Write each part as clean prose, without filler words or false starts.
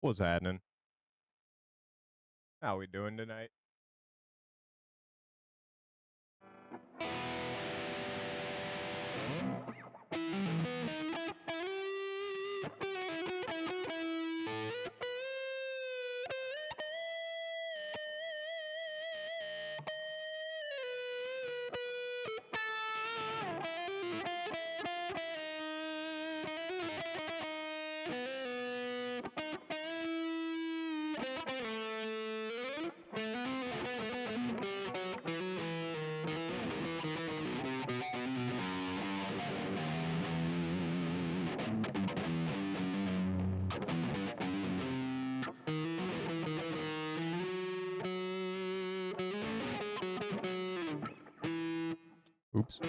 What's happening? How we doing tonight? Oops.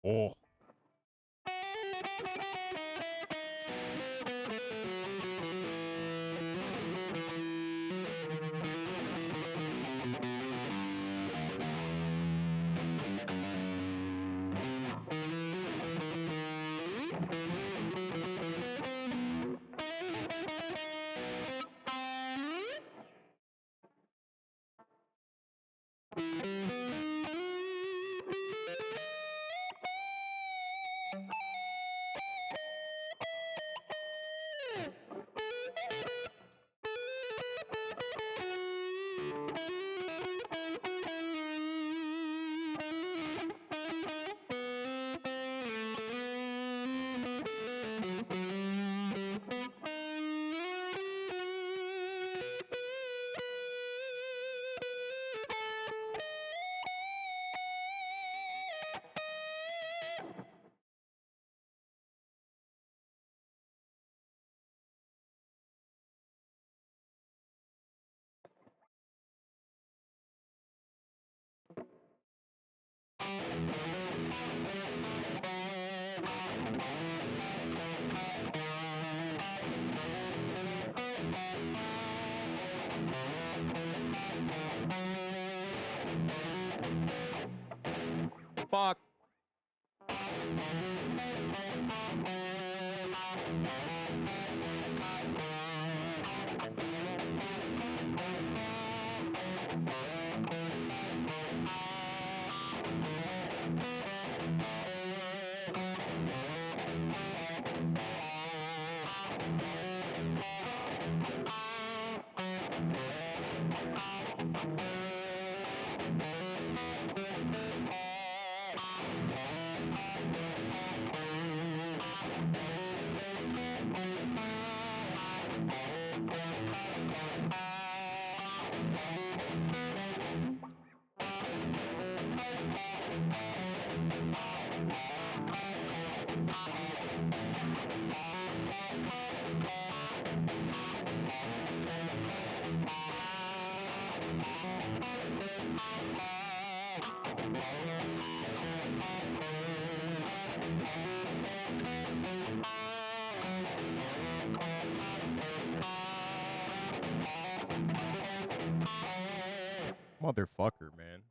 Oh. Fuck. Motherfucker, man.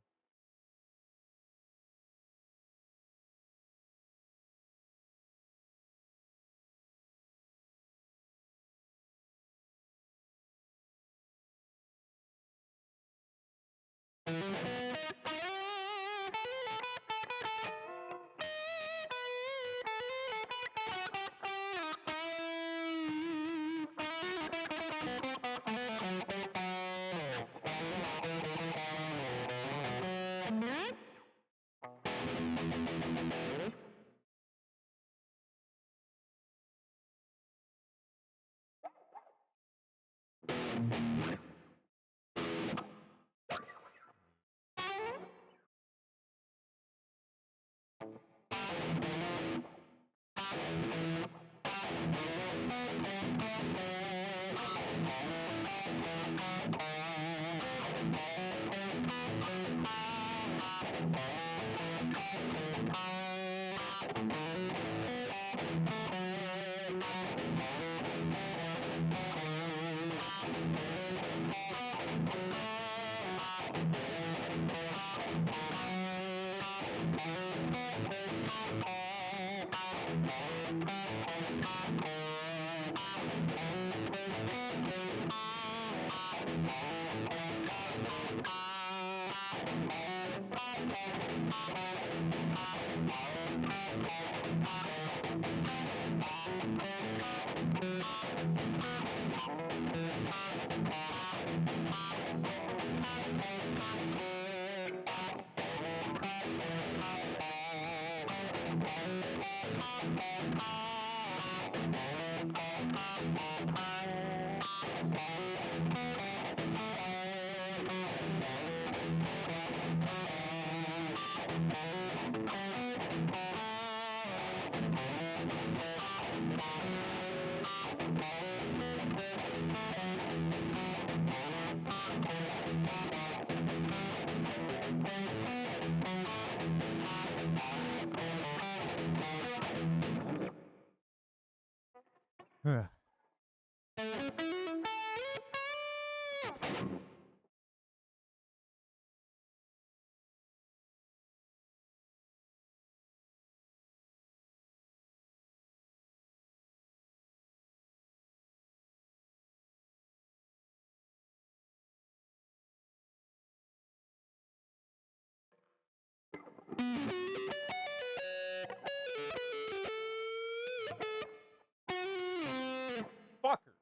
Fucker.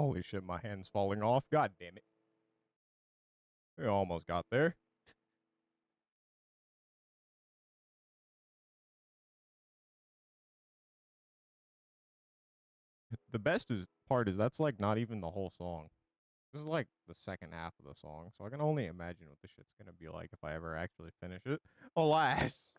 Holy shit, my hand's falling off. God damn it. We almost got there. The best part is that's like not even the whole song. This is like the second half of the song, so I can only imagine what the shit's gonna be like if I ever actually finish it. Alas!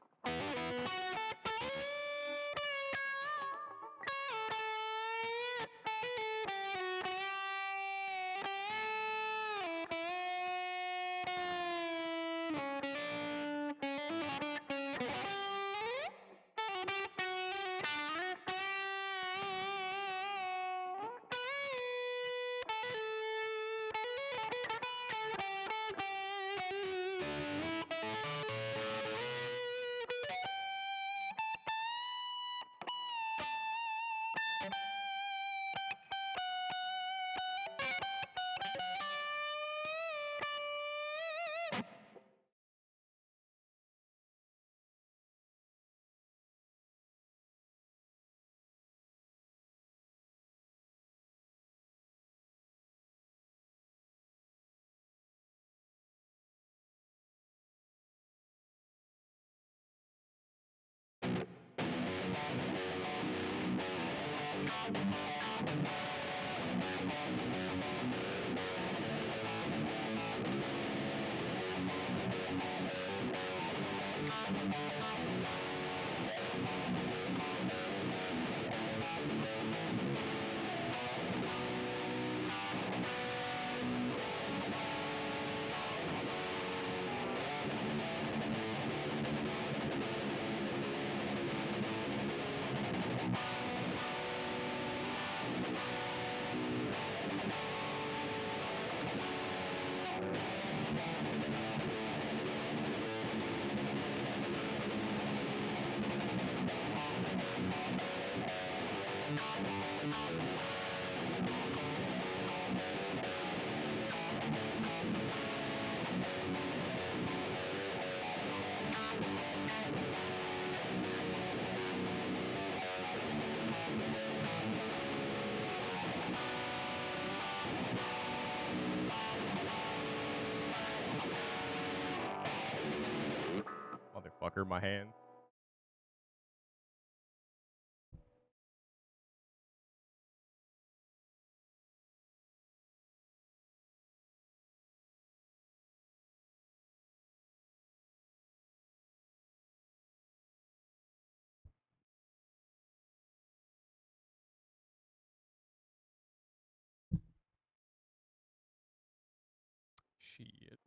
Motherfucker, my hand. Shit.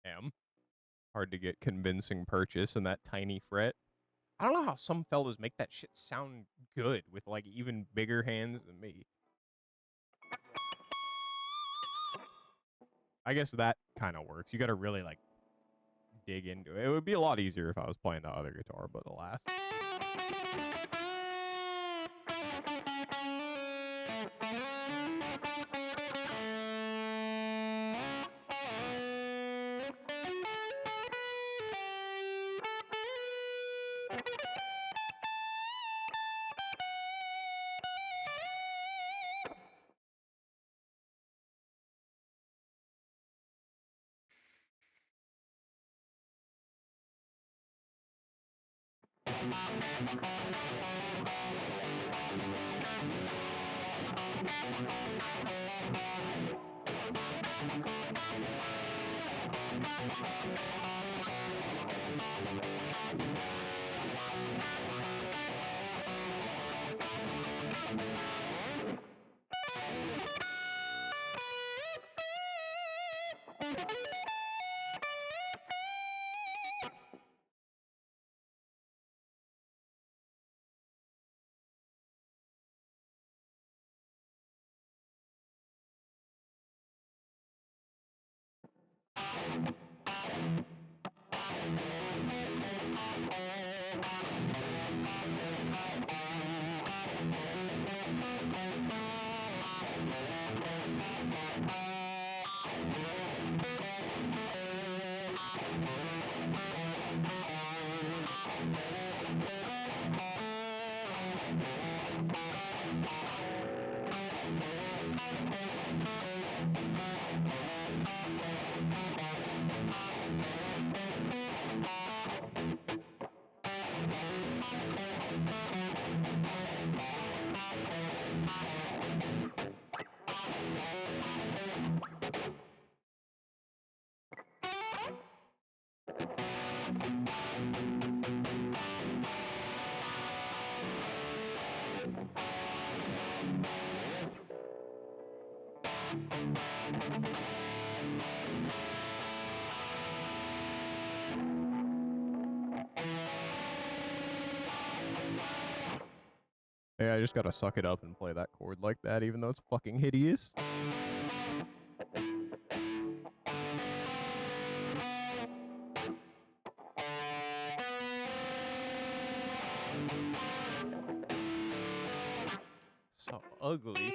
Damn. Hard to get convincing purchase in that tiny fret. I don't know how some fellas make that shit sound good with like even bigger hands than me. I guess that kind of works. You got to really like dig into it. It would be a lot easier if I was playing the other guitar, but alas. Yeah, I just gotta suck it up and play that chord like that, even though it's fucking hideous. So ugly.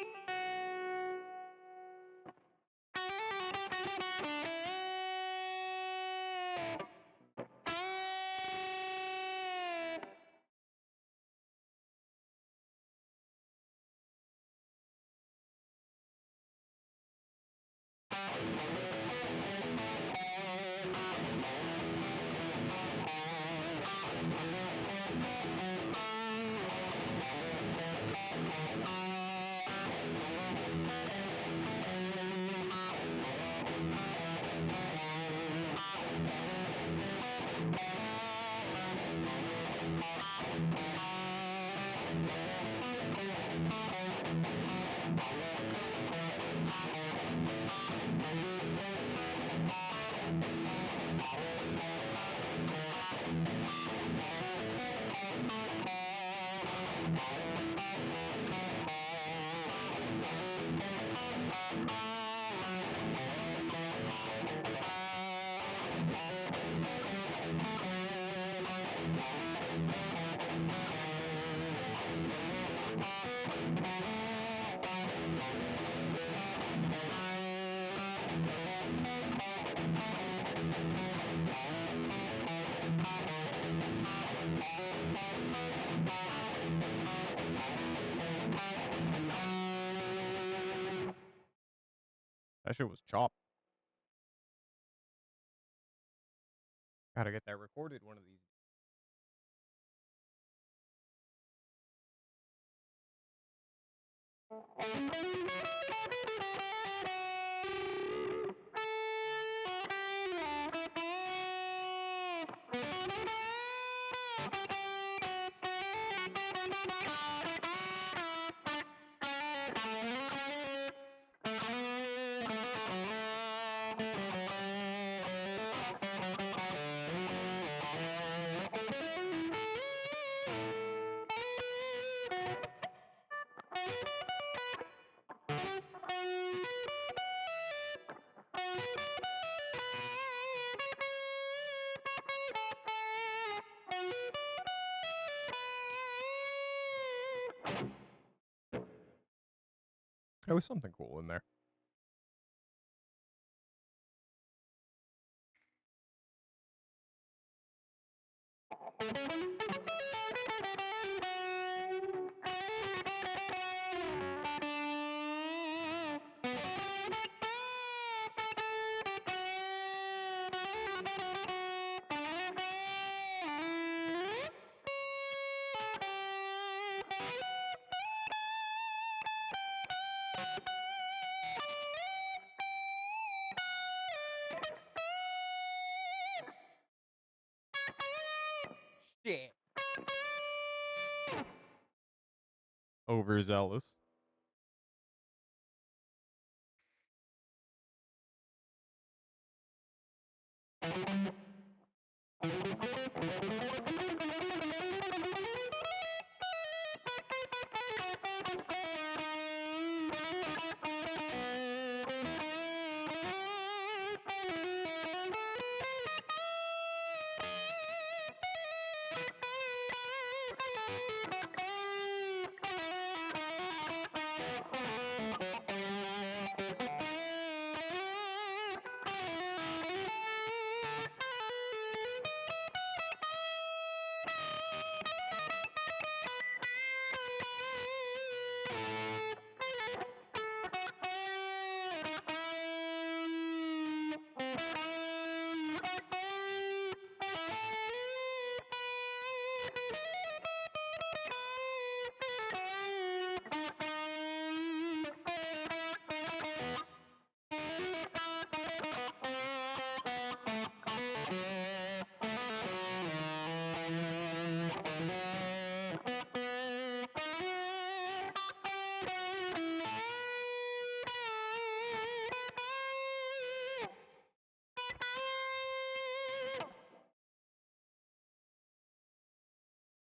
That shit was chopped. Gotta get that recorded one of these. There was something cool in there. Shit. Overzealous.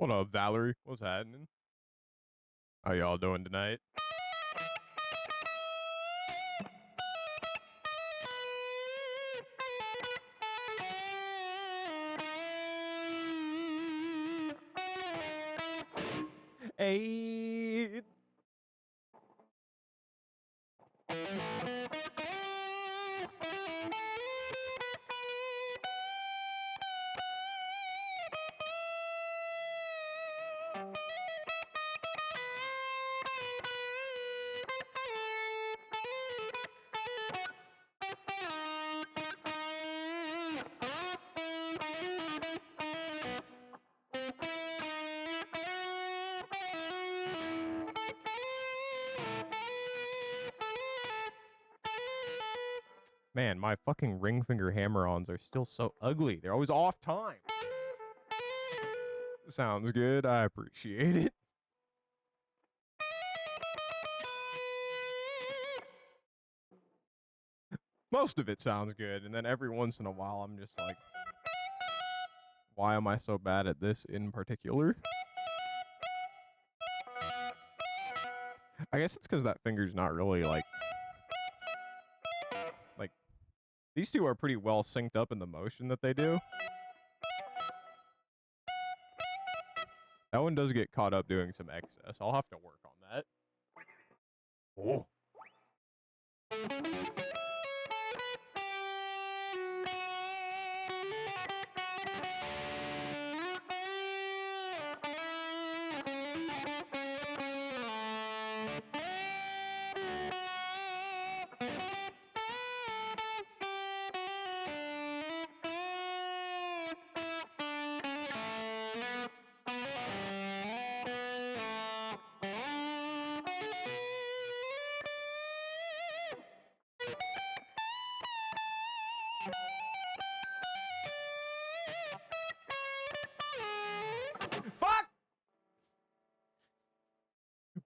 What up, Valerie? What's happening? How y'all doing tonight? Hey. Man, my fucking ring finger hammer-ons are still so ugly. They're always off time. Sounds good. I appreciate it. Most of it sounds good, and then every once in a while I'm just like, why am I so bad at this in particular? I guess it's because that finger's not really like these two are pretty well synced up in the motion that they do. That one does get caught up doing some excess. I'll have to work on that. Oh. Fuck!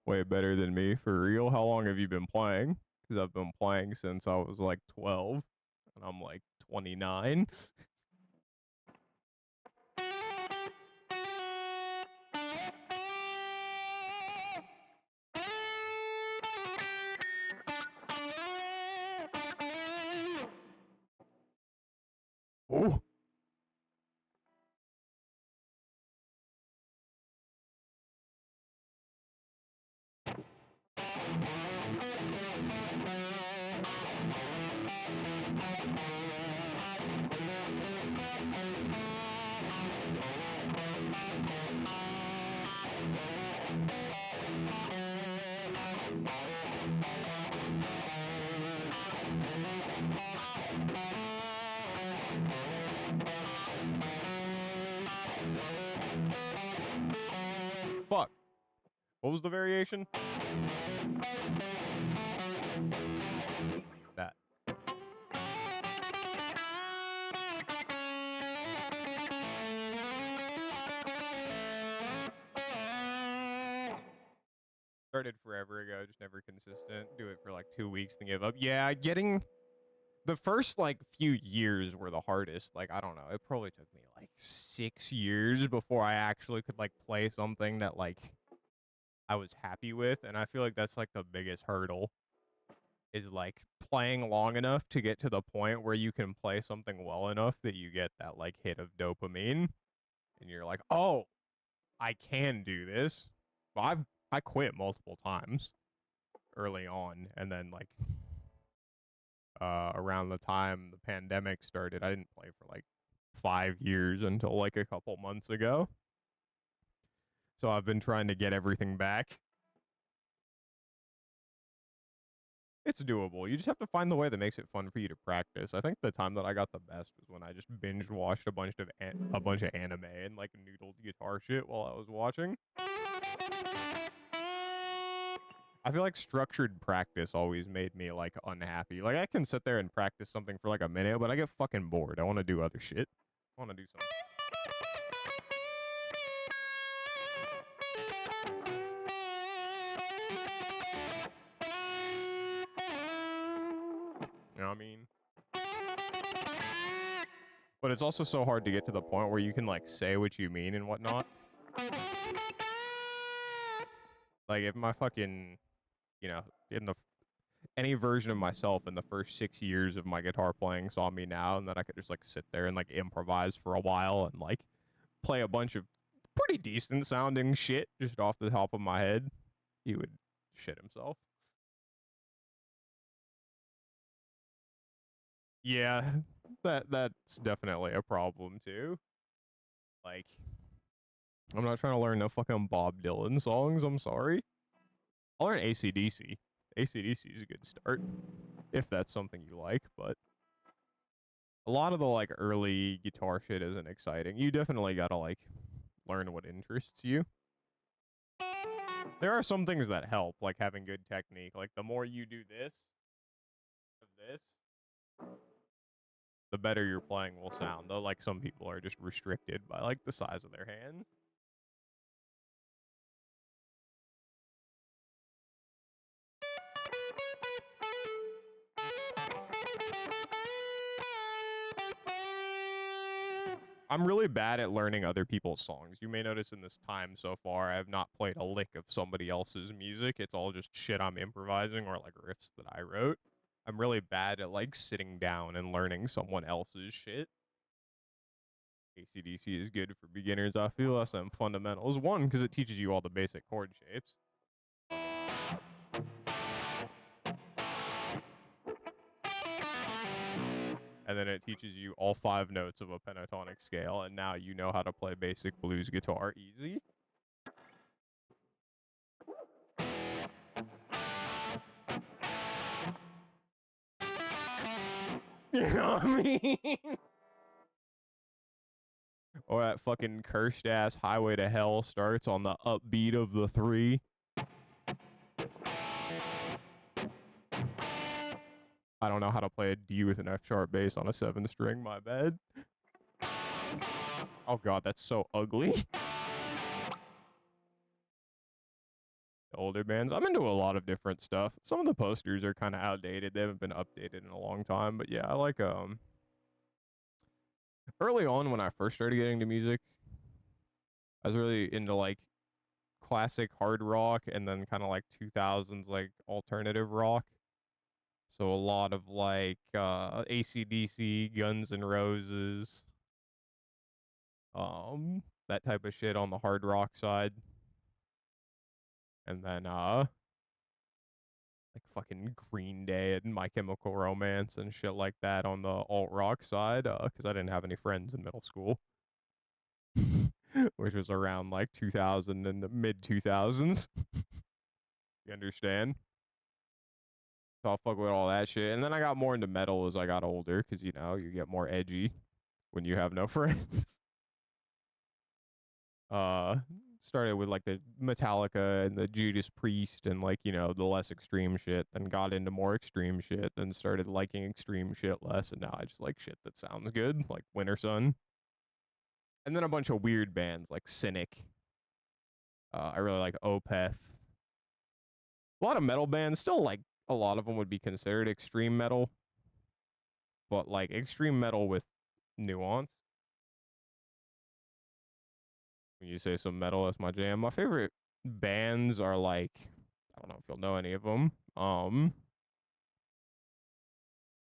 Way better than me, for real. How long have you been playing? Because I've been playing since I was like 12, and I'm like 29. Oh. What was the variation? That. Started forever ago, just never consistent. Do it for like 2 weeks, then give up. Yeah, getting the first like few years were the hardest. Like, I don't know, it probably took me like 6 years before I actually could like play something that like I was happy with, and I feel like that's like the biggest hurdle is like playing long enough to get to the point where you can play something well enough that you get that like hit of dopamine and you're like, "Oh, I can do this." Well, I quit multiple times early on, and then like around the time the pandemic started, I didn't play for like 5 years until like a couple months ago. So I've been trying to get everything back. It's doable. You just have to find the way that makes it fun for you to practice. I think the time that I got the best was when I just binge watched a bunch of anime and like noodled guitar shit while I was watching. I feel like structured practice always made me like unhappy. Like I can sit there and practice something for like a minute, but I get fucking bored. I want to do other shit. I want to do something. You know what I mean? But it's also so hard to get to the point where you can like say what you mean and whatnot. Like if my fucking, you know, in the any version of myself in the first 6 years of my guitar playing saw me now, and then I could just like sit there and like improvise for a while and like play a bunch of pretty decent sounding shit just off the top of my head, he would shit himself. Yeah, that's definitely a problem too. Like, I'm not trying to learn no fucking Bob Dylan songs. I'm sorry. I'll learn AC/DC. AC/DC is a good start if that's something you like, but a lot of the like early guitar shit isn't exciting. You definitely gotta like learn what interests you. There are some things that help, like having good technique. Like the more you do this, the better your playing will sound. Though like some people are just restricted by like the size of their hands. I'm really bad at learning other people's songs. You may notice in this time so far, I have not played a lick of somebody else's music. It's all just shit I'm improvising or like riffs that I wrote. I'm really bad at like sitting down and learning someone else's shit. AC/DC is good for beginners. I feel some fundamentals. One, because it teaches you all the basic chord shapes. And then it teaches you all 5 notes of a pentatonic scale, and now you know how to play basic blues guitar easy. You know what I mean? Or that fucking cursed ass Highway to Hell starts on the upbeat of the 3. I don't know how to play a D with an F sharp bass on a 7 string, my bad. Oh god, that's so ugly. Older bands. I'm into a lot of different stuff. Some of the posters are kind of outdated. They haven't been updated in a long time, but yeah, I like early on when I first started getting into music, I was really into like classic hard rock and then kind of like 2000s like alternative rock. So a lot of like AC/DC, Guns N' Roses, that type of shit on the hard rock side. And then like fucking Green Day and My Chemical Romance and shit like that on the alt rock side, because I didn't have any friends in middle school, which was around like 2000 and the mid 2000s. You understand? So I'll fuck with all that shit. And then I got more into metal as I got older, because you know you get more edgy when you have no friends. Uh, started with like the Metallica and the Judas Priest and like, you know, the less extreme shit, then got into more extreme shit, then started liking extreme shit less, and now I just like shit that sounds good, like Winter Sun. And then a bunch of weird bands like Cynic. I really like Opeth. A lot of metal bands, still like a lot of them would be considered extreme metal, but like extreme metal with nuance. When you say some metal, that's my jam. My favorite bands are like, I don't know if you'll know any of them.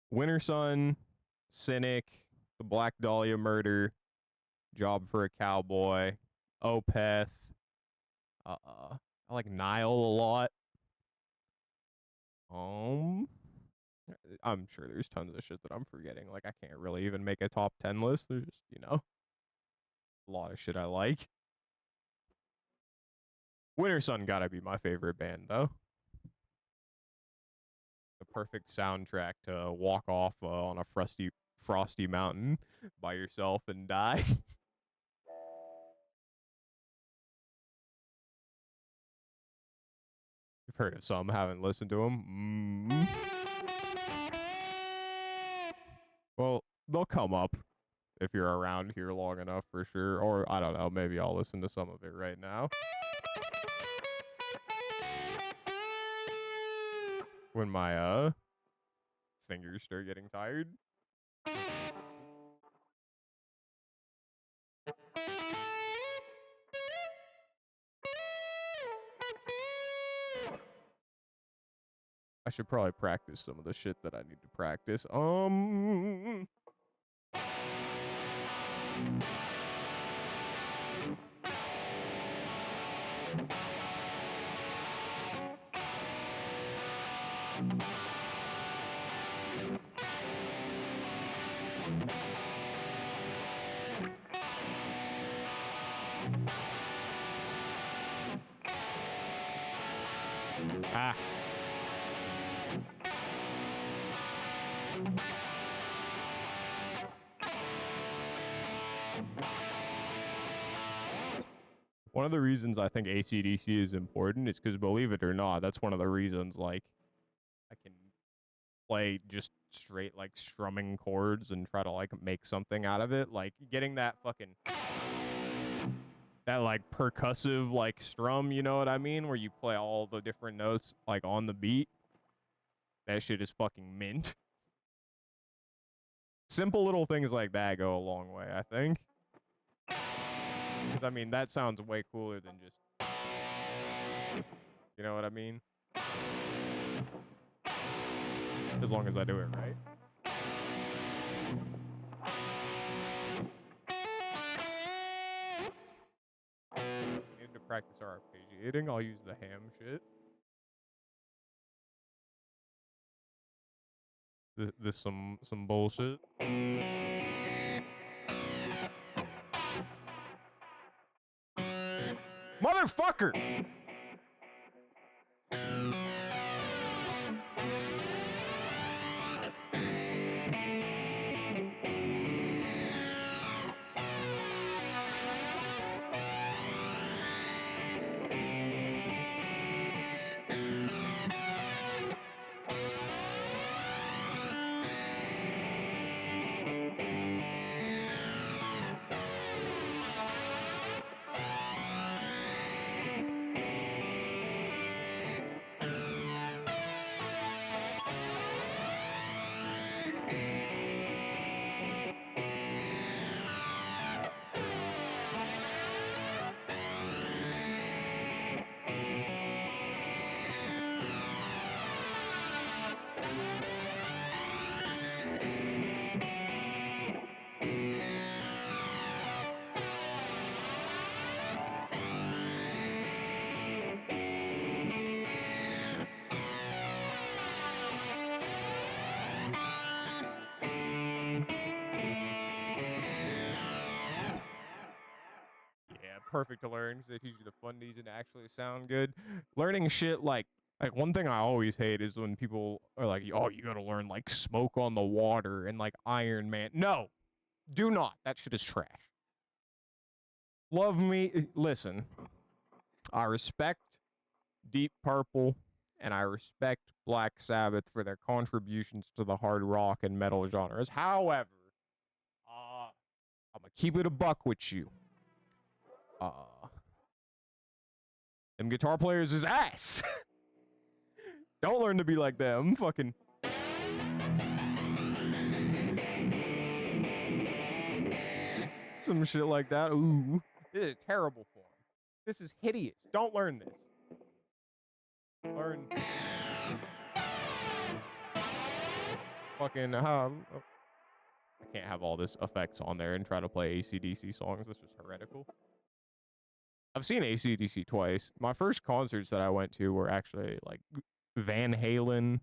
Winter Sun, Cynic, the Black Dahlia Murder, Job for a Cowboy, Opeth. I like Nile a lot. I'm sure there's tons of shit that I'm forgetting. Like I can't really even make a top 10 list. There's just, you know, a lot of shit I like. Winter Sun gotta be my favorite band though. The perfect soundtrack to walk off on a frosty mountain by yourself and die. You've heard of some, haven't listened to them. Well, they'll come up if you're around here long enough for sure. Or I don't know, maybe I'll listen to some of it right now. When my fingers start getting tired. I should probably practice some of the shit that I need to practice. Ah. One of the reasons I think AC/DC is important is because, believe it or not, that's one of the reasons, like, I can play just straight, like, strumming chords and try to, like, make something out of it. Like, getting that fucking, that, like, percussive, like, strum, you know what I mean? Where you play all the different notes, like, on the beat. That shit is fucking mint. Simple little things like that go a long way, I think. Because, I mean, that sounds way cooler than just, you know what I mean? As long as I do it right. We need to practice our arpeggiating. I'll use the ham shit. This some bullshit. Motherfucker! Perfect to learn because they teach you the fundies and actually sound good. Learning shit like one thing I always hate is when people are like, "Oh, you got to learn like Smoke on the Water and like Iron Man." No, do not. That shit is trash. Love me. Listen, I respect Deep Purple and I respect Black Sabbath for their contributions to the hard rock and metal genres. However, I'm gonna keep it a buck with you. Them guitar players is ass. Don't learn to be like them. Fucking. Some shit like that. Ooh. This is terrible form. This is hideous. Don't learn this. Learn. Fucking. I can't have all this effects on there and try to play AC/DC songs. That's just heretical. I've seen AC/DC twice. My first concerts that I went to were actually like Van Halen,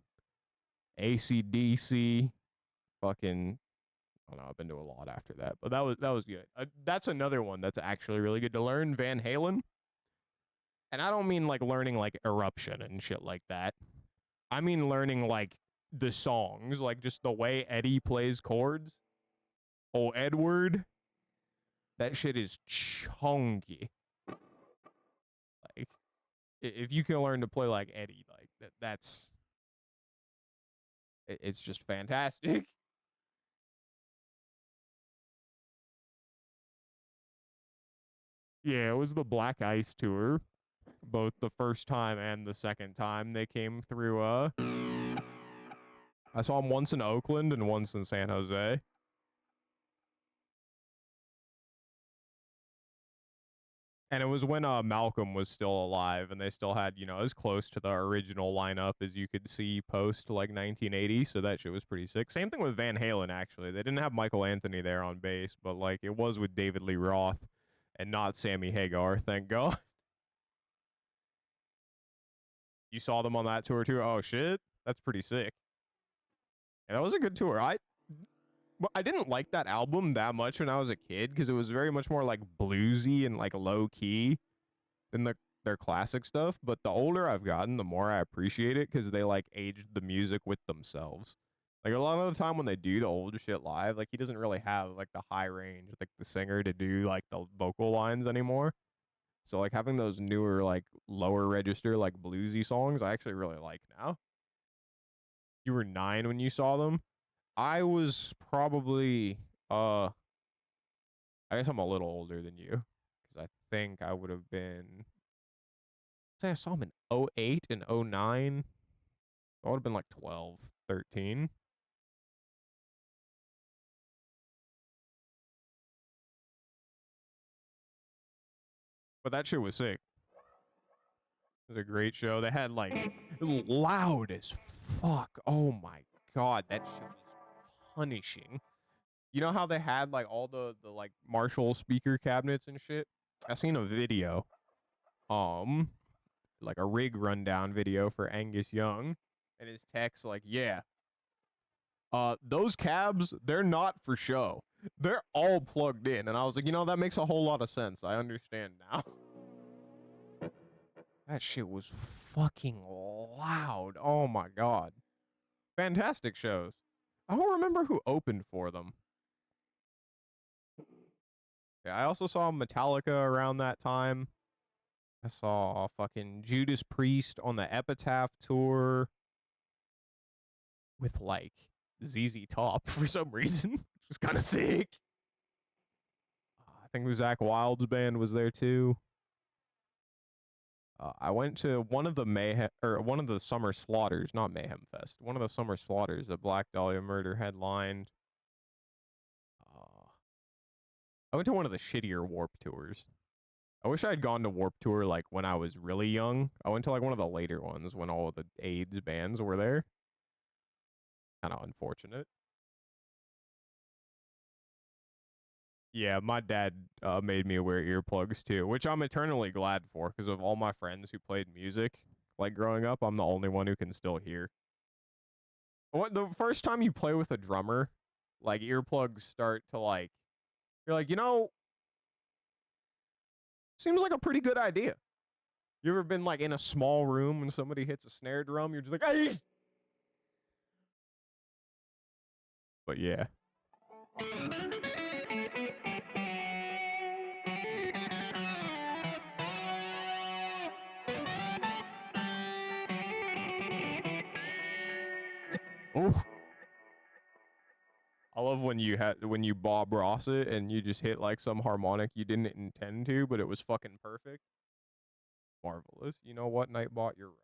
AC/DC, fucking. I don't know. I've been to a lot after that, but that was good. That's another one that's actually really good to learn. Van Halen, and I don't mean like learning like Eruption and shit like that. I mean learning like the songs, like just the way Eddie plays chords. Oh, Edward, that shit is chunky. Like, if you can learn to play like Eddie, like that's it's just fantastic. Yeah, it was the Black Ice tour, both the first time and the second time they came through. I saw them once in Oakland and once in San Jose. And it was when Malcolm was still alive, and they still had, as close to the original lineup as you could see post like 1980. So that shit was pretty sick. Same thing with Van Halen, actually. They didn't have Michael Anthony there on bass, but like it was with David Lee Roth and not Sammy Hagar, thank God. You saw them on that tour too? Oh shit, that's pretty sick. Yeah, that was a good tour. I didn't like that album that much when I was a kid because it was very much more like bluesy and like low key than their classic stuff. But the older I've gotten, the more I appreciate it because they like aged the music with themselves. Like a lot of the time when they do the old shit live, like he doesn't really have like the high range, like the singer to do like the vocal lines anymore. So like having those newer like lower register like bluesy songs, I actually really like now. You were 9 when you saw them. I was probably I guess I'm a little older than you because I think I would have been. Say I saw him in '08 and '09. I would have been like 12, 13. But that shit was sick. It was a great show. They had like loud as fuck. Oh my god, that shit was punishing. You know how they had like all the like Marshall speaker cabinets and shit? I seen a video. Um like a rig rundown video for Angus Young and his text like, yeah, those cabs, they're not for show. They're all plugged in. And I was like, that makes a whole lot of sense. I understand now. That shit was fucking loud. Oh my god. Fantastic shows. I don't remember who opened for them. Yeah, I also saw Metallica around that time. I saw fucking Judas Priest on the Epitaph tour with like ZZ Top for some reason, which was kind of sick. I think Zach Wild's band was there too. I went to one of the one of the Summer Slaughters, not Mayhem Fest. One of the Summer Slaughters that Black Dahlia Murder headlined. I went to one of the shittier Warp tours. I wish I had gone to Warp Tour like when I was really young. I went to like one of the later ones when all of the AIDS bands were there. Kind of unfortunate. Yeah, my dad made me wear earplugs too, which I'm eternally glad for because of all my friends who played music. Like growing up, I'm the only one who can still hear. What the first time you play with a drummer, like earplugs start to like, you're like, seems like a pretty good idea. You ever been like in a small room and somebody hits a snare drum? You're just like, hey. But yeah. Ooh. I love when you Bob Ross it and you just hit like some harmonic you didn't intend to, but it was fucking perfect. Marvelous. You know what, Nightbot? You're right.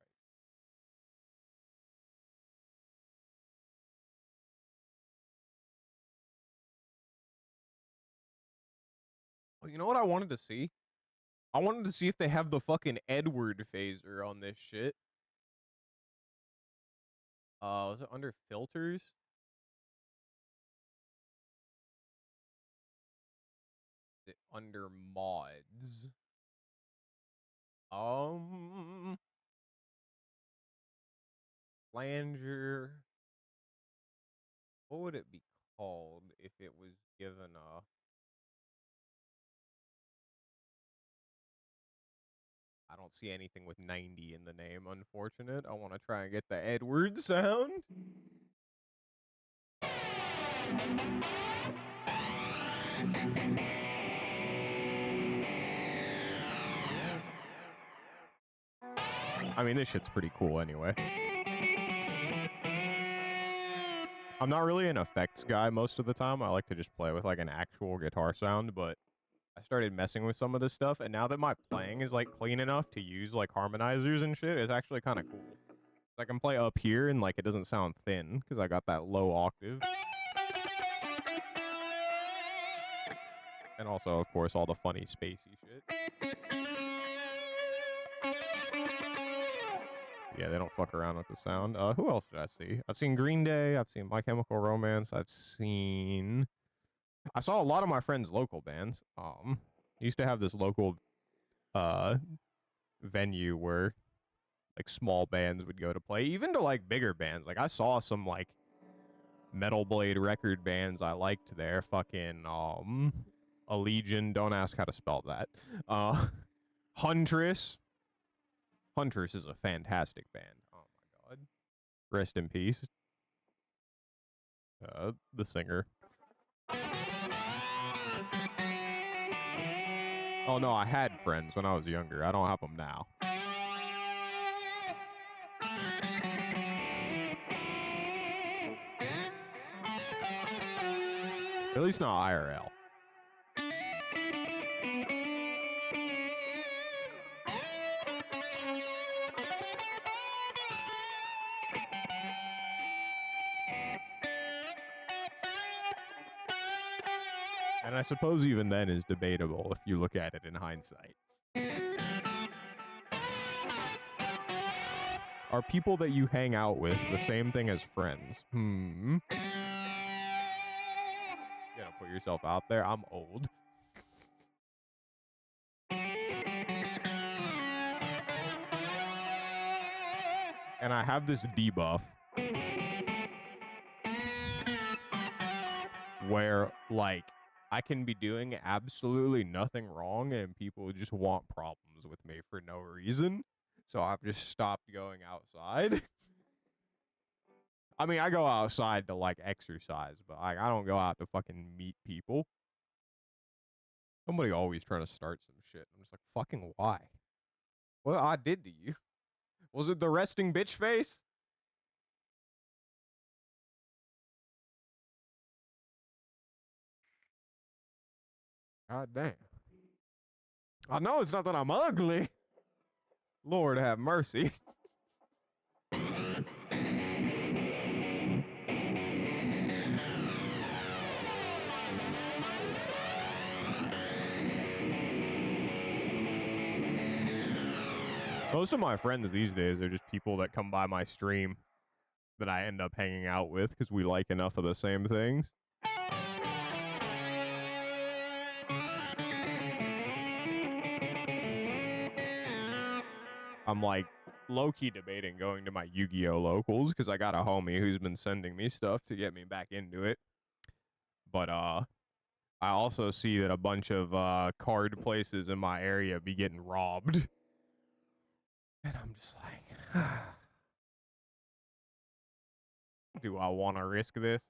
Well, you know what I wanted to see? I wanted to see if they have the fucking Edward phaser on this shit. Was it under filters? Is it under mods? Flanger. What would it be called if it was given a... I don't see anything with 90 in the name, unfortunate. I want to try and get the Edward sound. I mean, this shit's pretty cool anyway. I'm not really an effects guy most of the time. I like to just play with like an actual guitar sound, but I started messing with some of this stuff, and now that my playing is like clean enough to use like harmonizers and shit, it's actually kind of cool. I can play up here and like it doesn't sound thin because I got that low octave. And also, of course, all the funny spacey shit. Yeah, they don't fuck around with the sound. Who else did I see? I've seen Green Day. I've seen My Chemical Romance. I saw a lot of my friends' local bands. Used to have this local venue where like small bands would go to play, even to like bigger bands. Like I saw some like Metal Blade record bands I liked there. Fucking Allegiant. Don't ask how to spell that. Huntress. Huntress is a fantastic band. Oh my god. Rest in peace. The singer. Oh no, I had friends when I was younger. I don't have them now. At least not IRL. And I suppose even then is debatable if you look at it in hindsight. Are people that you hang out with the same thing as friends? You gotta put yourself out there. I'm old. And I have this debuff where, like, I can be doing absolutely nothing wrong and people just want problems with me for no reason. So I've just stopped going outside. I mean, I go outside to, like, exercise, but like, I don't go out to fucking meet people. Somebody always trying to start some shit. I'm just like, fucking why? What I did to you? Was it the resting bitch face? God damn. I know it's not that I'm ugly. Lord have mercy. Most of my friends these days are just people that come by my stream that I end up hanging out with because we like enough of the same things. I'm like low-key debating going to my Yu-Gi-Oh locals because I got a homie who's been sending me stuff to get me back into it. But I also see that a bunch of card places in my area be getting robbed. And I'm just like, do I want to risk this?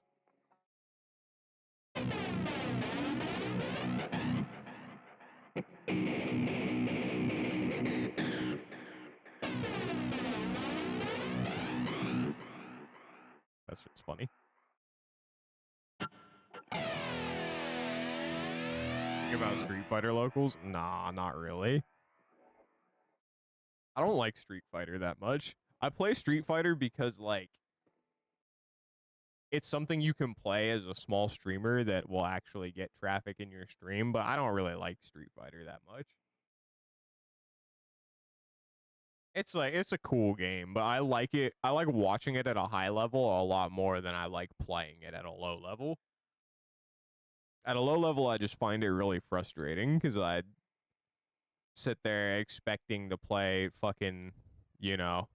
That's shit's funny. Think about Street Fighter locals? Nah, not really. I don't like Street Fighter that much. I play Street Fighter because, like, it's something you can play as a small streamer that will actually get traffic in your stream, but I don't really like Street Fighter that much. It's like, it's a cool game, but I like it. I like watching it at a high level a lot more than I like playing it at a low level. At a low level, I just find it really frustrating because I sit there expecting to play fucking, you know,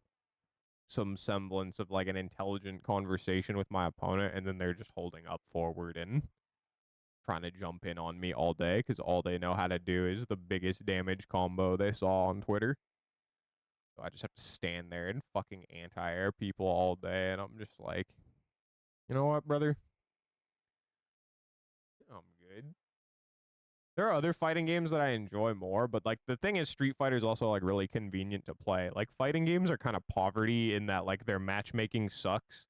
some semblance of like an intelligent conversation with my opponent, and then they're just holding up forward and trying to jump in on me all day because all they know how to do is the biggest damage combo they saw on Twitter. So I just have to stand there and fucking anti-air people all day, and I'm just like, you know what, brother? I'm good. There are other fighting games that I enjoy more, but like the thing is Street Fighter is also like really convenient to play. Like fighting games are kind of poverty in that like their matchmaking sucks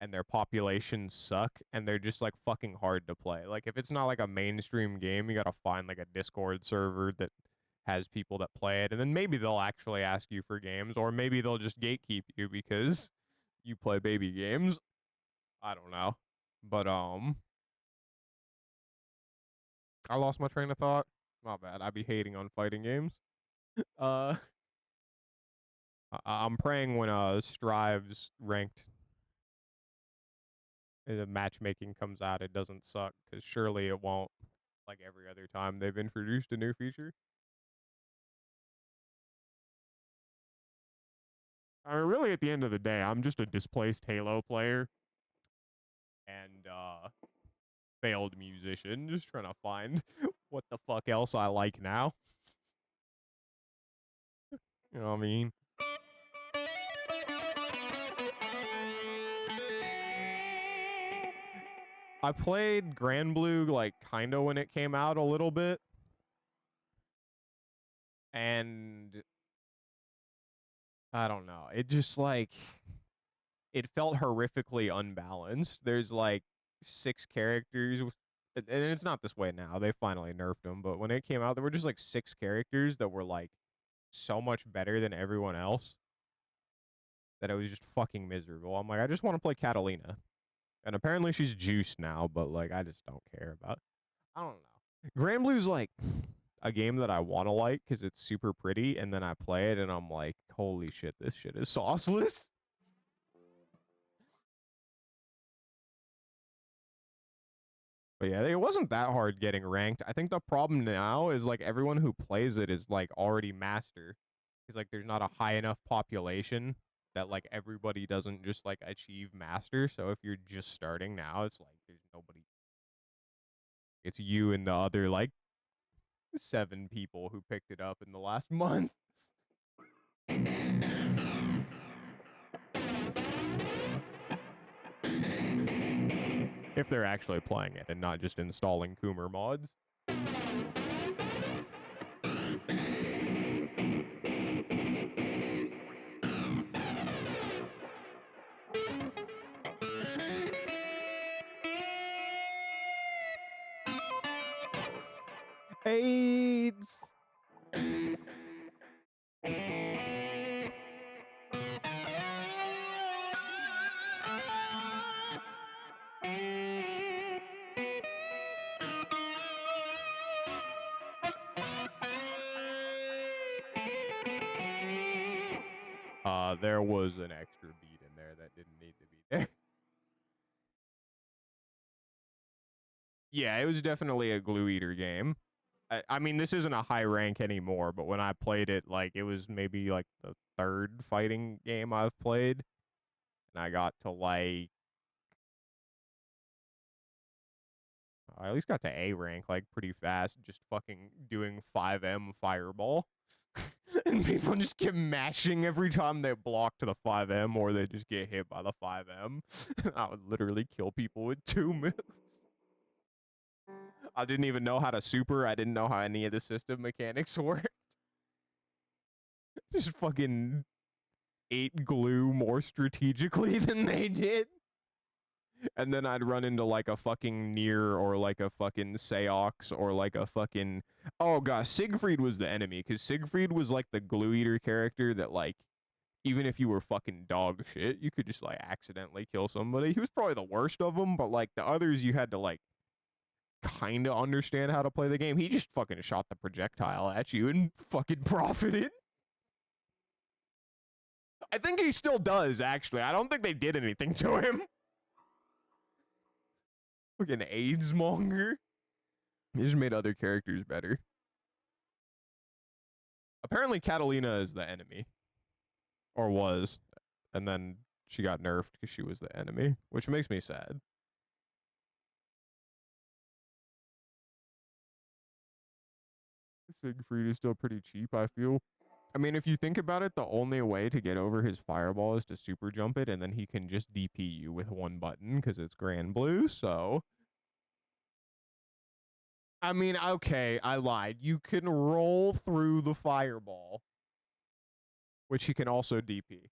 and their populations suck and they're just like fucking hard to play. Like if it's not like a mainstream game, you got to find like a Discord server that has people that play it, and then maybe they'll actually ask you for games, or maybe they'll just gatekeep you because you play baby games. I don't know. But I lost my train of thought. My bad. I be hating on fighting games. Uh I'm praying when Strive's ranked matchmaking comes out, it doesn't suck, because surely it won't. Like every other time they've introduced a new feature. I mean, really, at the end of the day, I'm just a displaced Halo player and failed musician, just trying to find what the fuck else I like now. You know what I mean? I played Grand Blue like kind of when it came out a little bit, and I don't know. It just like it felt horrifically unbalanced. There's like 6 characters, and it's not this way now. They finally nerfed them, but when it came out, there were just like 6 characters that were like so much better than everyone else that it was just fucking miserable. I'm like, I just want to play Catalina, and apparently she's juiced now, but like I just don't care about. I don't know. Grand Blue's like a game that I want to like because it's super pretty, and then I play it and I'm like, holy shit, this shit is sauceless. But yeah, it wasn't that hard getting ranked. I think the problem now is like everyone who plays it is like already master. Because like there's not a high enough population that like everybody doesn't just like achieve master. So if you're just starting now, it's like there's nobody. It's you and the other like 7 people who picked it up in the last month. If they're actually playing it and not just installing Coomer mods. AIDS. There was an extra beat in there that didn't need to be there. Yeah, it was definitely a glue eater game. I mean, this isn't a high rank anymore, but when I played it, like, it was maybe, like, the 3rd fighting game I've played. And I got to, like, I at least got to A rank, like, pretty fast, just fucking doing 5M fireball. And people just get mashing every time they block to the 5M, or they just get hit by the 5M. I would literally kill people with 2 moves. I didn't even know how to super. I didn't know how any of the system mechanics worked. Just fucking ate glue more strategically than they did. And then I'd run into like a fucking Nier or like a fucking Seox or like a fucking, oh gosh, Siegfried was the enemy because Siegfried was like the glue eater character that like even if you were fucking dog shit, you could just like accidentally kill somebody. He was probably the worst of them, but like the others you had to like kind of understand how to play the game. He just fucking shot the projectile at you and fucking profited. I think he still does, actually. I don't think they did anything to him. Fucking AIDS monger. He just made other characters better. Apparently, Catalina is the enemy. Or was. And then she got nerfed because she was the enemy, which makes me sad. Siegfried is still pretty cheap, I feel. I mean, if you think about it, the only way to get over his fireball is to super jump it, and then he can just DP you with one button because it's Grand Blue, so... I mean, okay, I lied. You can roll through the fireball, which he can also DP.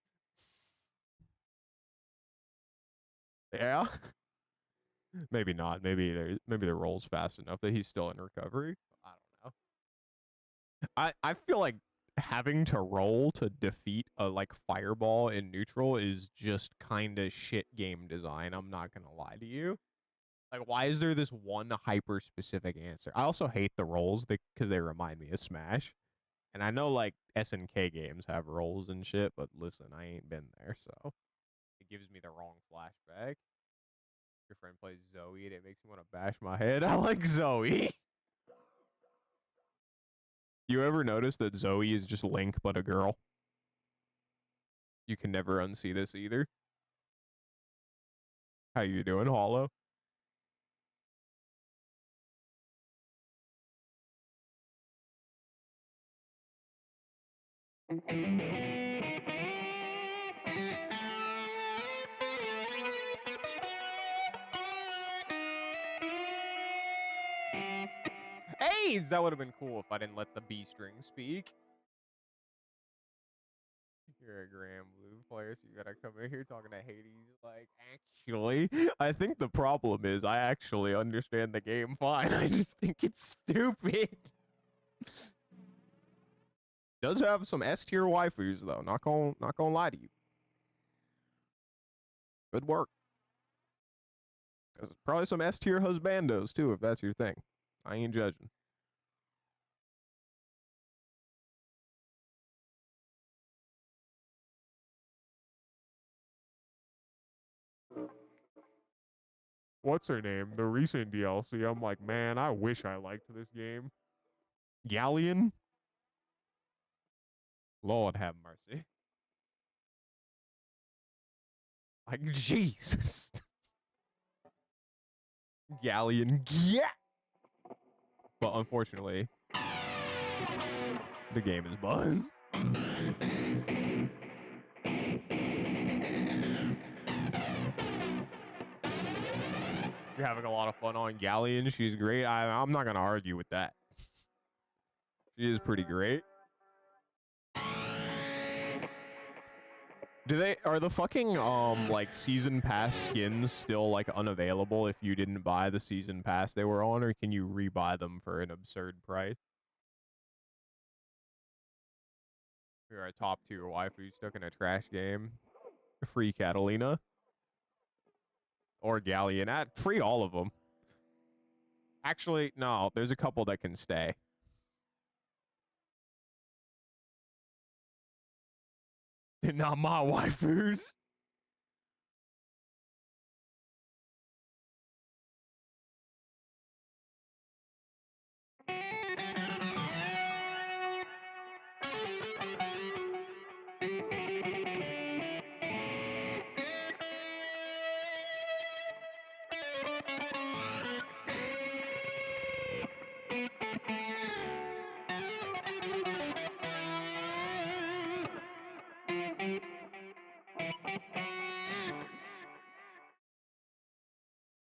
Yeah? Maybe not. Maybe the roll's fast enough that he's still in recovery. I don't know. I feel like having to roll to defeat a like fireball in neutral is just kind of shit game design. I'm not gonna lie to you. Like, why is there this one hyper specific answer? I also hate the rolls because they remind me of Smash. And I know like SNK games have rolls and shit, but listen, I ain't been there, so it gives me the wrong flashback. Your friend plays Zoe and it makes me want to bash my head. I like Zoe. You ever notice that Zoe is just Link but a girl? You can never unsee this either. How you doing, Hollow? AIDS! That would have been cool if I didn't let the B string speak. You're a Grand Blue player, so you gotta come in here talking to Hades. Like, actually, I think the problem is I actually understand the game fine. I just think it's stupid. Does have some S tier waifus though. Not gonna lie to you. Good work. There's probably some S tier husbandos too, if that's your thing. I ain't judging. What's her name? The recent DLC. I'm like, man, I wish I liked this game. Galleon? Lord have mercy. Like, Jesus. Galleon. Yeah. But unfortunately, the game is bugged. You're having a lot of fun on Galleon. She's great. I'm not going to argue with that. She is pretty great. Are the fucking like season pass skins still like unavailable if you didn't buy the season pass they were on, or can you rebuy them for an absurd price? You're a top tier waifu stuck in a trash game. Free Catalina or Galleon. Free all of them. Actually, no, there's a couple that can stay. They're not my waifus.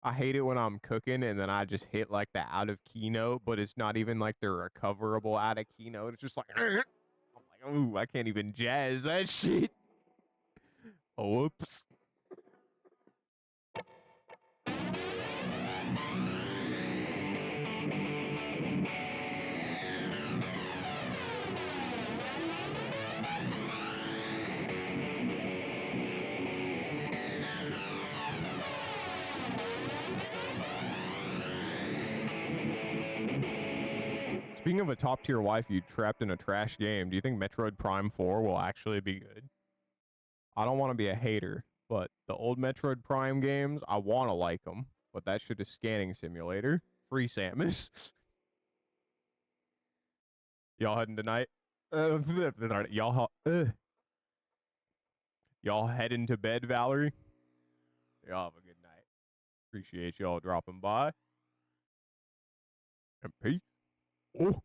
I hate it when I'm cooking and then I just hit like the out of keynote, but it's not even like the recoverable out of keynote. It's just like, I'm like, ooh, I can't even jazz that shit. Oh, whoops. Speaking of a top-tier waifu trapped in a trash game, do you think Metroid Prime 4 will actually be good? I don't want to be a hater, but the old Metroid Prime games, I want to like them. But that shit is scanning simulator. Free Samus. Y'all heading tonight? Y'all heading to bed, Valerie? Y'all have a good night. Appreciate y'all dropping by. And peace. Oh.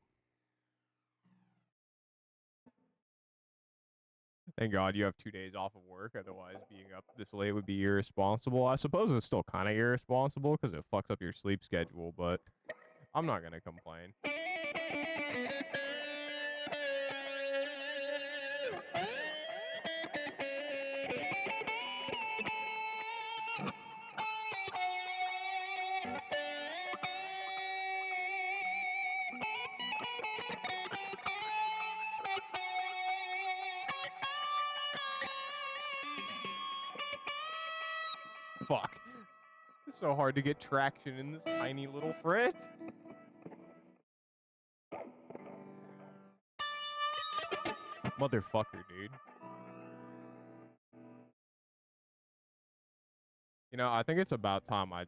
Thank God you have 2 days off of work. Otherwise, being up this late would be irresponsible. I suppose it's still kind of irresponsible because it fucks up your sleep schedule, but I'm not going to complain. Fuck. It's so hard to get traction in this tiny little frit. Motherfucker, dude. You know, I think it's about time I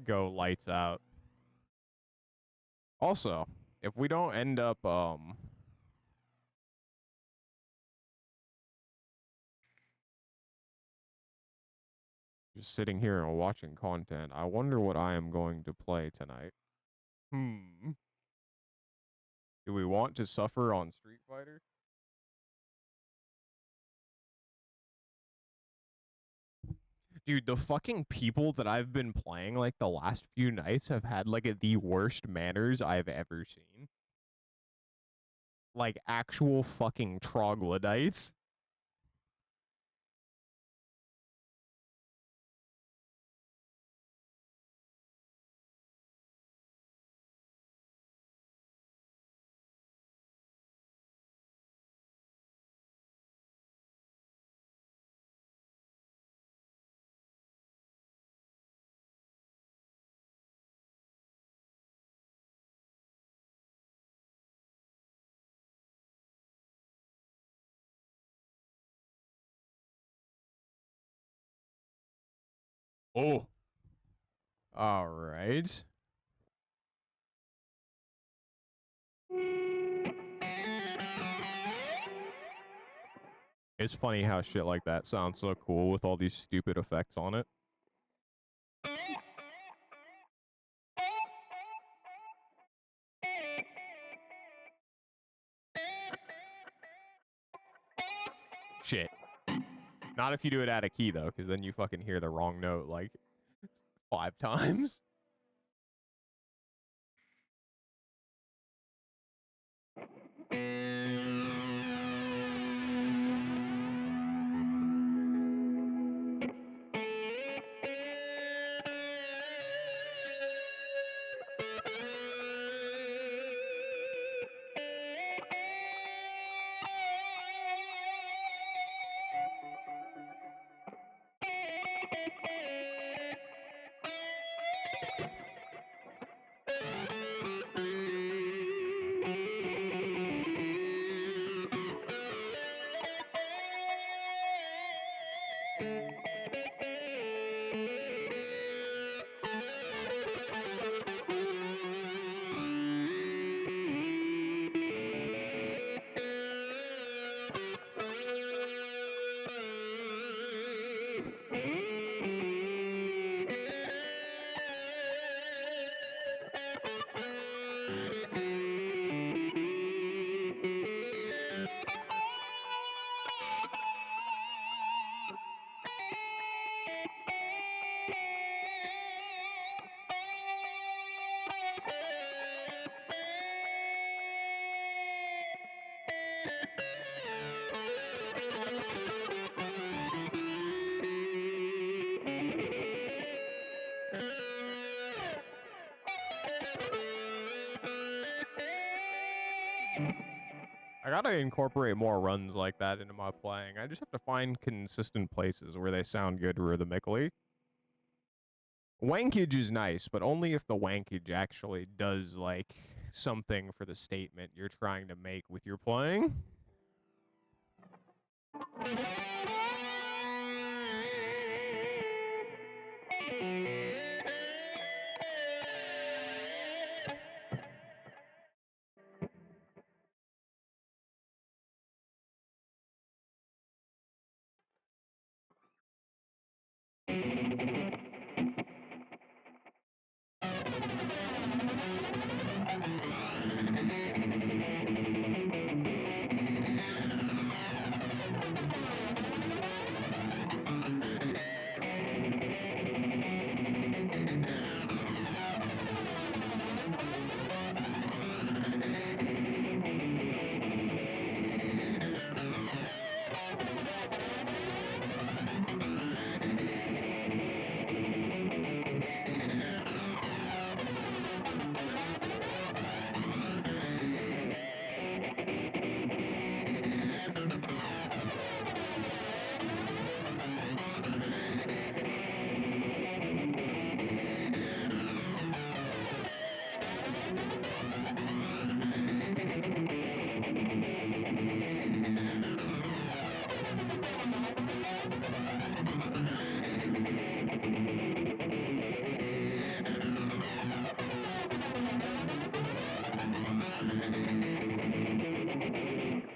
go lights out. Also, if we don't end up, just sitting here and watching content, I wonder what I am going to play tonight. Do we want to suffer on Street Fighter? Dude, the fucking people that I've been playing like the last few nights have had like the worst manners I've ever seen. Like actual fucking troglodytes. Oh. All right. It's funny how shit like that sounds so cool with all these stupid effects on it. Shit. Not if you do it out of key, though, because then you fucking hear the wrong note like 5 times. I gotta incorporate more runs like that into my playing. I just have to find consistent places where they sound good rhythmically. Wankage is nice, but only if the wankage actually does, like, something for the statement you're trying to make with your playing.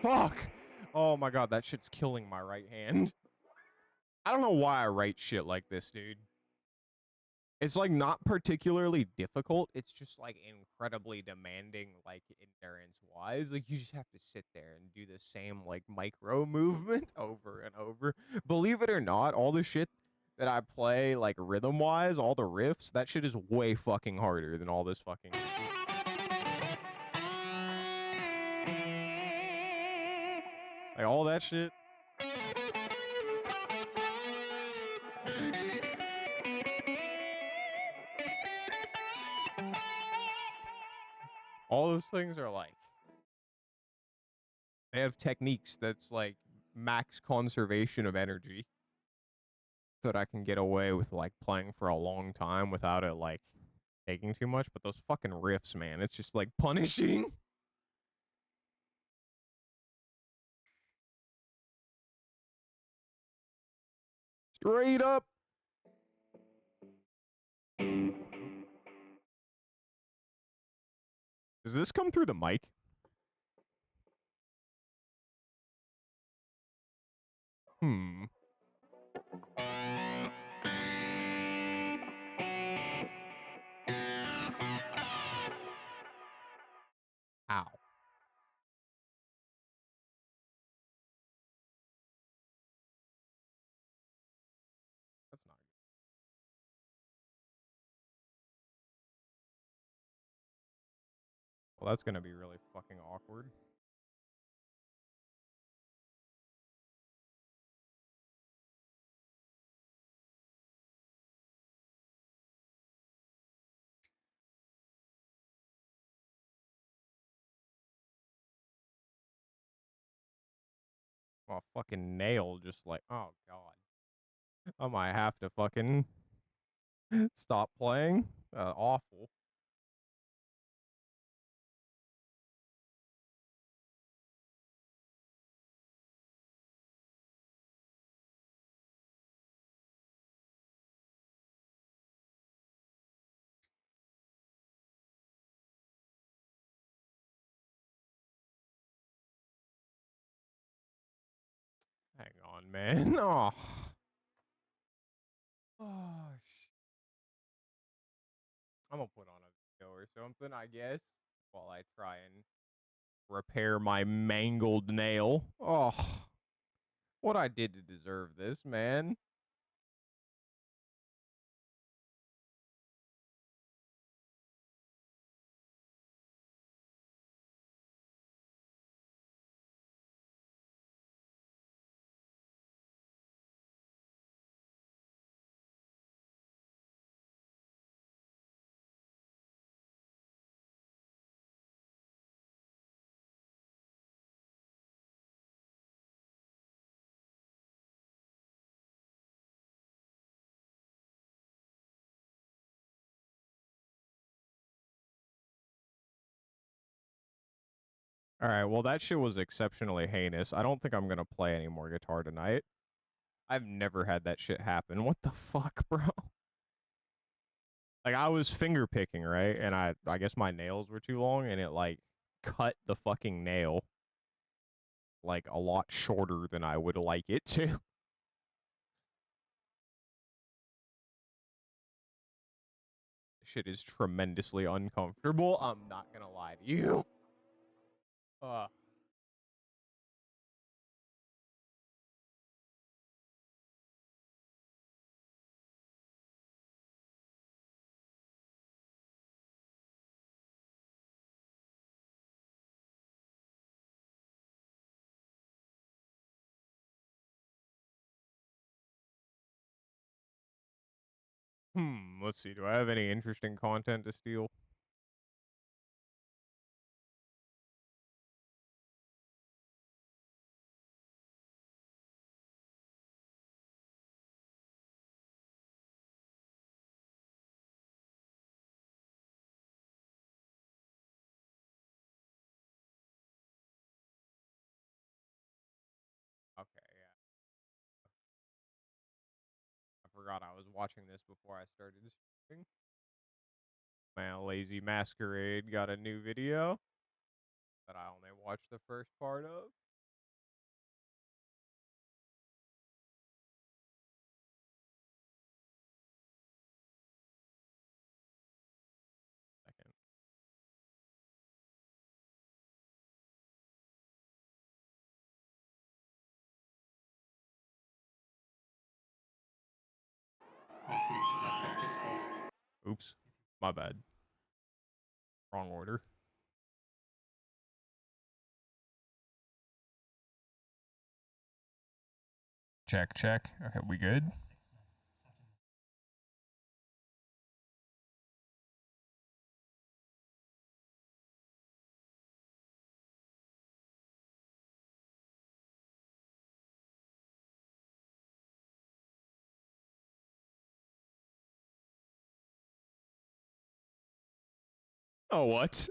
Fuck! Oh my god, that shit's killing my right hand. I don't know why I write shit like this, dude. It's like not particularly difficult. It's just like incredibly demanding, like endurance wise. Like you just have to sit there and do the same like micro movement over and over. Believe it or not, all the shit that I play like rhythm wise, all the riffs, that shit is way fucking harder than all this fucking. Like all that shit. All those things are like they have techniques that's like max conservation of energy so that I can get away with like playing for a long time without it like taking too much. But those fucking riffs, man, it's just like punishing. Straight up. Does this come through the mic? Hmm. Ow. That's not good. Well, that's gonna be really fucking awkward. Oh, fucking nail just like, oh god. I might have to fucking stop playing. Awful. Hang on, man. Oh. Oh, I'm gonna put on a video or something, I guess, while I try and repair my mangled nail. Oh, what I did to deserve this, man. All right, well, that shit was exceptionally heinous. I don't think I'm gonna play any more guitar tonight. I've never had that shit happen. What the fuck, bro? Like, I was finger picking, right? And I guess my nails were too long, and it, like, cut the fucking nail, like, a lot shorter than I would like it to. Shit is tremendously uncomfortable. I'm not gonna lie to you. Uh, let's see. Do I have any interesting content to steal? Okay, yeah. I forgot I was watching this before I started streaming. Man, Lazy Masquerade got a new video that I only watched the first part of. Second. Oops. My bad. Wrong order. Check, check. Okay, we good? Oh, what?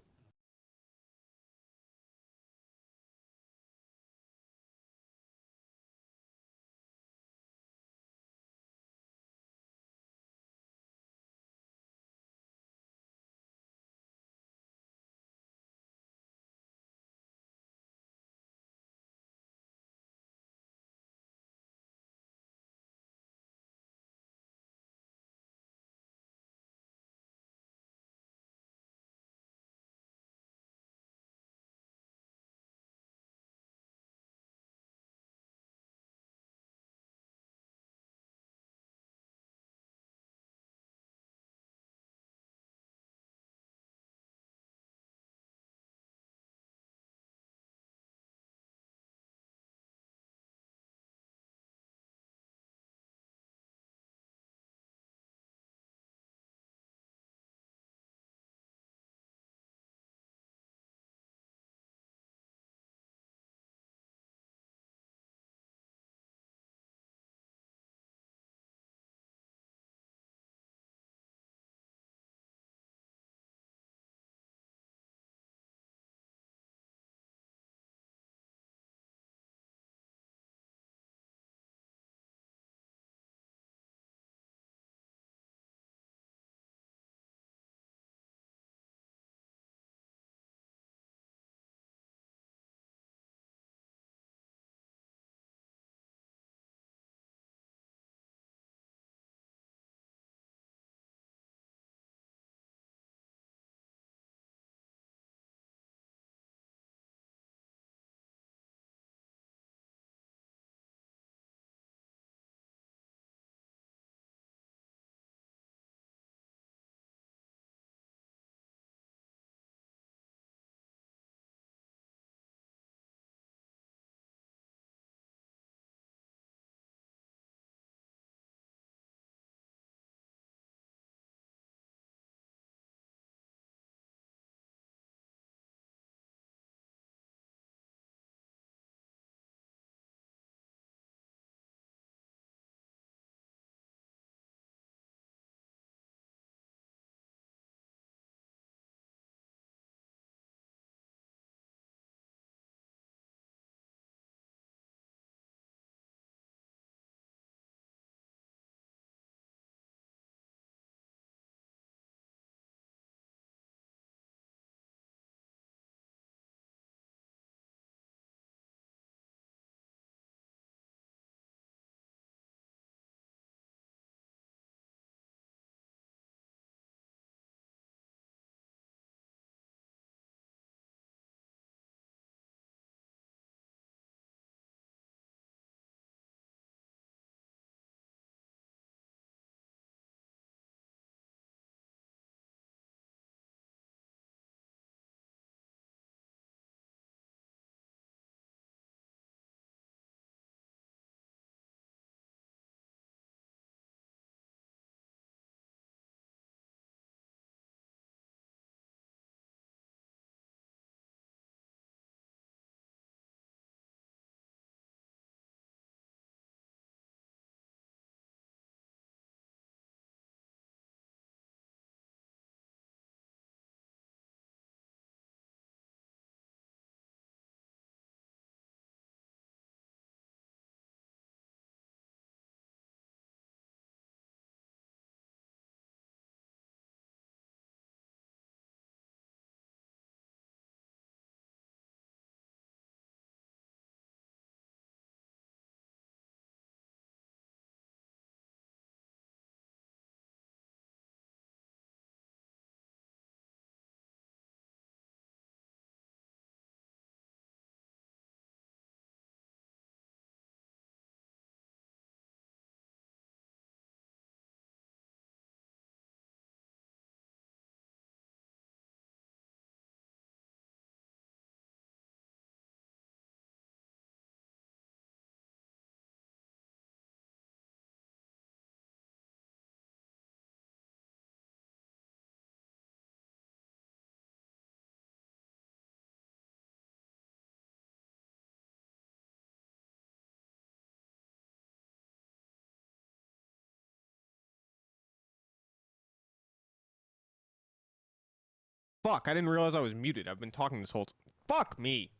Fuck, I didn't realize I was muted. I've been talking this whole Fuck me.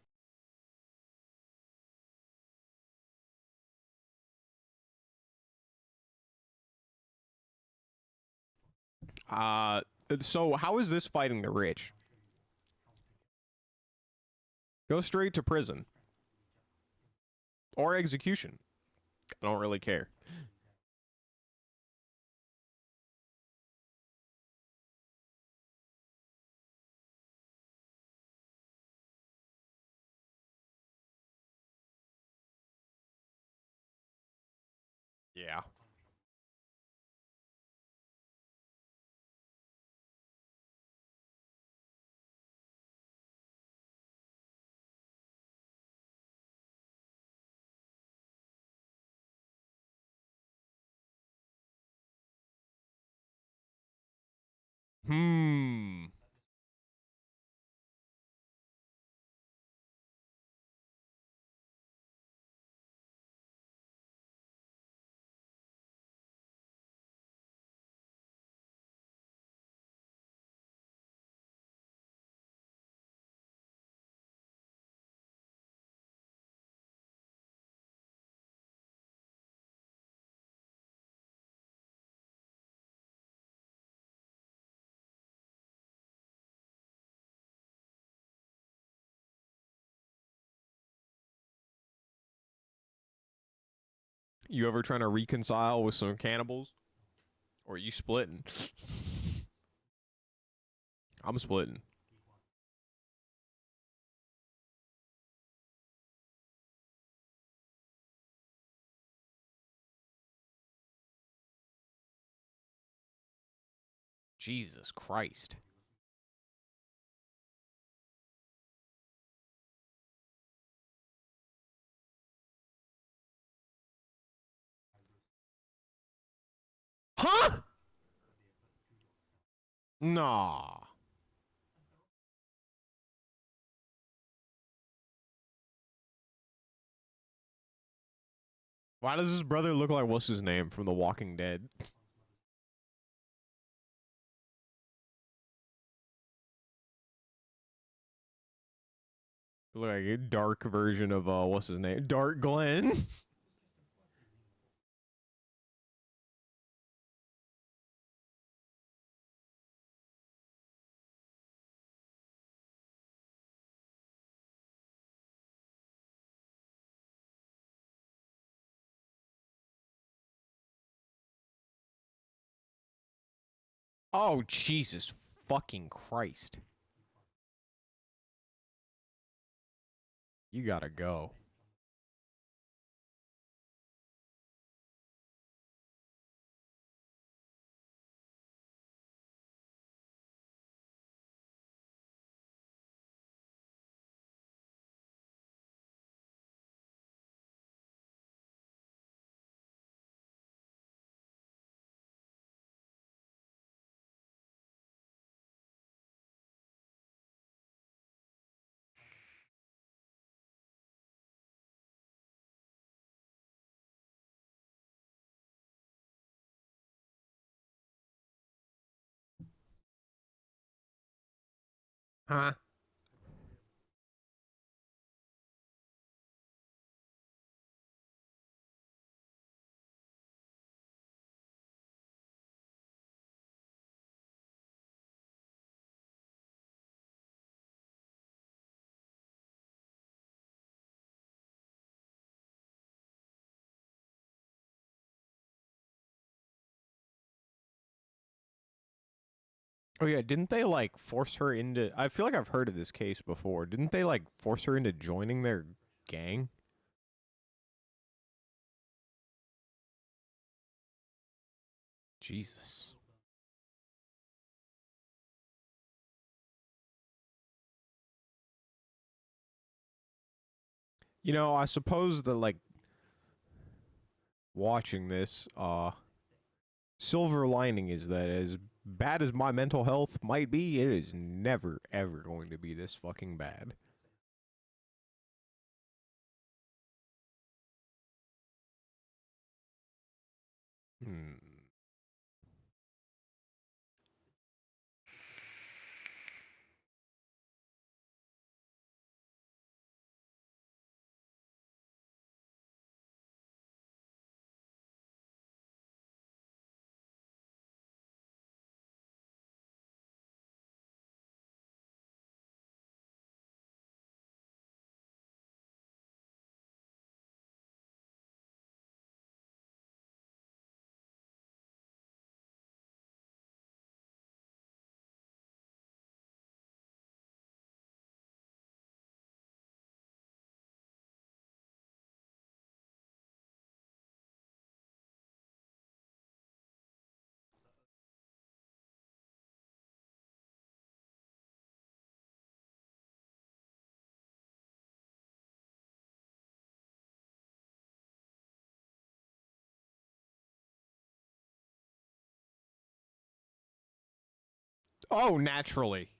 Uh, so how is this fighting the rich? Go straight to prison. Or execution. I don't really care. Yeah. Hmm. You ever trying to reconcile with some cannibals? Or are you splitting? I'm splitting. Jesus Christ. Huh? Nah. Why does his brother look like what's his name from The Walking Dead? Look like a dark version of what's his name? Dark Glenn. Oh Jesus fucking Christ. You gotta go. Huh? Oh yeah, didn't they like force her into I feel like I've heard of this case before. Didn't they like force her into joining their gang? Jesus. You know, I suppose that like watching this, silver lining is that as bad as my mental health might be, it is never ever going to be this fucking bad. Hmm. Oh, naturally.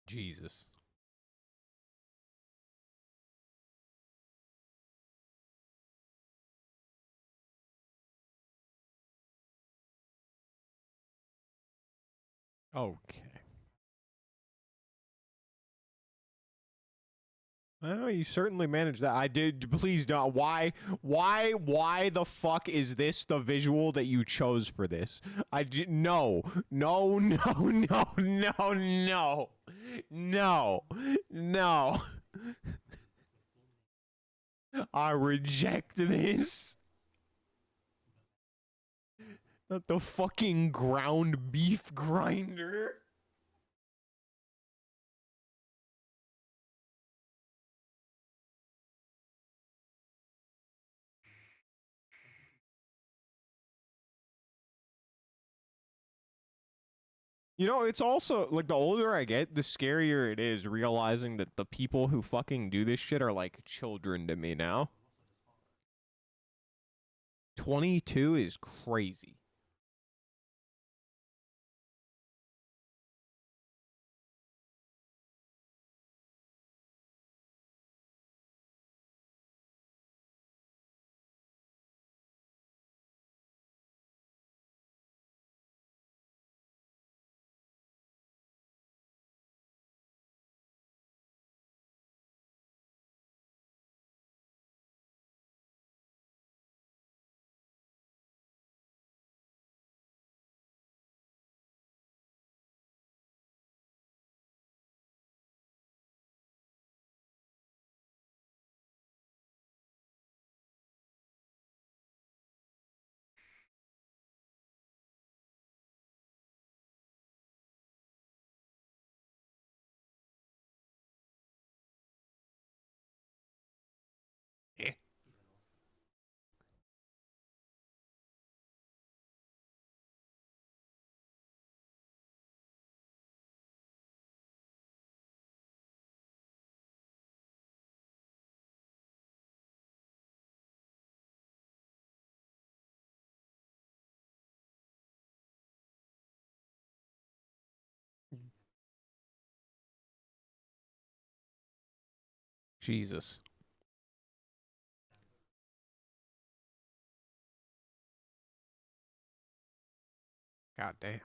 Jesus. Okay. Well, you certainly managed that. I did. Please don't. Why the fuck is this the visual that you chose for this? No, no, no, no, no, no, no, no. I reject this. Not the fucking ground beef grinder. You know, it's also like the older I get, the scarier it is realizing that the people who fucking do this shit are like children to me now. 22 is crazy. Eh. Jesus. God damn.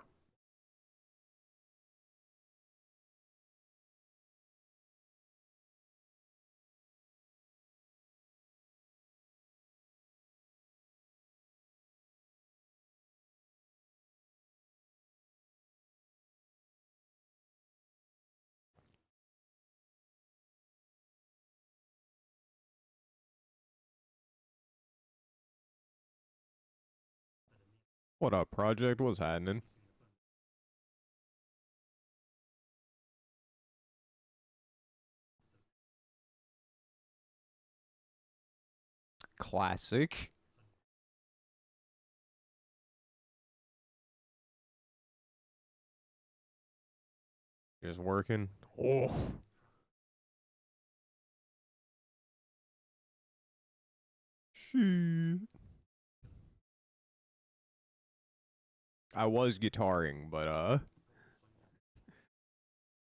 What up, project? What's happening? Classic. Just working. Oh. Shit. I was guitaring, but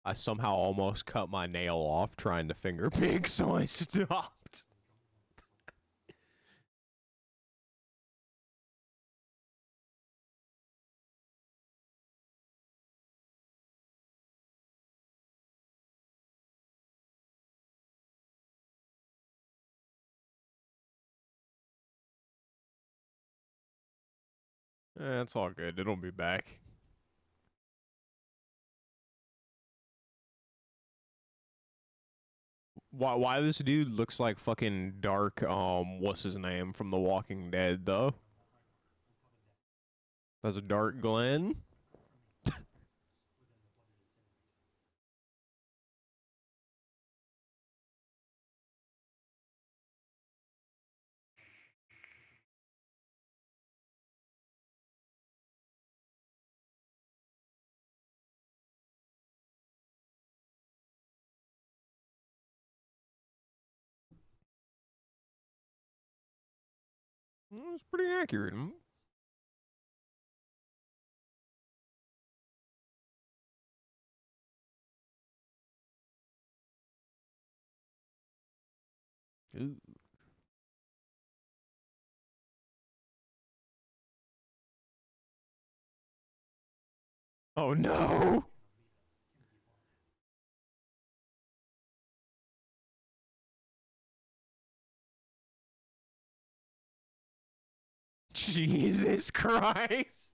I somehow almost cut my nail off trying to finger pick, so I stopped. It's all good. It'll be back. Why this dude looks like fucking dark what's his name from The Walking Dead though? That's a dark Glenn? It's pretty accurate. Hmm? Ooh. Oh no! Jesus Christ!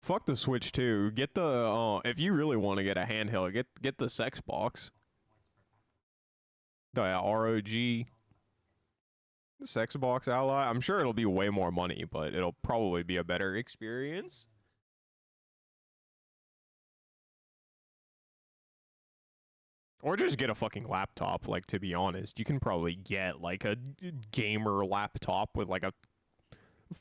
Fuck the Switch too. Get the if you really want to get a handheld, get the sex box. The ROG sex box ally. I'm sure it'll be way more money, but it'll probably be a better experience. Or just get a fucking laptop. Like, to be honest, you can probably get like a gamer laptop with like a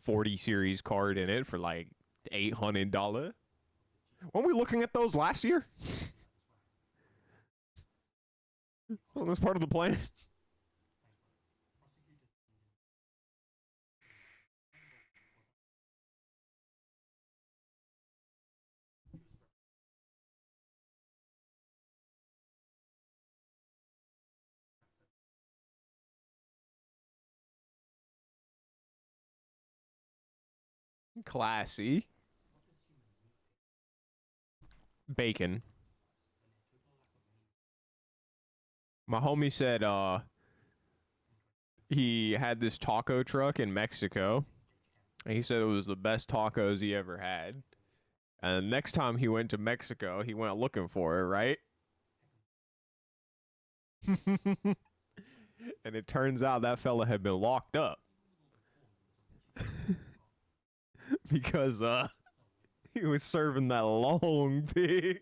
40 series card in it for like $800. Weren't we looking at those last year? Wasn't this part of the plan? Classy. Bacon. My homie said he had this taco truck in Mexico. And he said it was the best tacos he ever had. And the next time he went to Mexico, he went looking for it, right? And it turns out that fella had been locked up because he was serving that long pig.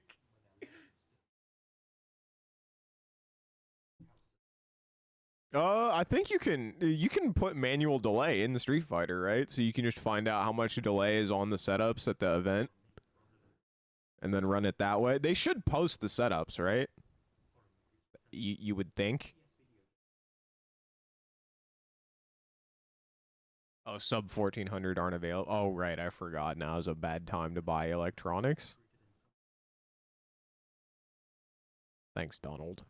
I think you can put manual delay in the Street Fighter, right? So you can just find out how much delay is on the setups at the event and then run it that way. They should post the setups, right? You would think. Oh, sub 1400 aren't available. Oh, right, I forgot. Now is a bad time to buy electronics. Thanks, Donald.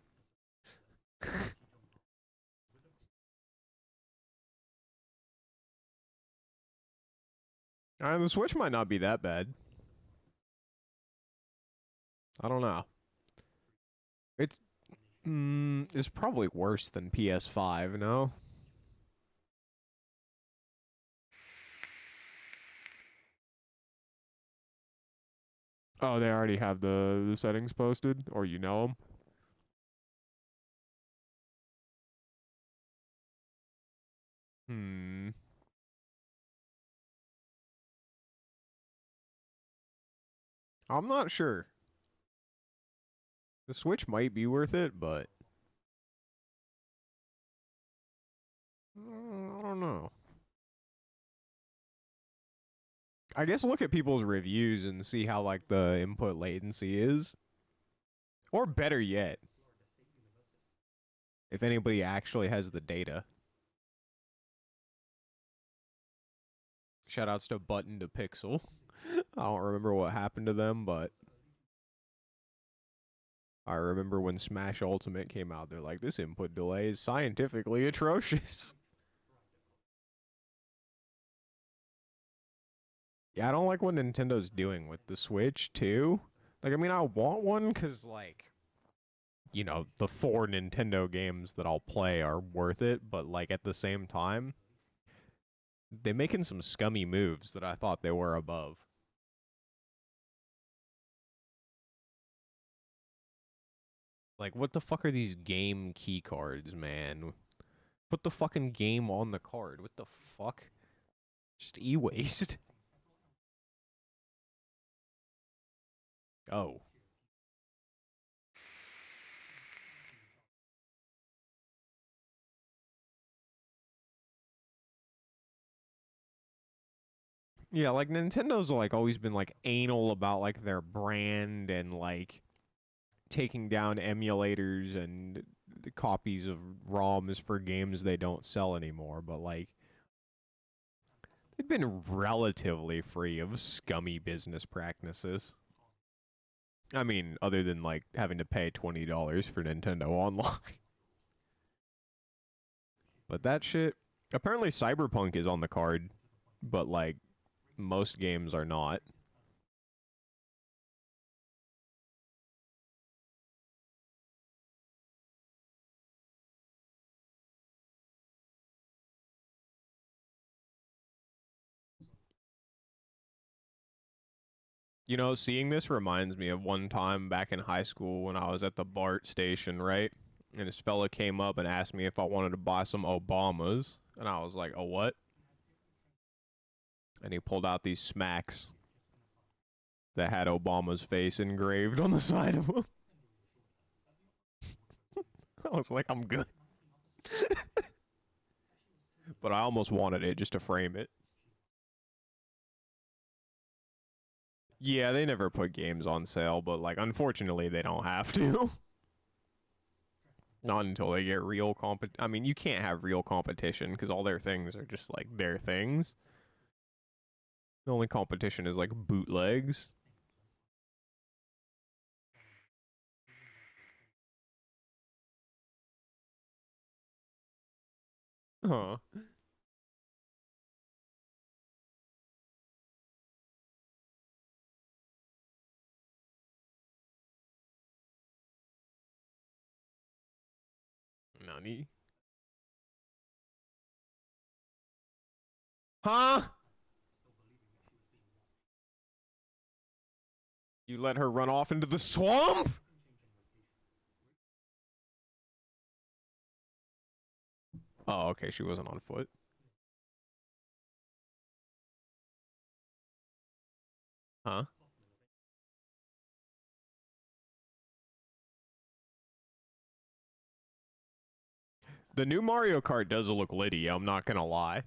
The Switch might not be that bad. I don't know. It's it's probably worse than PS5. No. Oh, they already have the settings posted, or you know them. Hmm. I'm not sure. The Switch might be worth it, but I don't know. I guess look at people's reviews and see how like the input latency is, or better yet, if anybody actually has the data. Shoutouts to Button to Pixel. I don't remember what happened to them, but I remember when Smash Ultimate came out, they're like, this input delay is scientifically atrocious. Yeah, I don't like what Nintendo's doing with the Switch, too. Like, I mean, I want one because, like, the 4 Nintendo games that I'll play are worth it, but, like, at the same time, they're making some scummy moves that I thought they were above. Like, what the fuck are these game key cards, man? Put the fucking game on the card. What the fuck? Just e-waste. Oh. Yeah, like Nintendo's like always been like anal about like their brand and like taking down emulators and the copies of ROMs for games they don't sell anymore, but like they've been relatively free of scummy business practices. I mean, other than like having to pay $20 for Nintendo Online. But that shit, apparently Cyberpunk is on the card, but like most games are not. You know, seeing this reminds me of one time back in high school when I was at the BART station, right? And this fella came up and asked me if I wanted to buy some Obamas. And I was like, oh, what? And he pulled out these smacks that had Obama's face engraved on the side of them. I was like, I'm good. But I almost wanted it just to frame it. Yeah, they never put games on sale, but like, unfortunately, they don't have to. Not until they get real I mean, you can't have real competition because all their things are just like their things. The only competition is like bootlegs. Huh. Nani? Huh? You let her run off into the swamp? Oh, okay. She wasn't on foot. Huh? The new Mario Kart does look litty, I'm not gonna lie.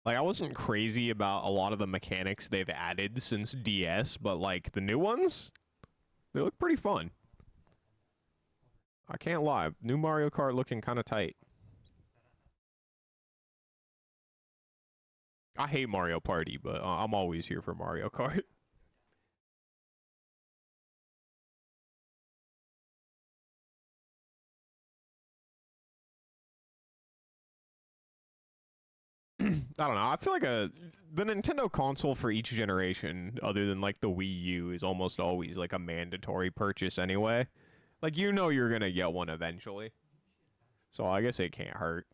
Like, I wasn't crazy about a lot of the mechanics they've added since DS, but like the new ones, they look pretty fun. I can't lie. New Mario Kart looking kind of tight. I hate Mario Party, but I'm always here for Mario Kart. I don't know. I feel like the Nintendo console for each generation, other than like the Wii U, is almost always like a mandatory purchase anyway. Like you know you're gonna get one eventually, so I guess it can't hurt.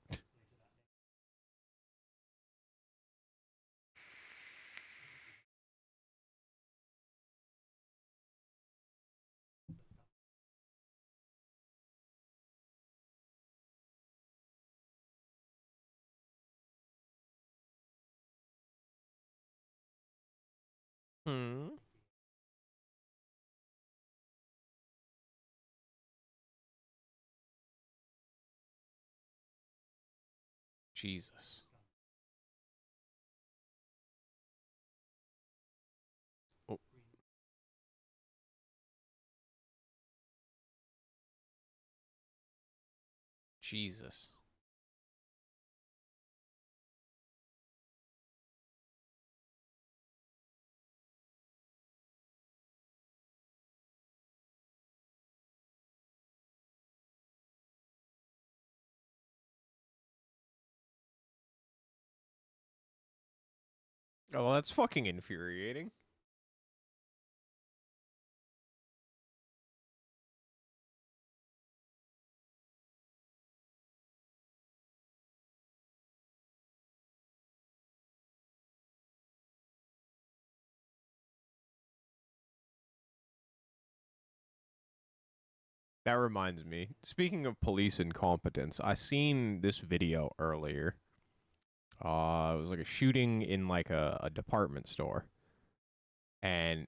Hmm. Jesus. Oh, Jesus. Oh, well, that's fucking infuriating. That reminds me. Speaking of police incompetence, I seen this video earlier. It was like a shooting in like a department store, and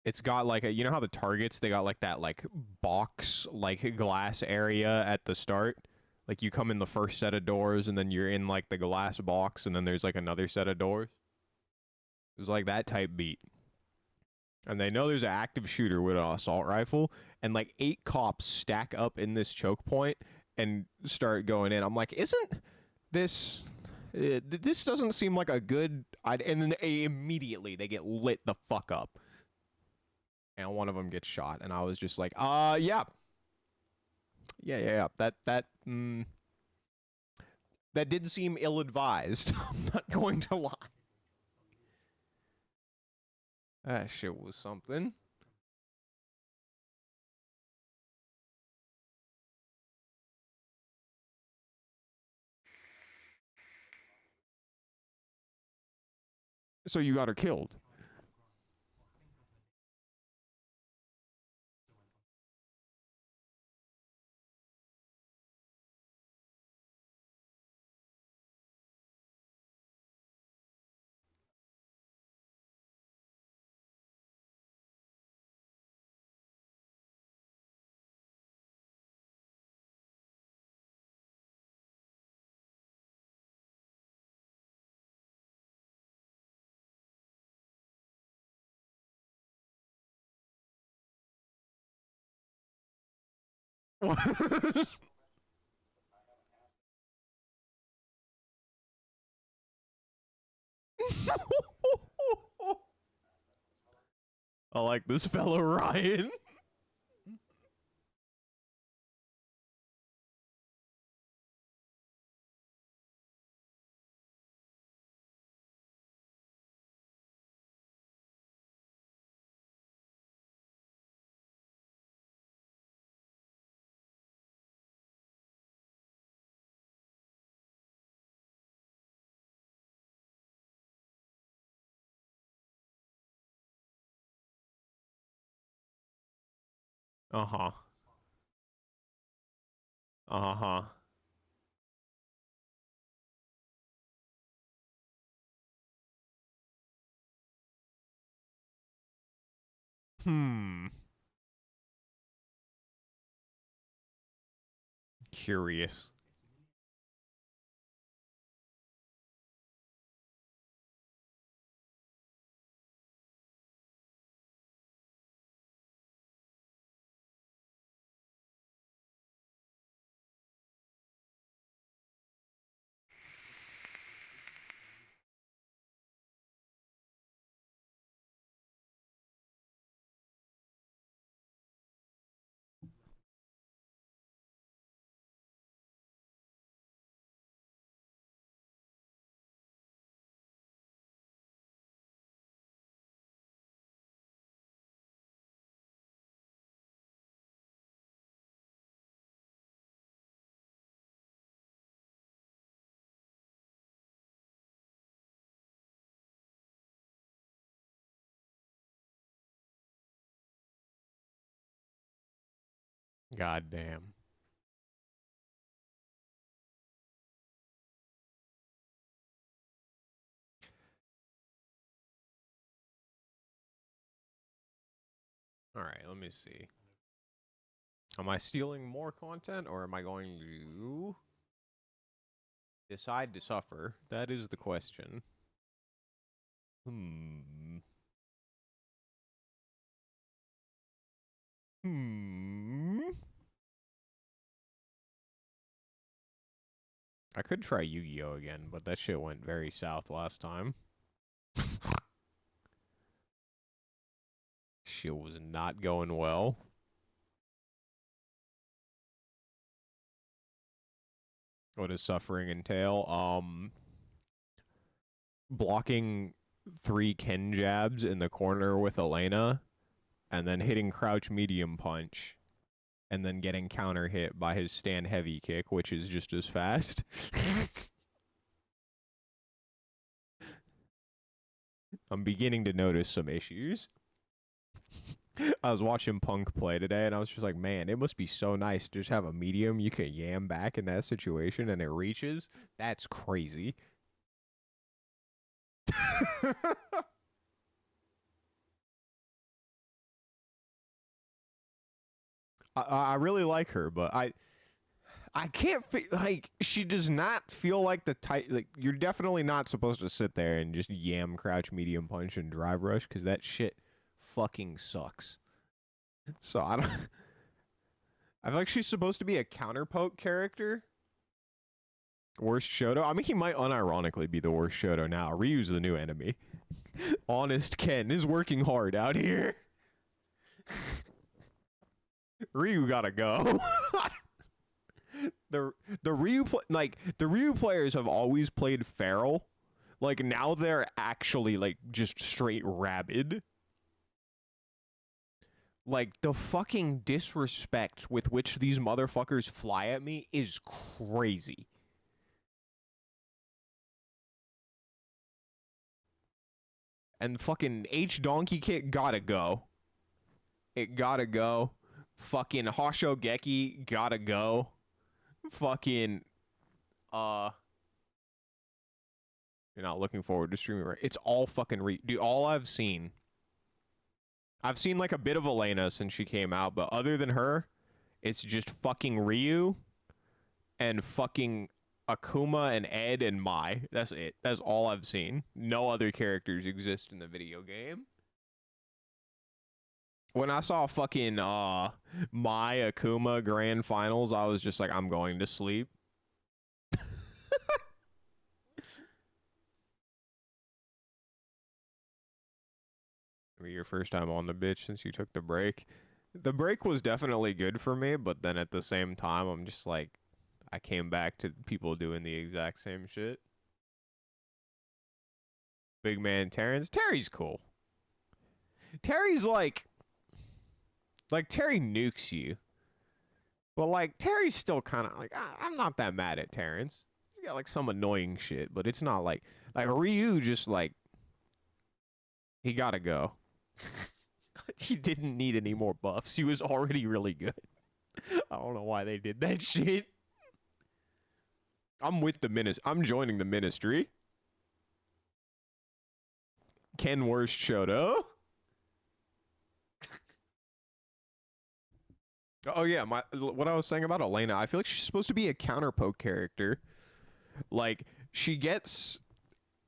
it's got like a you know how the targets they got like that like box like glass area at the start. Like you come in the first set of doors and then you're in like the glass box and then there's like another set of doors. It was like that type beat. And they know there's an active shooter with an assault rifle, and like 8 cops stack up in this choke point and start going in. I'm like, isn't this? This doesn't seem like a good. And then immediately they get lit the fuck up, and one of them gets shot. And I was just like, yeah. That did seem ill-advised. I'm not going to lie. That shit was something. So you got her killed. I like this fellow Ryan. Uh-huh. Uh-huh. Hmm. Curious. God damn. All right, let me see. Am I stealing more content or am I going to decide to suffer? That is the question. Hmm. Hmm. I could try Yu-Gi-Oh again, but that shit went very south last time. Shit was not going well. What does suffering entail? Blocking 3 Ken jabs in the corner with Elena, and then hitting crouch medium punch, and then getting counter hit by his stand heavy kick, which is just as fast. I'm beginning to notice some issues. I was watching Punk play today, and I was just like, man, it must be so nice to just have a medium you can yam back in that situation, and it reaches. That's crazy. I really like her, but I can't like she does not feel like the type. Like you're definitely not supposed to sit there and just yam crouch medium punch and drive rush because that shit fucking sucks. So I don't. I feel like she's supposed to be a counterpoke character. Worst Shoto. I mean, he might unironically be the worst Shoto now. Ryu's the new enemy. Honest Ken is working hard out here. Ryu gotta go. the Ryu the Ryu players have always played feral. Like now they're actually like just straight rabid. Like the fucking disrespect with which these motherfuckers fly at me is crazy. And fucking H Donkey Kick gotta go. It gotta go. Fucking Hoshogeki gotta go. Fucking you're not looking forward to streaming, right? It's all fucking dude, all I've seen like a bit of Elena since she came out, but other than her, it's just fucking Ryu and fucking Akuma and Ed and Mai. That's it. That's all I've seen. No other characters exist in the video game. When I saw fucking Mai Akuma Grand Finals, I was just like, I'm going to sleep. Your first time on the bitch since you took the break. The break was definitely good for me, but then at the same time, I'm just like, I came back to people doing the exact same shit. Big man Terrence. Terry's cool. Terry's like Terry nukes you. But like Terry's still kind of like, I'm not that mad at Terrence. He's got like some annoying shit, but it's not like Ryu just like, he gotta go. He didn't need any more buffs. He was already really good. I don't know why they did that shit. I'm with the ministry. I'm joining the ministry. Ken worst Shoto. Oh yeah, what I was saying about Elena, I feel like she's supposed to be a counterpoke character. Like she gets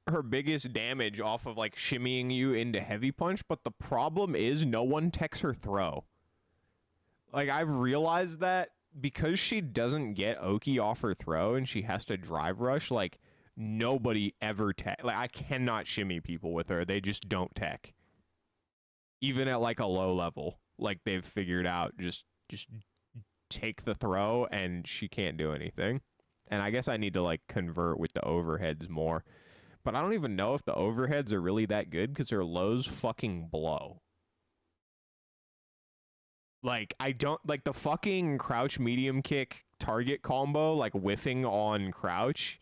her biggest damage off of like shimmying you into heavy punch, but the problem is no one techs her throw. Like I've realized that because she doesn't get Oki off her throw and she has to drive rush, like nobody ever tech. Like I cannot shimmy people with her. They just don't tech. Even at like a low level, like they've figured out just take the throw and she can't do anything. And I guess I need to like convert with the overheads more. But I don't even know if the overheads are really that good because their lows fucking blow. Like, I don't... Like, the fucking crouch medium kick target combo, like, whiffing on crouch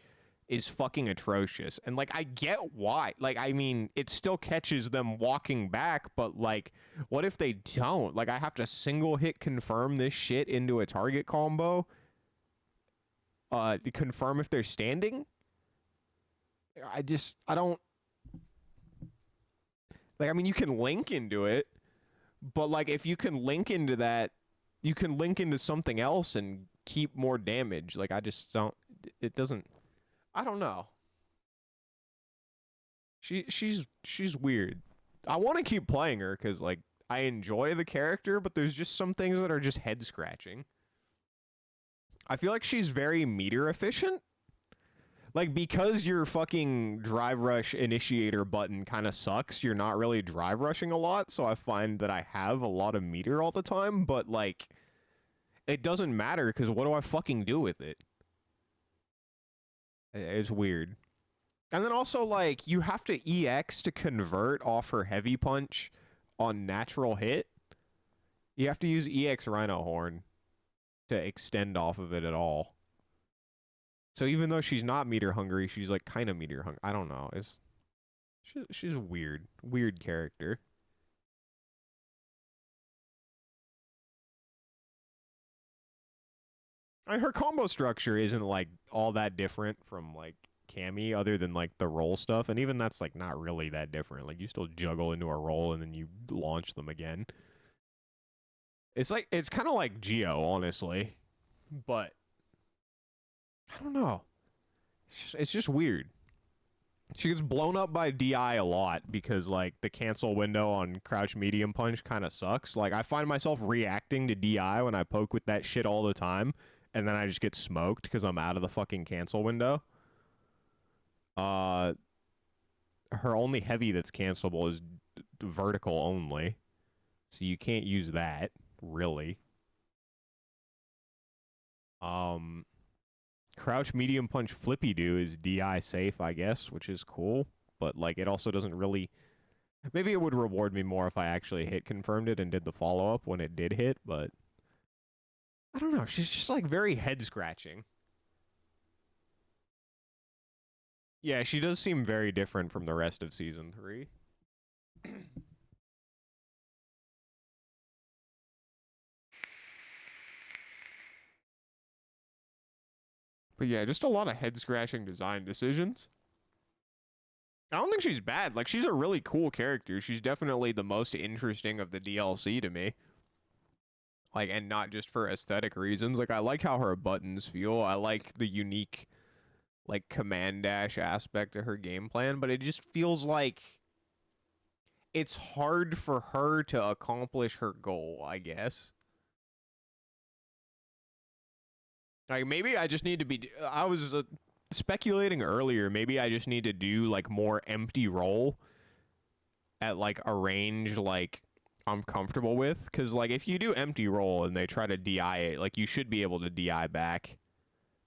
is fucking atrocious. And, like, I get why. Like, I mean, it still catches them walking back, but, like, what if they don't? Like, I have to single hit confirm this shit into a target combo to confirm if they're standing? I don't... Like, I mean, you can link into it, but, like, if you can link into that, you can link into something else and keep more damage. Like, I just don't... It doesn't... I don't know. She's weird. I want to keep playing her because, like, I enjoy the character, but there's just some things that are just head-scratching. I feel like she's very meter efficient. Like, because your fucking drive rush initiator button kind of sucks, you're not really drive rushing a lot, so I find that I have a lot of meter all the time, but, like, it doesn't matter, because what do I fucking do with it? It's weird. And then also, like, you have to EX to convert off her heavy punch on natural hit. You have to use EX Rhino Horn to extend off of it at all. So even though she's not meter hungry, she's like kind of meter hungry. I don't know. She's a weird character. And her combo structure isn't like all that different from like Cammy, other than like the roll stuff, and even that's like not really that different. Like you still juggle into a roll and then you launch them again. It's like it's kind of like Geo, honestly, but I don't know. It's just weird. She gets blown up by DI a lot because like the cancel window on crouch medium punch kind of sucks. Like I find myself reacting to DI when I poke with that shit all the time, and then I just get smoked because I'm out of the fucking cancel window. Uh, her only heavy that's cancelable is vertical only, so you can't use that really. Um, Crouch medium punch flippy do is DI safe, I guess, which is cool. But like, it also doesn't really. Maybe it would reward me more if I actually hit confirmed it and did the follow up when it did hit. But I don't know. She's just like very head scratching. Yeah, she does seem very different from the rest of season 3. But yeah, just a lot of head scratching design decisions. I don't think she's bad. Like, she's a really cool character. She's definitely the most interesting of the DLC to me. Like, and not just for aesthetic reasons. Like, I like how her buttons feel. I like the unique, like, command dash aspect to her game plan, but it just feels like it's hard for her to accomplish her goal, I guess. Like, maybe I just need to be. I was speculating earlier. Maybe I just need to do, like, more empty roll at, like, a range, like, I'm comfortable with. Because, like, if you do empty roll and they try to DI it, like, you should be able to DI back.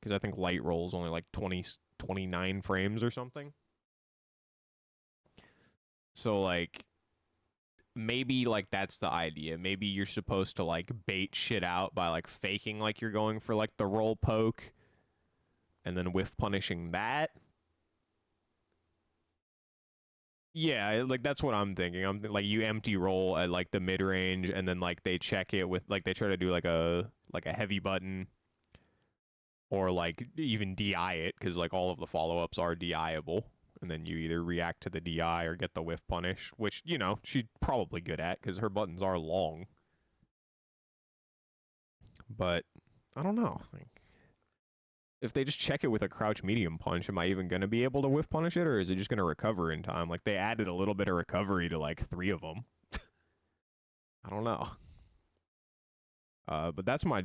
Because I think light roll is only, like, 29 frames or something. So, like, maybe, like, that's the idea. Maybe you're supposed to, like, bait shit out by, like, faking like you're going for, like, the roll poke. And then whiff punishing that. Yeah, like that's what I'm thinking. Like you empty roll at like the mid range, and then like they check it with like they try to do like a heavy button, or like even DI it because like all of the follow ups are DIable, and then you either react to the DI or get the whiff punish, which you know she's probably good at because her buttons are long. But I don't know. Like, if they just check it with a crouch medium punch, am I even going to be able to whiff punish it, or is it just going to recover in time? Like, they added a little bit of recovery to, like, 3 of them. I don't know. But that's my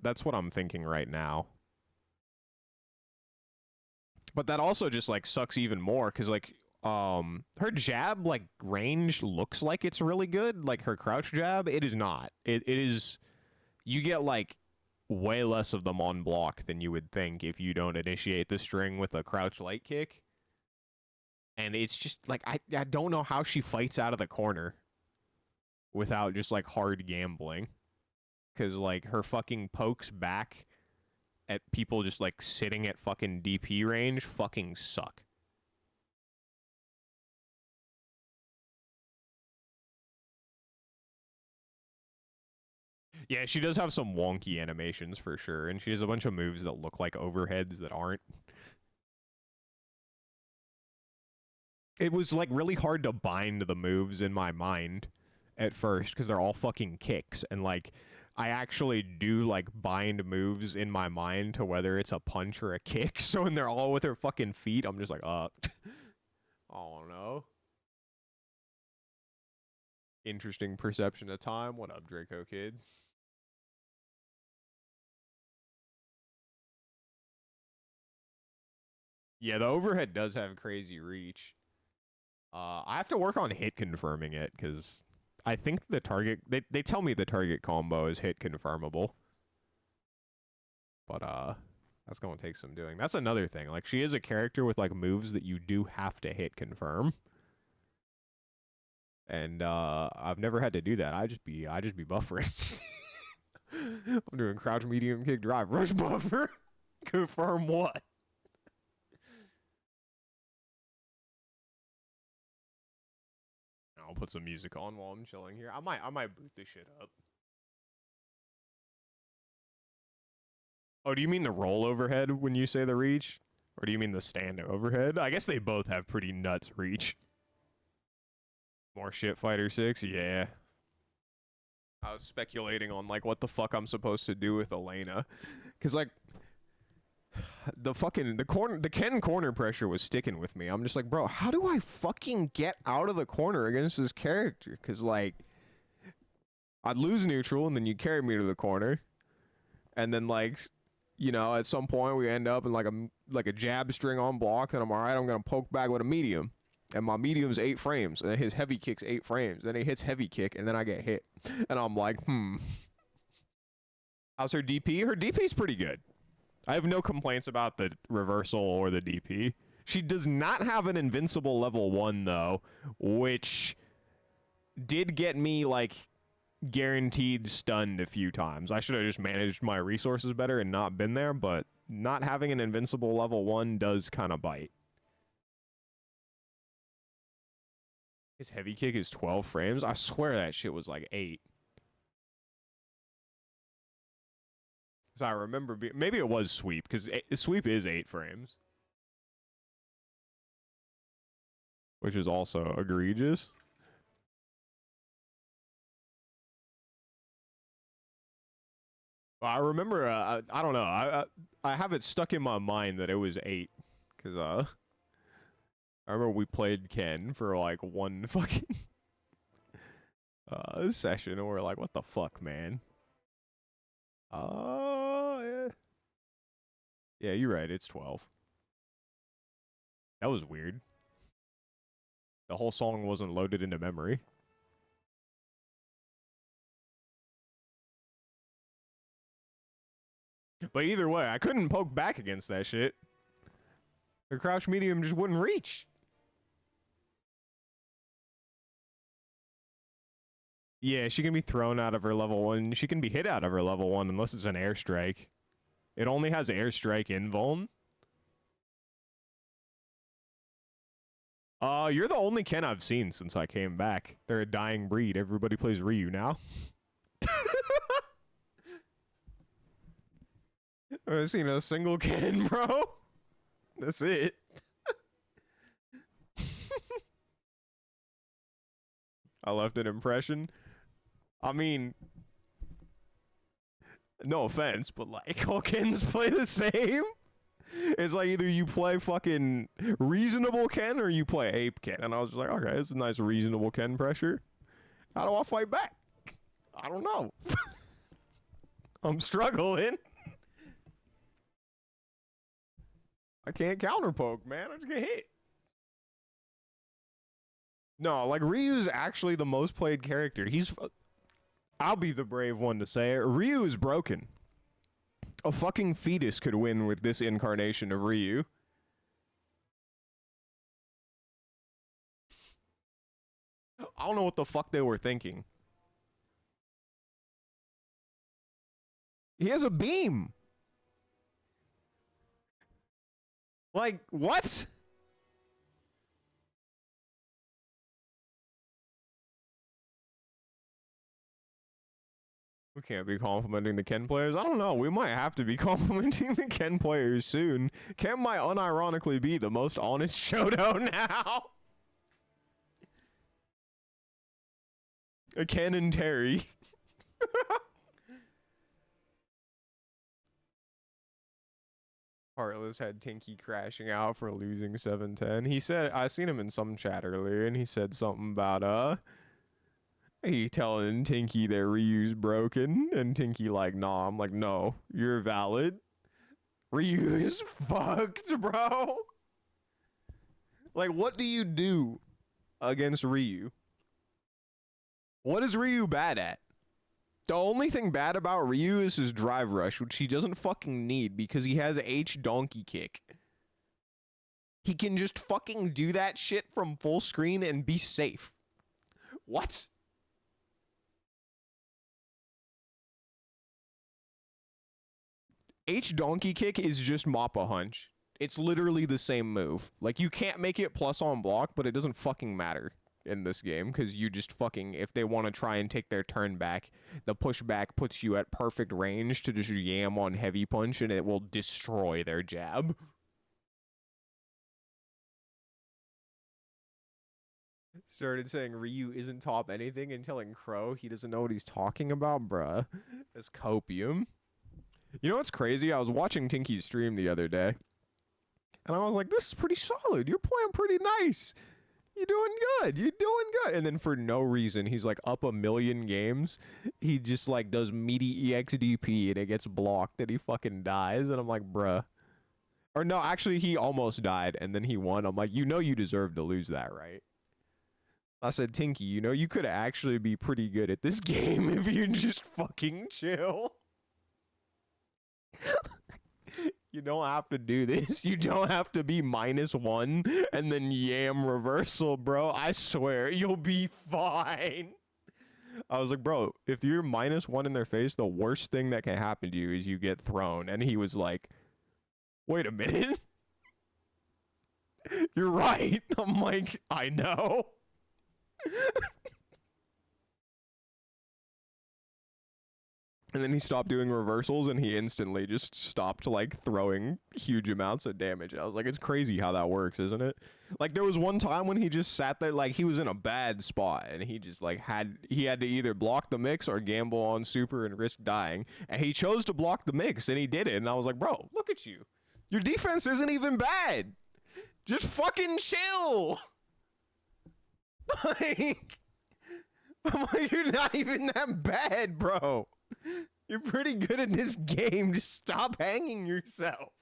that's what I'm thinking right now. But that also just, like, sucks even more, because, like, her jab, like, range looks like it's really good. Like, her crouch jab, it is not. It is... You get, like, way less of them on block than you would think if you don't initiate the string with a crouch light kick. And it's just like I don't know how she fights out of the corner without just like hard gambling. Cause like her fucking pokes back at people just like sitting at fucking DP range fucking suck. Yeah, she does have some wonky animations for sure, and she has a bunch of moves that look like overheads that aren't. It was like really hard to bind the moves in my mind at first because they're all fucking kicks, and like I actually do like bind moves in my mind to whether it's a punch or a kick. So when they're all with her fucking feet, I'm just like, oh no. Interesting perception of time. What up, Draco kid? Yeah, the overhead does have crazy reach. I have to work on hit confirming it because I think the target they tell me the target combo is hit confirmable. But that's gonna take some doing. That's another thing. Like she is a character with like moves that you do have to hit confirm. And I've never had to do that. I just be buffering. I'm doing crouch medium kick drive rush buffer. Confirm what? I'll put some music on while I'm chilling here. I might boot this shit up. Oh, do you mean the roll overhead when you say the reach? Or do you mean the stand overhead? I guess they both have pretty nuts reach. More shit Fighter 6? Yeah. I was speculating on like what the fuck I'm supposed to do with Elena. Cause like the Ken corner pressure was sticking with me. I'm just like, bro, how do I fucking get out of the corner against this character? Because, like, I'd lose neutral, and then you carry me to the corner, and then, like, you know, at some point we end up in like a jab string on block, and I'm all right. I'm gonna poke back with a medium, and my medium's 8 frames, and his heavy kick's 8 frames. Then he hits heavy kick, and then I get hit, and I'm like, How's her DP? Her DP's pretty good. I have no complaints about the reversal or the DP. She does not have an invincible level 1, though, which did get me, like, guaranteed stunned a few times. I should have just managed my resources better and not been there, but not having an invincible level 1 does kind of bite. His heavy kick is 12 frames? I swear that shit was like 8. So I remember, maybe it was sweep, because sweep is 8 frames. Which is also egregious. I remember, I don't know, I have it stuck in my mind that it was 8, because, I remember we played Ken for, like, one fucking, session, and we're like, what the fuck, man? Yeah. Yeah, you're right, it's 12. That was weird. The whole song wasn't loaded into memory. But either way, I couldn't poke back against that shit. The crouch medium just wouldn't reach. Yeah, she can be thrown out of her level 1. She can be hit out of her level 1 unless it's an airstrike. It only has airstrike invuln. You're the only Ken I've seen since I came back. They're a dying breed. Everybody plays Ryu now. I've seen a single Ken, bro. That's it. I left an impression. I mean, no offense, but like all Kens play the same. It's like either you play fucking reasonable Ken or you play ape Ken. And I was just like, okay, it's a nice reasonable Ken pressure. How do I fight back? I don't know. I'm struggling. I can't counter poke, man. I just get hit. No, like Ryu's actually the most played character. I'll be the brave one to say it. Ryu is broken. A fucking fetus could win with this incarnation of Ryu. I don't know what the fuck they were thinking. He has a beam. Like, what? We can't be complimenting the Ken players. I don't know. We might have to be complimenting the Ken players soon. Ken might unironically be the most honest Shoto now. A Ken and Terry. Heartless had Tinky crashing out for losing 7-10. He said, I seen him in some chat earlier, and he said something about, he telling Tinky that Ryu's broken, and Tinky like, nah. I'm like, no, you're valid. Ryu's fucked, bro. Like, what do you do against Ryu? What is Ryu bad at? The only thing bad about Ryu is his drive rush, which he doesn't fucking need because he has H donkey kick. He can just fucking do that shit from full screen and be safe. What? H donkey kick is just Mappa hunch. It's literally the same move. Like, you can't make it plus on block, but it doesn't fucking matter in this game because you just fucking, if they want to try and take their turn back, the pushback puts you at perfect range to just yam on heavy punch and it will destroy their jab. Started saying Ryu isn't top anything and telling Crow he doesn't know what he's talking about, bruh. That's copium. You know what's crazy? I was watching Tinky's stream the other day, and I was like, this is pretty solid. You're playing pretty nice. You're doing good. You're doing good. And then for no reason, he's like up a million games. He just like does meaty EXDP and it gets blocked and he fucking dies. And I'm like, bruh. Or no, actually, he almost died and then he won. I'm like, you know, you deserve to lose that, right? I said, Tinky, you know, you could actually be pretty good at this game if you just fucking chill. You don't have to do this. You don't have to be -1 and then yam reversal, bro. I swear, you'll be fine. I was like, bro, if you're -1 in their face, the worst thing that can happen to you is you get thrown. And he was like, wait a minute. You're right. I'm like, I know. And then he stopped doing reversals and he instantly just stopped like throwing huge amounts of damage. I was like, it's crazy how that works, isn't it? Like there was one time when he just sat there like he was in a bad spot and he just like had to either block the mix or gamble on super and risk dying. And he chose to block the mix and he did it. And I was like, bro, look at you. Your defense isn't even bad. Just fucking chill. Like, I'm like, you're not even that bad, bro. You're pretty good at this game. Just stop hanging yourself.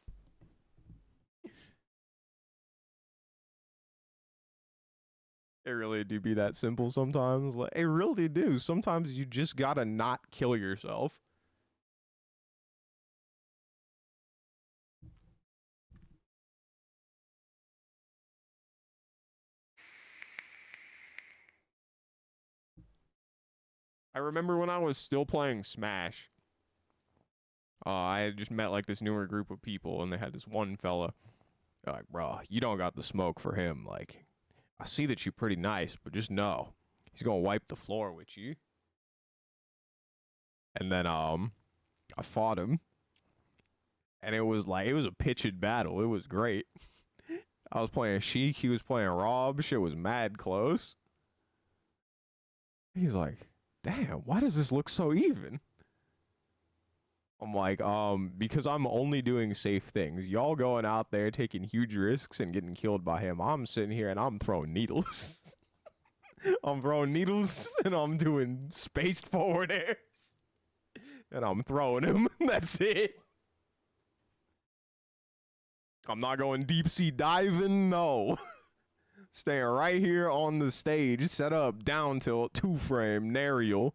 It really do be that simple sometimes. Like, it really do. Sometimes you just gotta not kill yourself. I remember when I was still playing Smash, I had just met like this newer group of people, and they had this one fella. They're like, bro, you don't got the smoke for him. Like, I see that you're pretty nice, but just know he's gonna wipe the floor with you. And then I fought him, and it was a pitched battle. It was great. I was playing Sheik, he was playing Rob. Shit was mad close. He's like, damn, why does this look so even? I'm like, because I'm only doing safe things. Y'all going out there taking huge risks and getting killed by him. I'm sitting here and I'm throwing needles. I'm throwing needles and I'm doing spaced forward airs. And I'm throwing him. That's it. I'm not going deep sea diving. No. Staying right here on the stage, set up, down tilt, 2-frame, Nariel,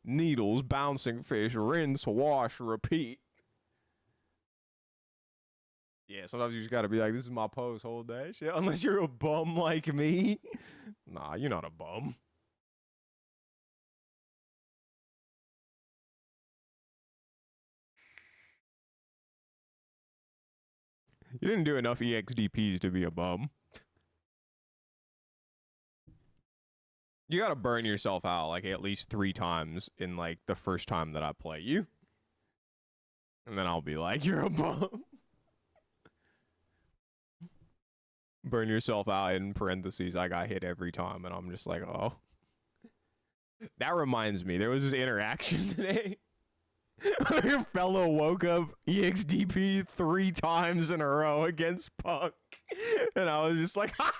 needles, bouncing fish, rinse, wash, repeat. Yeah, sometimes you just gotta be like, this is my pose, hold that shit. Unless you're a bum like me. Nah, you're not a bum. You didn't do enough EXDPs to be a bum. You gotta burn yourself out like at least 3 times in like the first time that I play you. And then I'll be like, you're a bum. Burn yourself out in parentheses. I got hit every time. And I'm just like, oh. That reminds me, there was this interaction today. Your fellow woke up EXDP 3 times in a row against Puck. And I was just like, ha!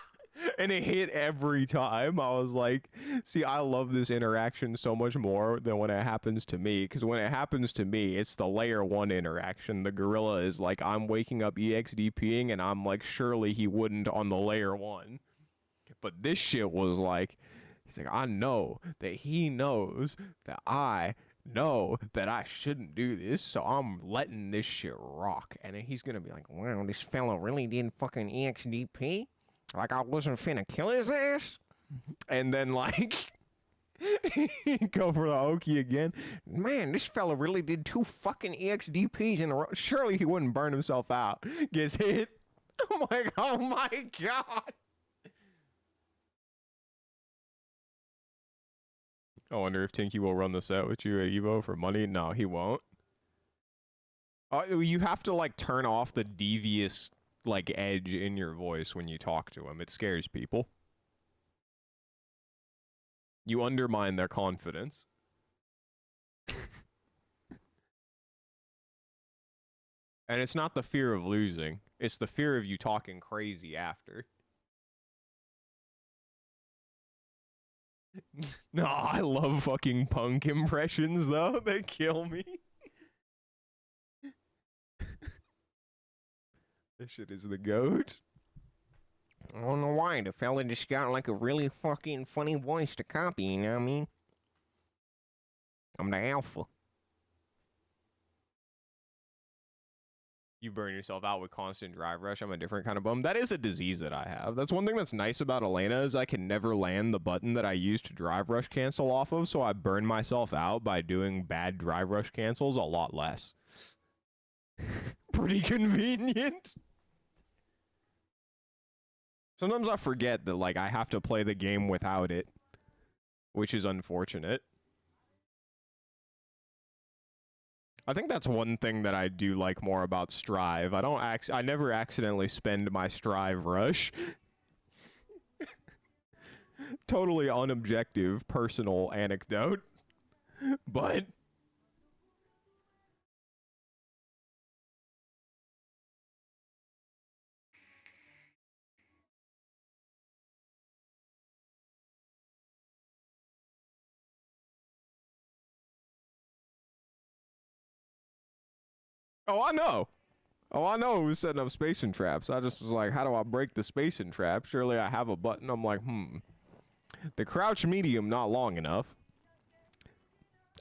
And it hit every time. I was like, see, I love this interaction so much more than when it happens to me. Because when it happens to me, it's the layer 1 interaction. The gorilla is like, I'm waking up EXDPing, and I'm like, surely he wouldn't on the layer 1. But this shit was like, he's like, I know that he knows that I know that I shouldn't do this, so I'm letting this shit rock. And then he's gonna be like, wow, this fellow really did fucking EXDP? Like I wasn't finna kill his ass? And then like go for the Oki again. Man, this fella really did 2 fucking EXDPs in a row. Surely he wouldn't burn himself out. Gets hit. I'm like, oh my god. I wonder if Tinky will run the set with you at Evo for money. No, he won't. You have to like turn off the devious like edge in your voice when you talk to him. It scares people. You undermine their confidence. And it's not the fear of losing. It's the fear of you talking crazy after. No, I love fucking punk impressions though. They kill me. This shit is the goat. I don't know why. The fella just got like a really fucking funny voice to copy, you know what I mean? I'm the alpha. You burn yourself out with constant drive rush. I'm a different kind of bum. That is a disease that I have. That's one thing that's nice about Elena is I can never land the button that I use to drive rush cancel off of, so I burn myself out by doing bad drive rush cancels a lot less. Pretty convenient. Sometimes I forget that, like, I have to play the game without it, which is unfortunate. I think that's one thing that I do like more about Strive. I never accidentally spend my Strive rush. Totally unobjective personal anecdote. But oh, I know. Oh, I know who's setting up spacing traps. I just was like, how do I break the spacing trap? Surely I have a button. I'm like, the crouch medium not long enough.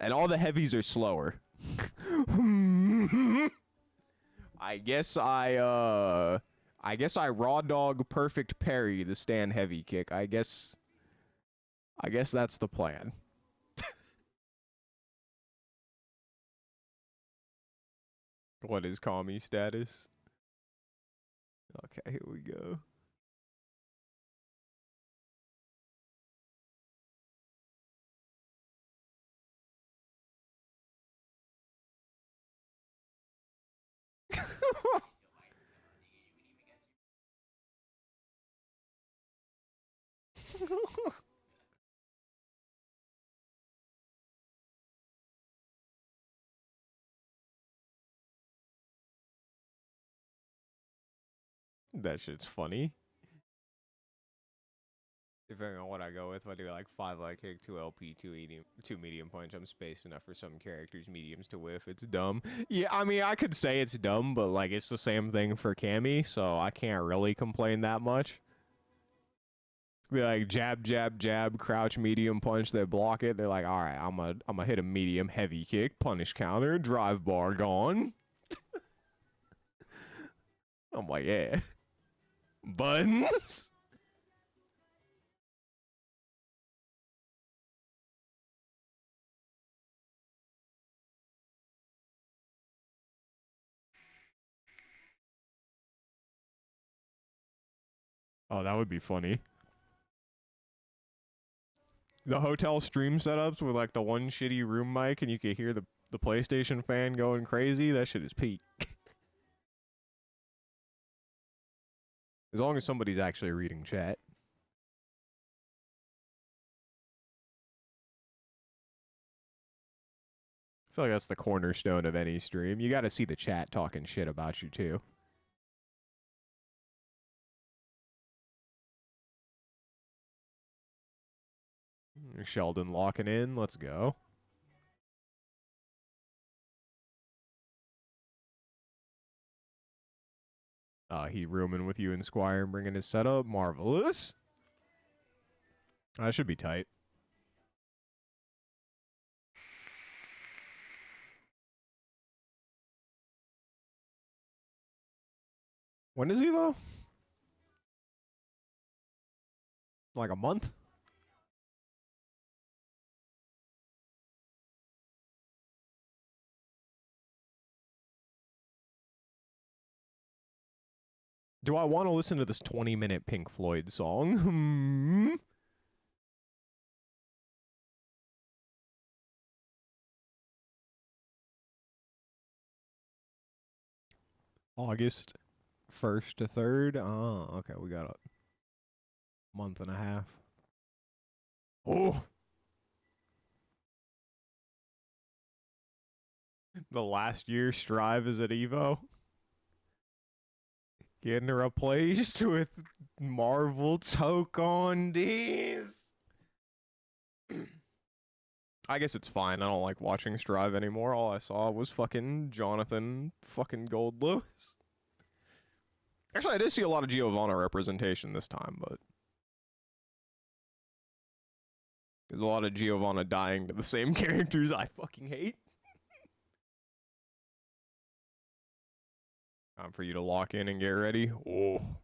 And all the heavies are slower. I guess I raw dog perfect parry the stand heavy kick. I guess that's the plan. What is Kami status? Okay, here we go. That shit's funny. Depending on what I go with, if I do like 5 leg kick, 2 LP, 2 medium punch, I'm spaced enough for some characters' mediums to whiff. It's dumb. Yeah, I mean, I could say it's dumb, but like it's the same thing for Cammy, so I can't really complain that much. Be like jab, jab, jab, crouch, medium punch. They block it. They're like, all right, I'm gonna hit a medium heavy kick, punish counter, drive bar gone. I'm like, yeah, buttons. Oh, that would be funny. The hotel stream setups with like the one shitty room mic and you can hear the PlayStation fan going crazy. That shit is peak. As long as somebody's actually reading chat. I feel like that's the cornerstone of any stream. You got to see the chat talking shit about you too. Sheldon locking in. Let's go. He rooming with you and Squire and bringing his setup. Marvelous. That should be tight. When is he though? Like a month? Do I want to listen to this 20-minute Pink Floyd song? August 1st to 3rd. Oh, okay. We got a month and a half. Oh. The last year Strive is at Evo. Getting replaced with Marvel Tokondies. I guess it's fine. I don't like watching Strive anymore. All I saw was fucking Jonathan fucking Goldlewis. Actually, I did see a lot of Giovanna representation this time, but there's a lot of Giovanna dying to the same characters I fucking hate. Time for you to lock in and get ready. Oh.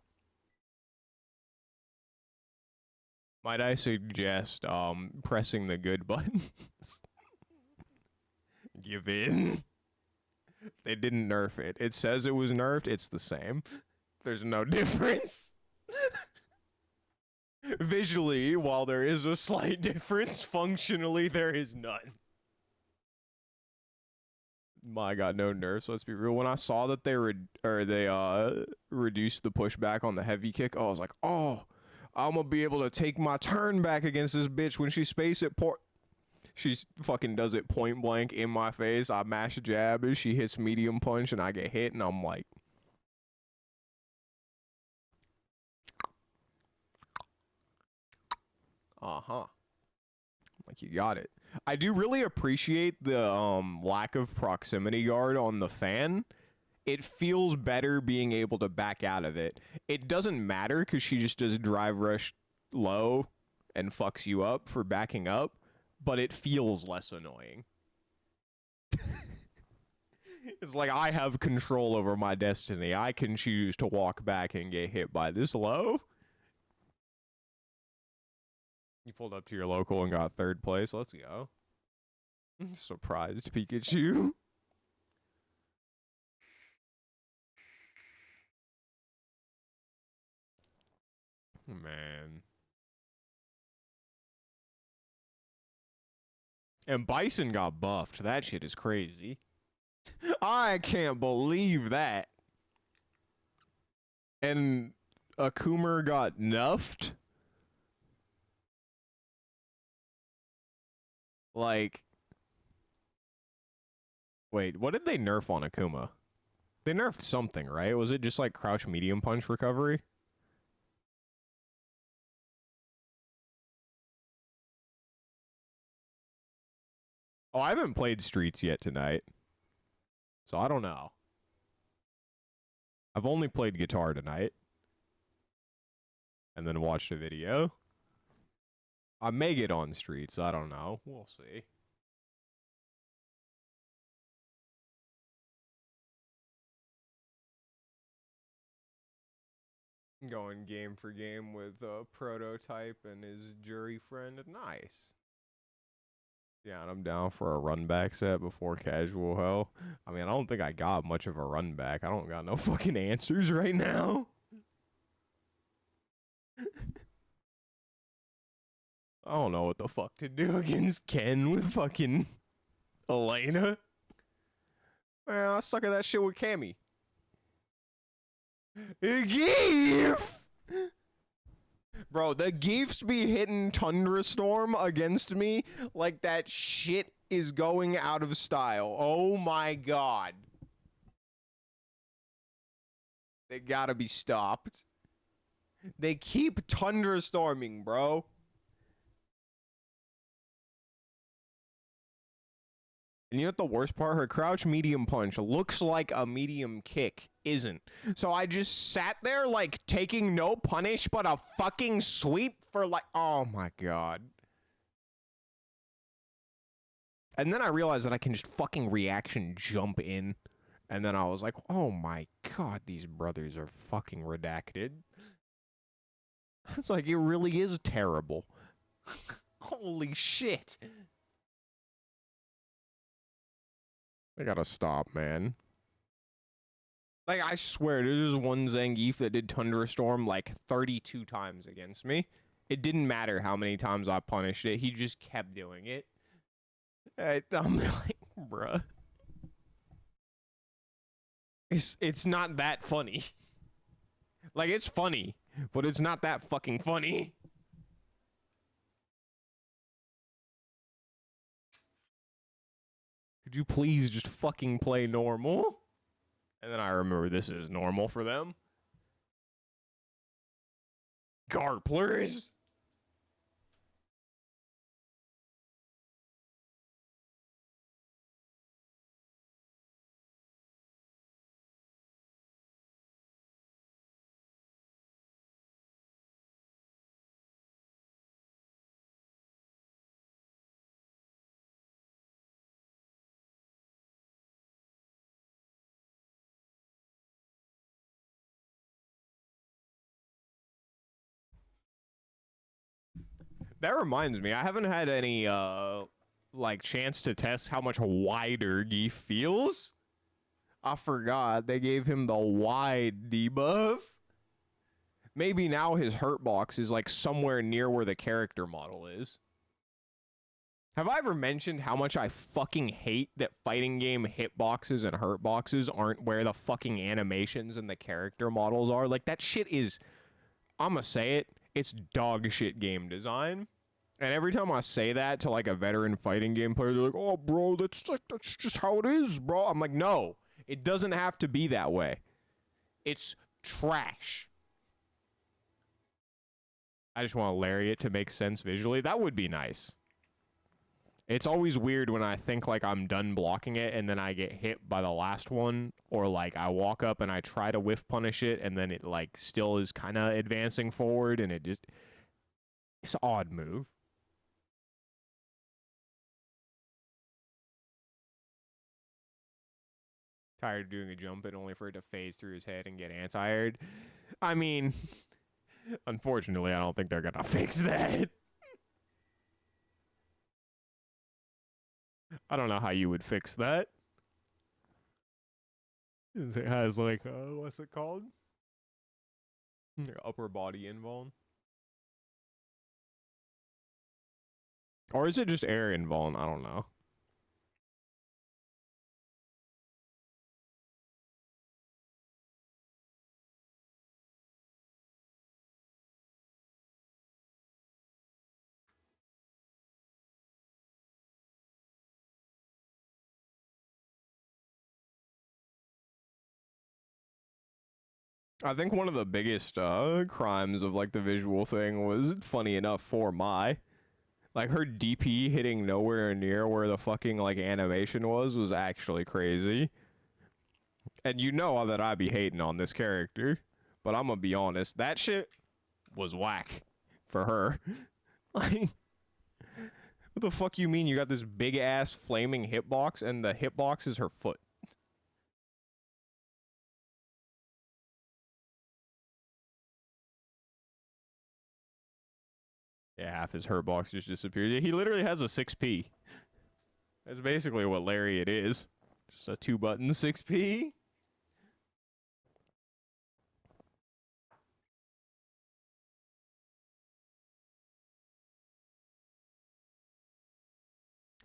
Might I suggest pressing the good buttons? Give in. They didn't nerf it. It says it was nerfed. It's the same. There's no difference. Visually, while there is a slight difference, functionally there is none. My God, no nerfs. Let's be real. When I saw that they reduced the pushback on the heavy kick, I was like, oh, I'm gonna be able to take my turn back against this bitch when she space it. She fucking does it point blank in my face. I mash jab, and she hits medium punch, and I get hit, and I'm like, like, you got it. I do really appreciate the lack of proximity guard on the fan. It feels better being able to back out of it. It doesn't matter because she just does drive rush low and fucks you up for backing up, but it feels less annoying. It's like I have control over my destiny. I can choose to walk back and get hit by this low. You pulled up to your local and got third place. Let's go. Surprised Pikachu. Man. And Bison got buffed. That shit is crazy. I can't believe that. And Akumer got nuffed? Like, wait, what did they nerf on Akuma? They nerfed something, right? Was it just like crouch medium punch recovery? Oh, I haven't played Streets yet tonight, so I don't know. I've only played guitar tonight, and then watched a video. I may get on Streets, I don't know. We'll see. Going game for game with Prototype and his jury friend. Nice. Yeah, and I'm down for a run back set before casual hell. I mean, I don't think I got much of a run back. I don't got no fucking answers right now. I don't know what the fuck to do against Ken with fucking Elena. Man, I suck at that shit with Cammy. Geef! Bro, the Geefs be hitting Tundrastorm against me like that shit is going out of style. Oh my God. They gotta be stopped. They keep Tundrastorming, bro. And you know what the worst part? Her crouch medium punch looks like a medium kick. Isn't. So I just sat there like taking no punish but a fucking sweep for like, oh my God. And then I realized that I can just fucking reaction jump in. And then I was like, oh my God, these brothers are fucking redacted. It's like, it really is terrible. Holy shit. I gotta stop, man. Like, I swear, there's one Zangief that did Tundrastorm like 32 times against me. It didn't matter how many times I punished it. He just kept doing it. I'm like, bruh. It's not that funny. Like, it's funny, but it's not that fucking funny. Could you please just fucking play normal? And then I remember this is normal for them. Garplers. That reminds me, I haven't had any like chance to test how much wider Geef feels. I forgot they gave him the wide debuff. Maybe now his hurt box is like somewhere near where the character model is. Have I ever mentioned how much I fucking hate that fighting game hitboxes and hurt boxes aren't where the fucking animations and the character models are? Like, that shit is, I'ma say it, it's dog shit game design. And every time I say that to like a veteran fighting game player, they're like, "Oh, bro, that's just how it is, bro." I'm like, "No, it doesn't have to be that way. It's trash." I just want a lariat to make sense visually. That would be nice. It's always weird when I think like I'm done blocking it and then I get hit by the last one, or like I walk up and I try to whiff punish it and then it like still is kind of advancing forward and it's an odd move. Tired of doing a jump and only for it to phase through his head and get anti-aired. I mean, unfortunately, I don't think they're gonna fix that. I don't know how you would fix that. It has like, what's it called? Upper body invuln. Or is it just air invuln? I don't know. I think one of the biggest crimes of like the visual thing was, funny enough, for Mai. Like her DP hitting nowhere near where the fucking like animation was actually crazy. And you know that I be hating on this character, but I'm gonna be honest, that shit was whack for her. Like, what the fuck you mean you got this big ass flaming hitbox and the hitbox is her foot? Yeah, half his hurt box just disappeared. He literally has a 6P. That's basically what Lariat is. Just a 2-button 6P.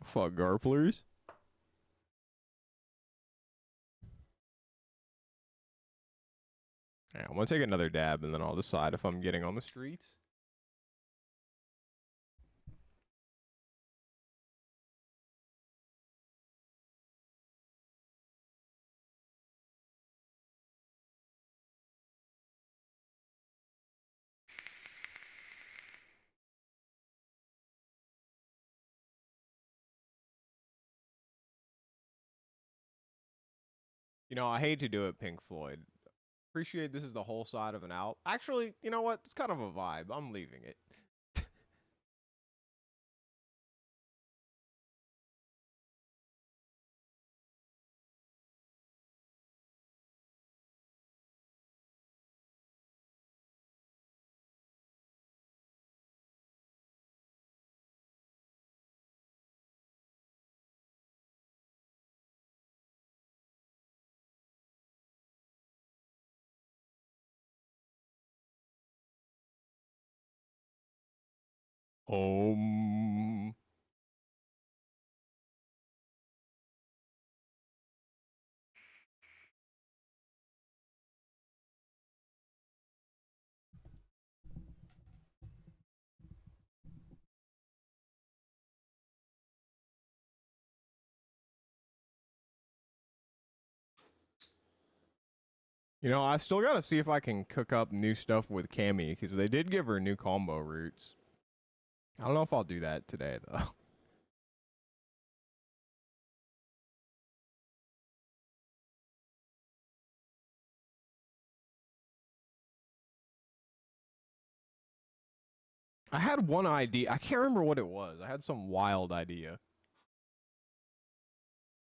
Fuck Garplers. Yeah, I'm gonna take another dab and then I'll decide if I'm getting on the streets. You know, I hate to do it, Pink Floyd. Appreciate this is the whole side of an out. Actually, you know what? It's kind of a vibe. I'm leaving it. Home. You know, I still gotta see if I can cook up new stuff with Cammy, because they did give her new combo routes. I don't know if I'll do that today, though. I had one idea. I can't remember what it was. I had some wild idea.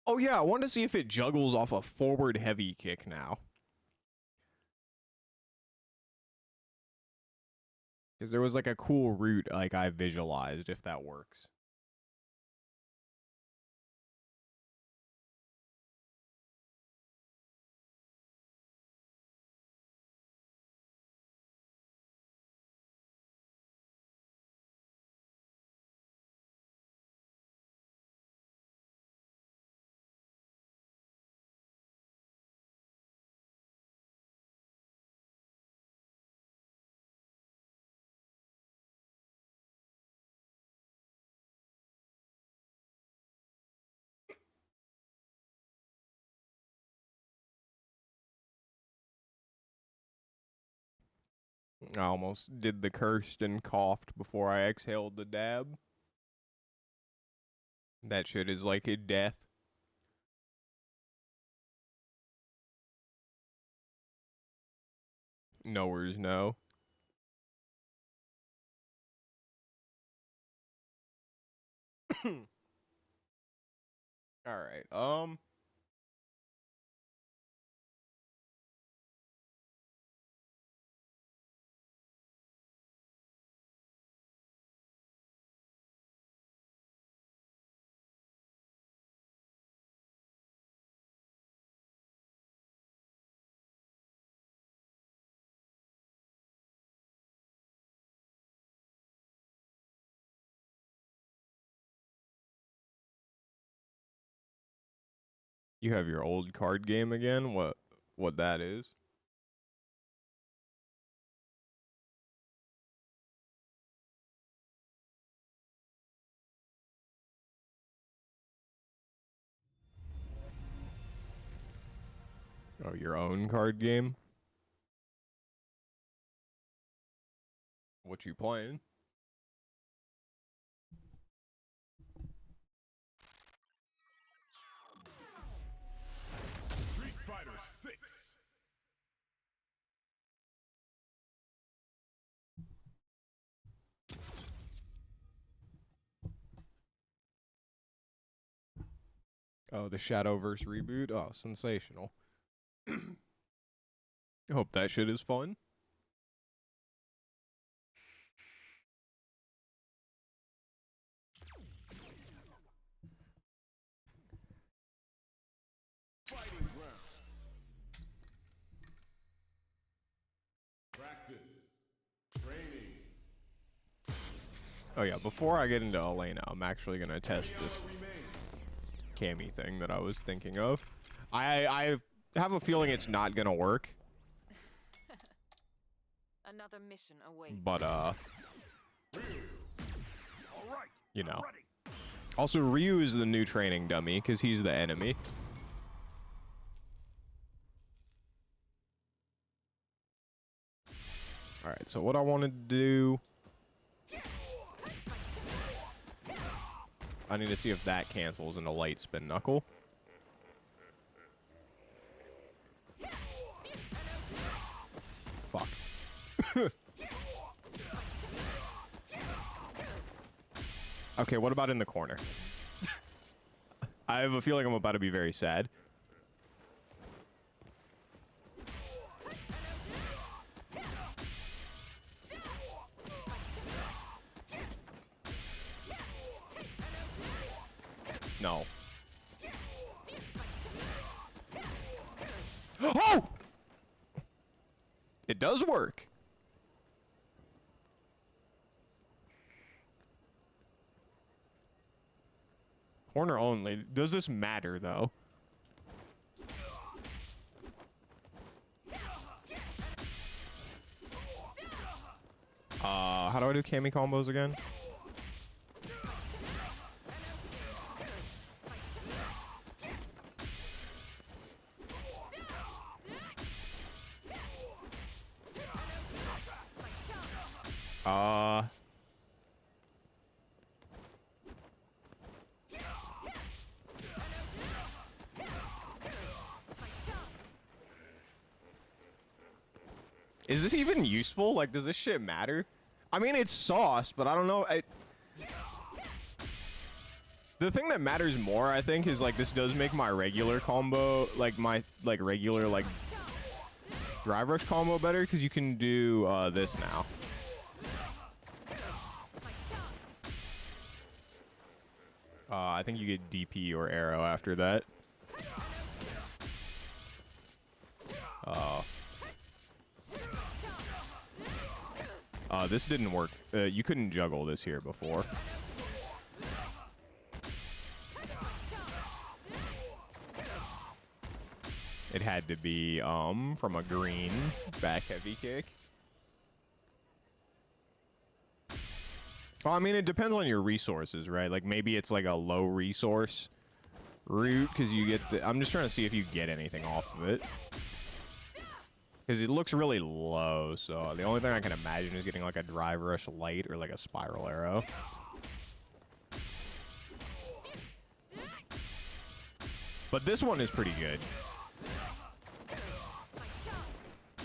Oh, yeah, I wanted to see if it juggles off a forward heavy kick now. Because there was like a cool route like I visualized, if that works. I almost did the cursed and coughed before I exhaled the dab. That shit is like a death. Knowers know. All right. You have your old card game again? What that is? Oh, your own card game? What you playing? Street Fighter 6. Oh, the Shadowverse reboot? Oh, sensational. Hope that shit is fun. Fighting round. Practice. Training. Oh yeah, before I get into Elena, I'm actually gonna test this Cammy thing that I was thinking of. I have a feeling it's not gonna work. Another mission awaits. But All right. you know. Ready. Also, Ryu is the new training dummy because he's the enemy. All right, so what I wanted to do, I need to see if that cancels into light spin knuckle. Fuck. Okay, what about in the corner? I have a feeling I'm about to be very sad. No. Oh! It does work. Corner only. Does this matter, though? How do I do Cammy combos again? Uh, is this even useful? Like, does this shit matter? I mean, it's sauce, but I don't know. The thing that matters more, I think, is like this does make my regular combo, like my regular drive rush combo better because you can do this now. I think you get DP or arrow after that. This didn't work. You couldn't juggle this here before. It had to be from a green back heavy kick. Well, I mean, it depends on your resources, right? Like maybe it's like a low resource route because you get the. I'm just trying to see if you get anything off of it. Because it looks really low, so the only thing I can imagine is getting like a drive rush light or like a spiral arrow. But this one is pretty good.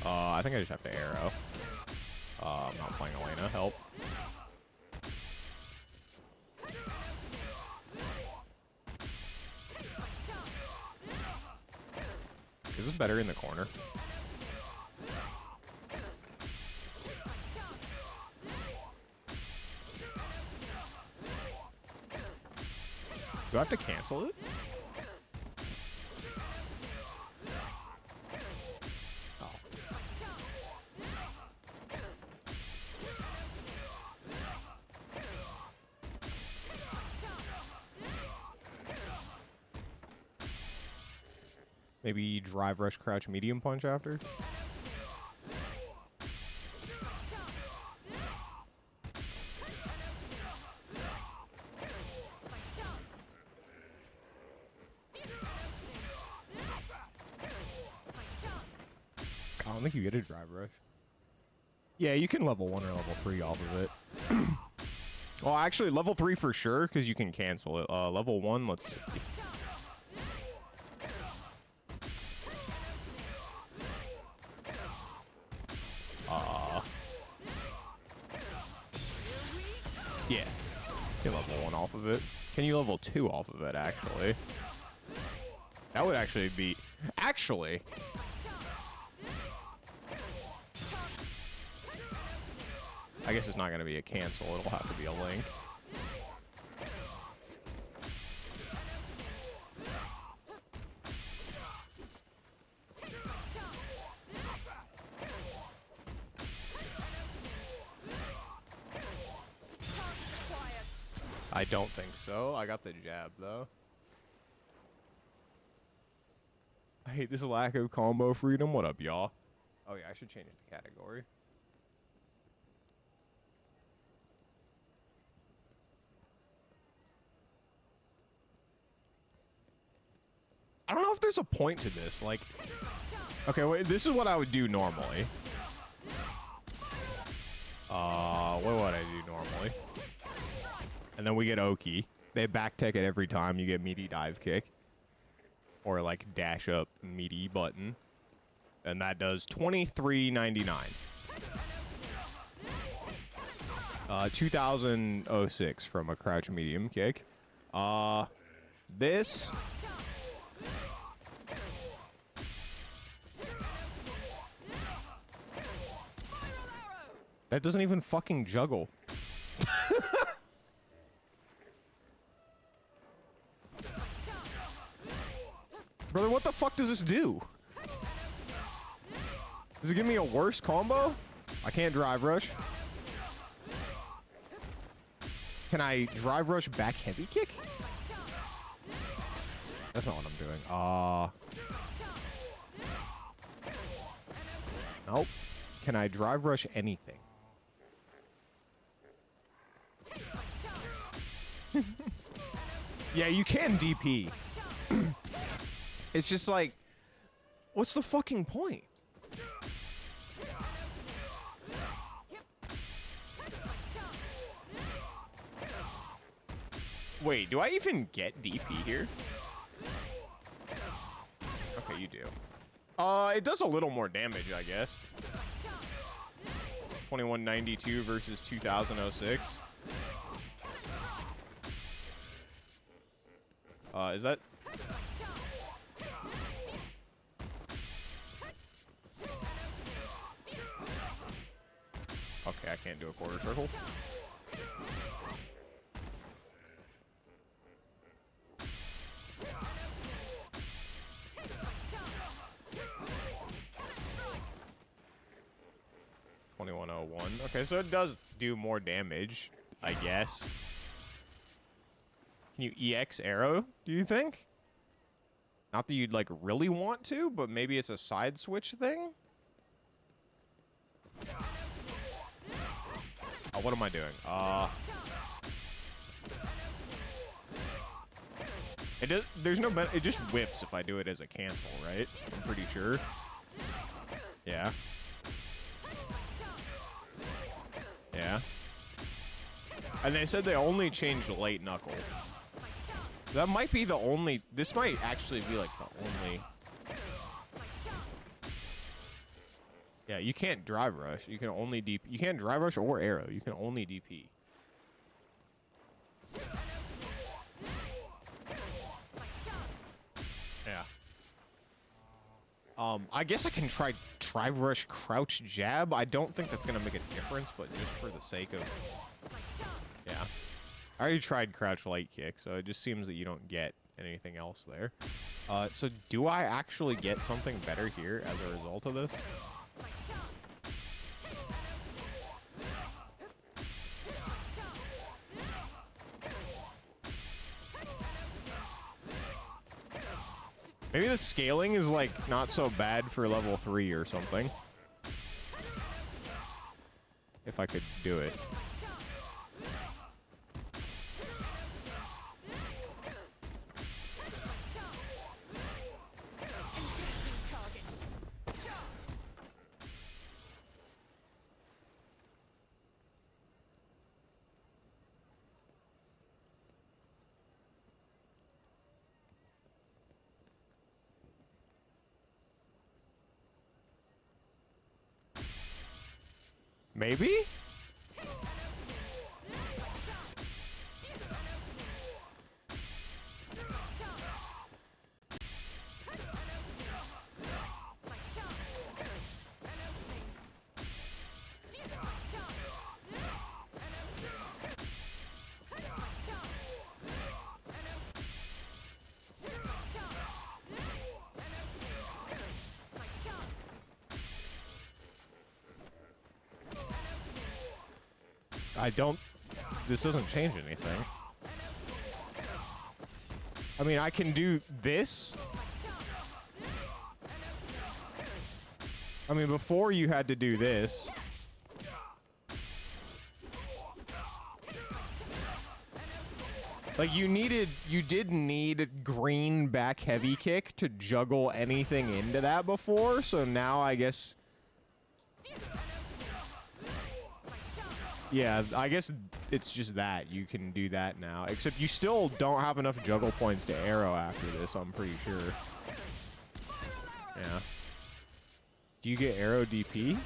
I think I just have to arrow. I'm not playing Elena. Help. Is this better in the corner? Do I have to cancel it? Oh. Maybe drive, rush, crouch, medium punch after? I don't think you get a drive rush. Yeah, you can level 1 or level 3 off of it. Well, actually, level 3 for sure, because you can cancel it. Level 1, let's see. Yeah. You can level 1 off of it. Can you level 2 off of it, actually? That would actually be... Actually... I guess it's not going to be a cancel. It'll have to be a link. I don't think so. I got the jab, though. I hate this lack of combo freedom. What up, y'all? Oh, yeah, I should change the category. I don't know if there's a point to this. Like, okay, wait, this is what I would do normally. What would I do normally? And then we get Oki. They back tech it every time. You get meaty dive kick. Or like dash up meaty button. And that does $23.99. 2006 from a crouch medium kick. This... That doesn't even fucking juggle. Brother, what the fuck does this do? Does it give me a worse combo? I can't drive rush. Can I drive rush back heavy kick? That's not what I'm doing. Nope. Can I drive rush anything? Yeah, you can DP. It's just like, what's the fucking point? Wait, do I even get DP here? Okay, you do. It does a little more damage, I guess. 2192 versus 2006. Is that? Okay, I can't do a quarter circle. Okay, so it does do more damage, I guess. Can you EX arrow, do you think? Not that you'd, like, really want to, but maybe it's a side switch thing? Oh, what am I doing? It does, there's no, it just whips if I do it as a cancel, right? I'm pretty sure. Yeah. Yeah. And they said they only changed late knuckle. That might be the only, this might actually be like the only. Yeah, you can't drive rush. You can only DP. You can't drive rush or arrow. You can only DP. Yeah. I guess I can try drive rush crouch jab. I don't think that's gonna make a difference, but just for the sake of, yeah. I already tried crouch light kick, so it just seems that you don't get anything else there. So do I actually get something better here as a result of this? Maybe the scaling is, like, not so bad for level 3 or something. If I could do it. Maybe? I don't... This doesn't change anything. I mean, I can do this. I mean, before you had to do this. Like, you did need green back heavy kick to juggle anything into that before, so now I guess... Yeah, I guess it's just that. You can do that now. Except you still don't have enough juggle points to arrow after this, I'm pretty sure. Yeah. Do you get arrow DP?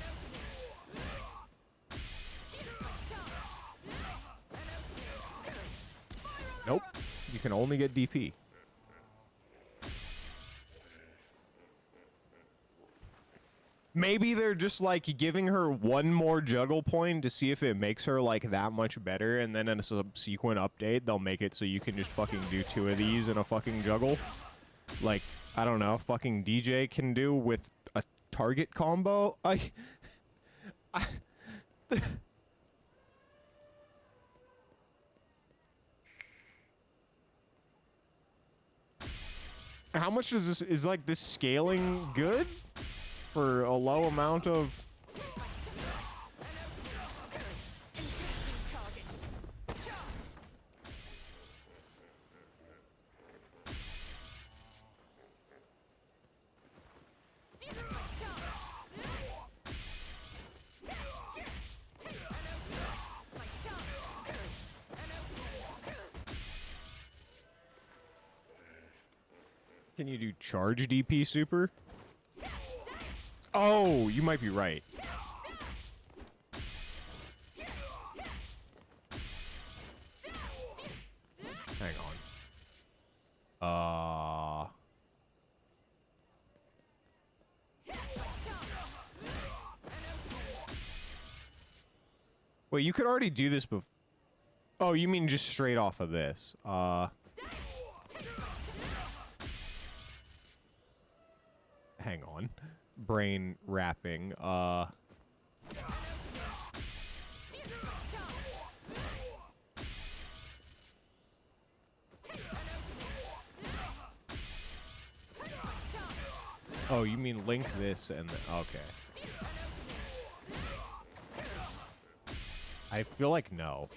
Nope. You can only get DP. Maybe they're just, like, giving her one more juggle point to see if it makes her, like, that much better, and then in a subsequent update, they'll make it so you can just fucking do 2 of these in a fucking juggle. Like, I don't know, fucking DJ can do with a target combo. How much does this, is, like, this scaling good? For a low amount of... Can you do charge DP super? Oh, you might be right. Hang on. Wait, you could already do this before. Oh, you mean just straight off of this? Hang on. Brain wrapping. Oh, you mean link this and okay. I feel like no.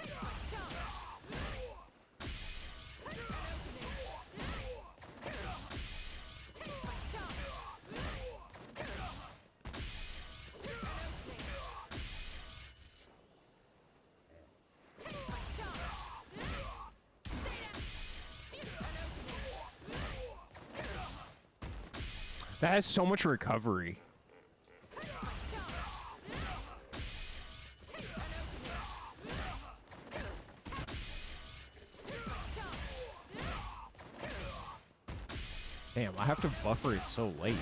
That has so much recovery. Damn, I have to buffer it so late.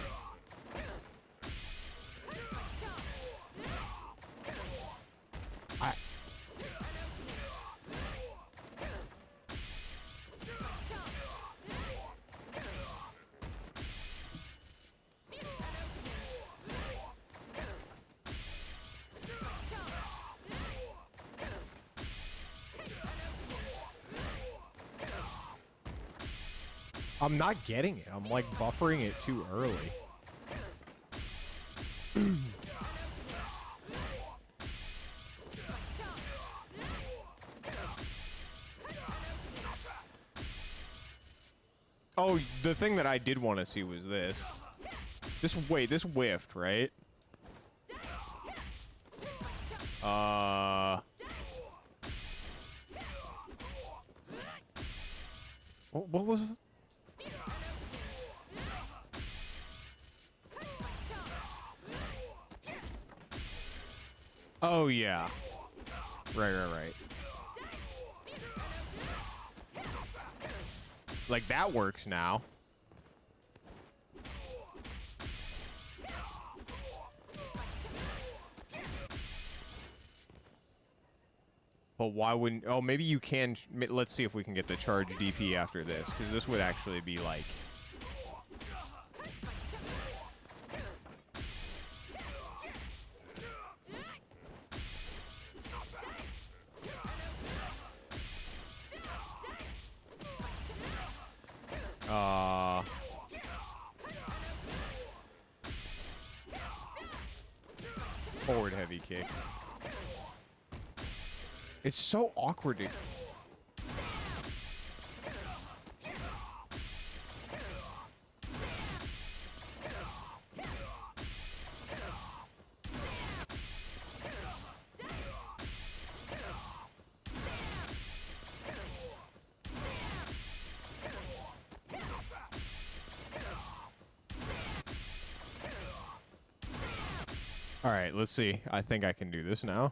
I'm not getting it. I'm like buffering it too early. Oh, the thing that I did want to see was this. This whiffed, right? What was it? Oh, yeah. Right. Like, that works now. But why wouldn't... Oh, maybe you can... Let's see if we can get the charge DP after this, because this would actually be, like... Forward heavy kick. It's so awkward to... All right, let's see. I think I can do this now.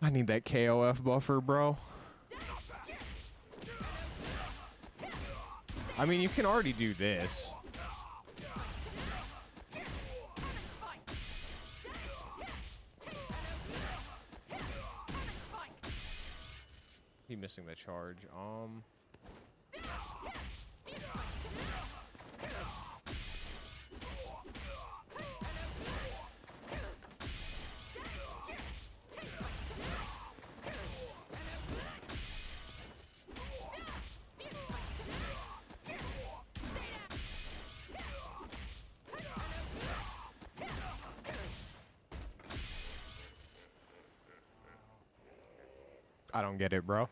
I need that KOF buffer, bro. I mean, you can already do this. He missing the charge. I don't get it, bro.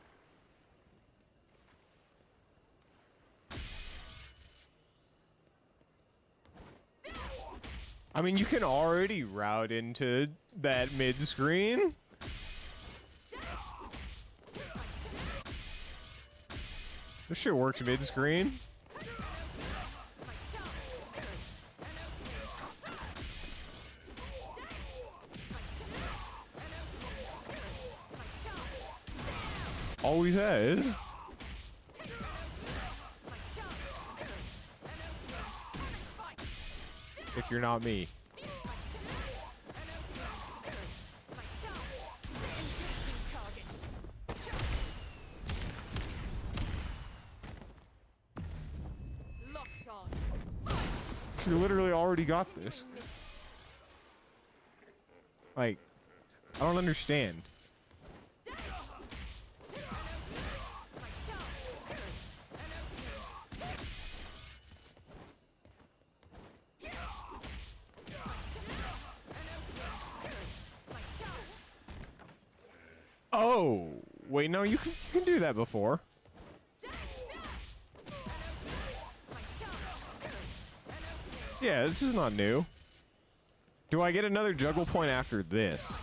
I mean, you can already route into that mid screen. This shit works mid screen. Always has. If you're not me. Locked on. You literally already got this. Like, I don't understand. Oh, wait, no, you can do that before. Yeah, this is not new. Do I get another juggle point after this?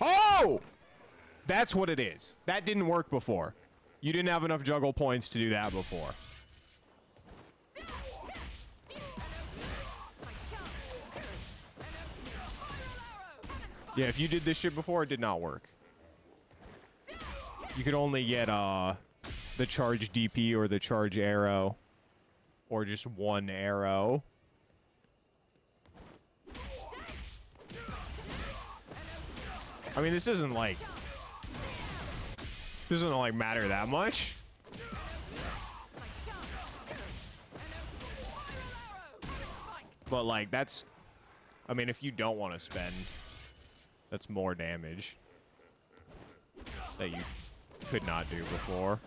Oh! That's what it is. That didn't work before. You didn't have enough juggle points to do that before. Yeah, if you did this shit before, it did not work. You could only get the charge DP or the charge arrow, or just one arrow. I mean, this doesn't like matter that much. But like that's, I mean, if you don't want to spend, that's more damage that you could not do before.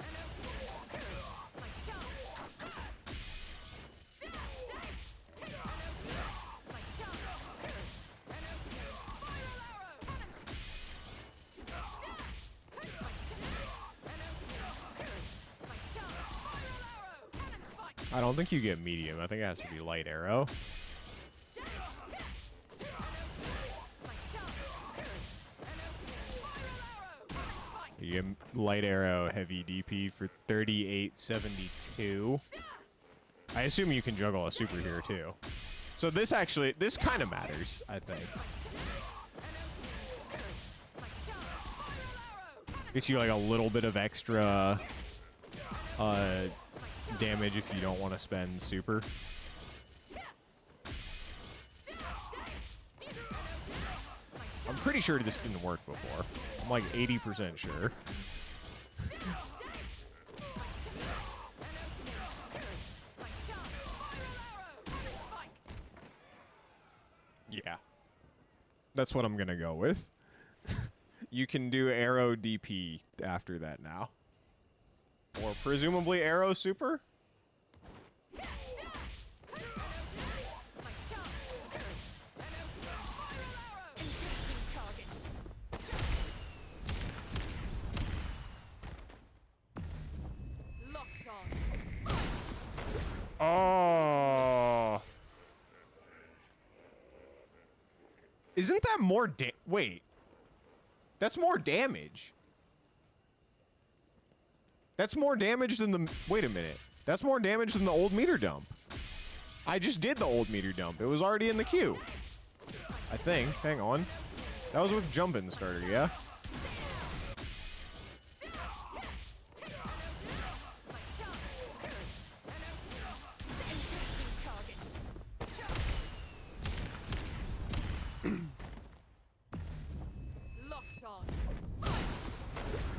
I don't think you get medium. I think it has to be light arrow. You get light arrow, heavy DP for 3872. I assume you can juggle a super here too. So this kind of matters, I think. Gets you like a little bit of extra damage if you don't want to spend super. I'm pretty sure this didn't work before. I'm like 80% sure. Yeah. That's what I'm gonna go with. You can do arrow DP after that now. Or presumably arrow super? Oh. Isn't that more wait. That's more damage. That's more damage than the... Wait a minute. That's more damage than the old meter dump. I just did the old meter dump. It was already in the queue. I think. Hang on. That was with jump-in starter, yeah?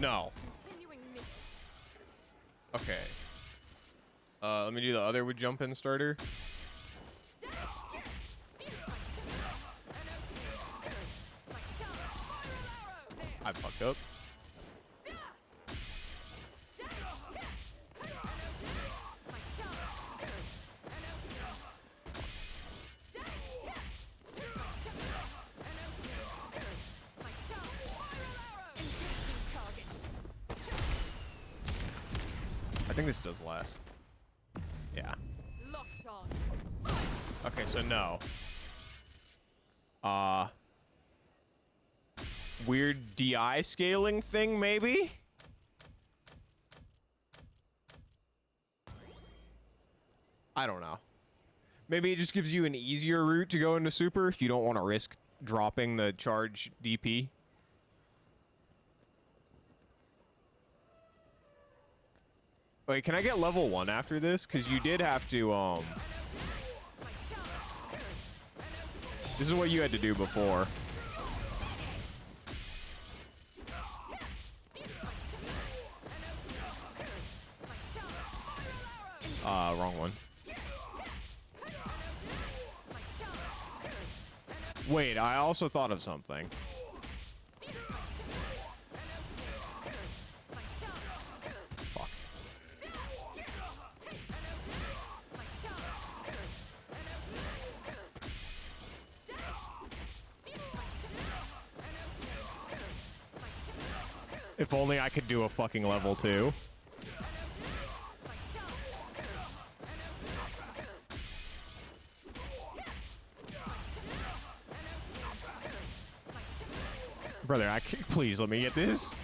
No. Okay. Let me do the other with jump-in starter. I fucked up. I think this does less. Yeah. Okay, so no. Weird DI scaling thing, maybe? I don't know. Maybe it just gives you an easier route to go into super if you don't want to risk dropping the charge DP. Wait, can I get level 1 after this? Because you did have to, This is what you had to do before. Wrong one. Wait, I also thought of something. Fuck. If only I could do a fucking level 2. Brother, please let me get this.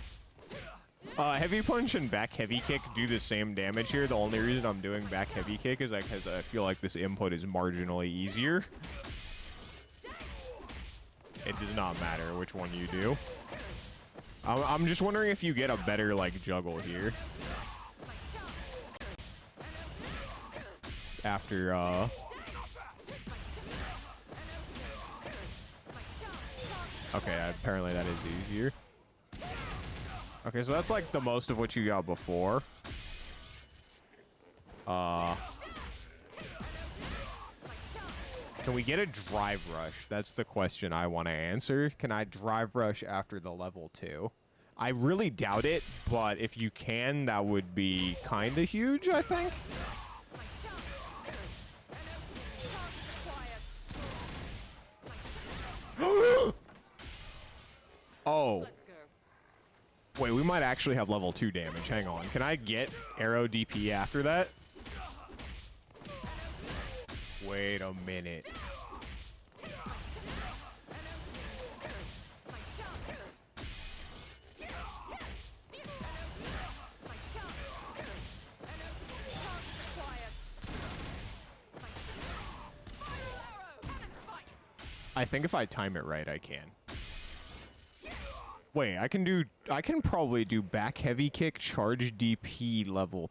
Heavy punch and back heavy kick do the same damage here. The only reason I'm doing back heavy kick is because I feel like this input is marginally easier. It does not matter which one you do. I'm just wondering if you get a better, like, juggle here. After, Okay, apparently that is easier. Okay, so that's like the most of what you got before. Can we get a drive rush? That's the question I want to answer. Can I drive rush after the level 2? I really doubt it, but if you can, that would be kind of huge, I think. Oh. Wait, we might actually have level 2 damage. Hang on. Can I get arrow DP after that? Wait a minute. I think if I time it right, I can. Wait, I can probably do back heavy kick, charge DP level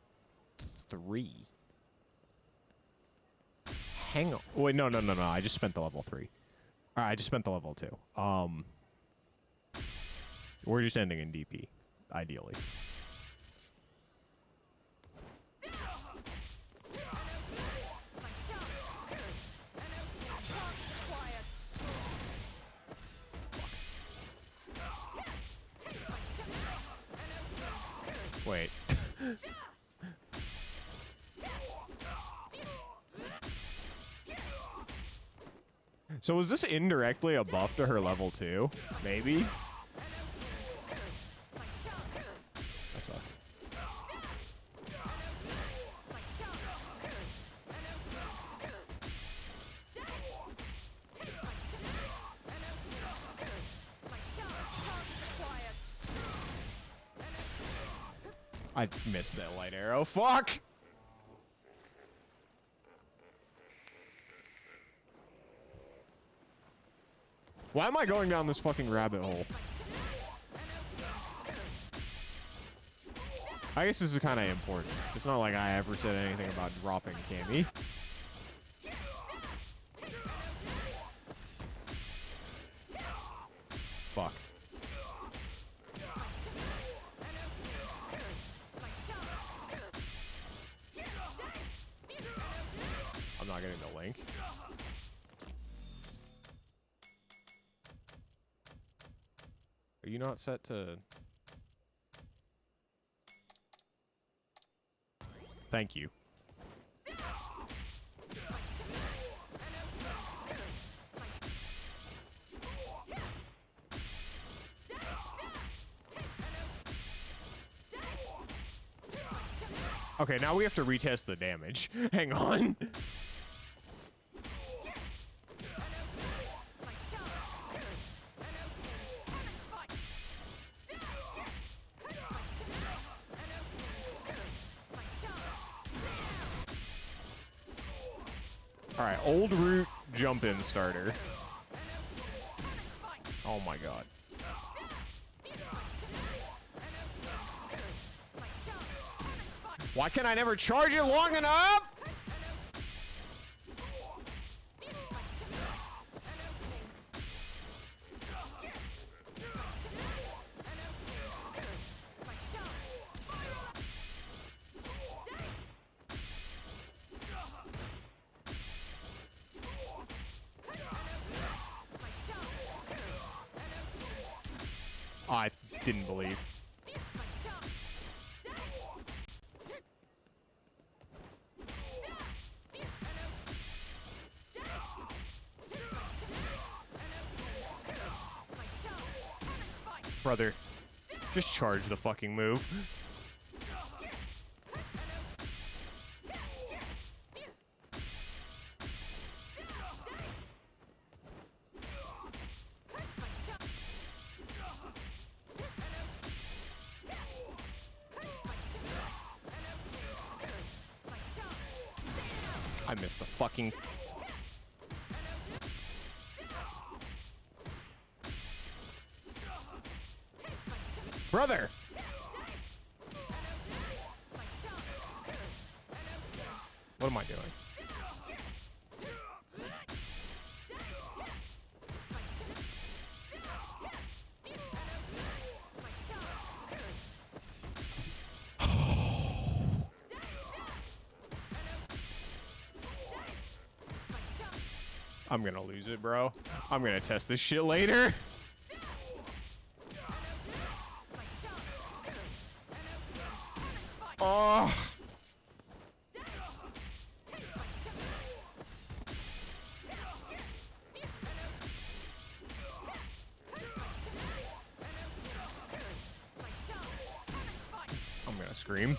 3. Hang on. Wait, no. I just spent the level 3. Alright, I just spent the level 2. We're just ending in DP, ideally. Wait. So was this indirectly a buff to her level 2? Maybe? That sucks. I missed that light arrow. Fuck! Why am I going down this fucking rabbit hole? I guess this is kind of important. It's not like I ever said anything about dropping Cammy. Fuck. I'm not getting the link. Are you not set to... Thank you. Okay, now we have to retest the damage. Hang on. All right, old root jump in starter. Oh my god. Why can I never charge it long enough? I didn't believe. Brother, just charge the fucking move. I missed the fucking... Brother! What am I doing? I'm gonna lose it, bro. I'm gonna test this shit later. Oh. I'm gonna scream.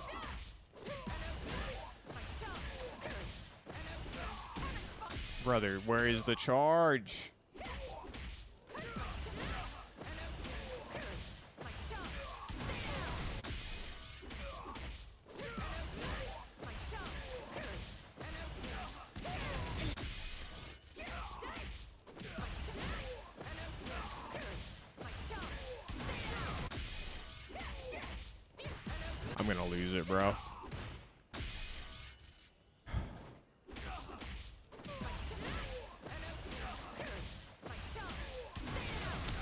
Brother, where is the charge? I'm gonna lose it, bro.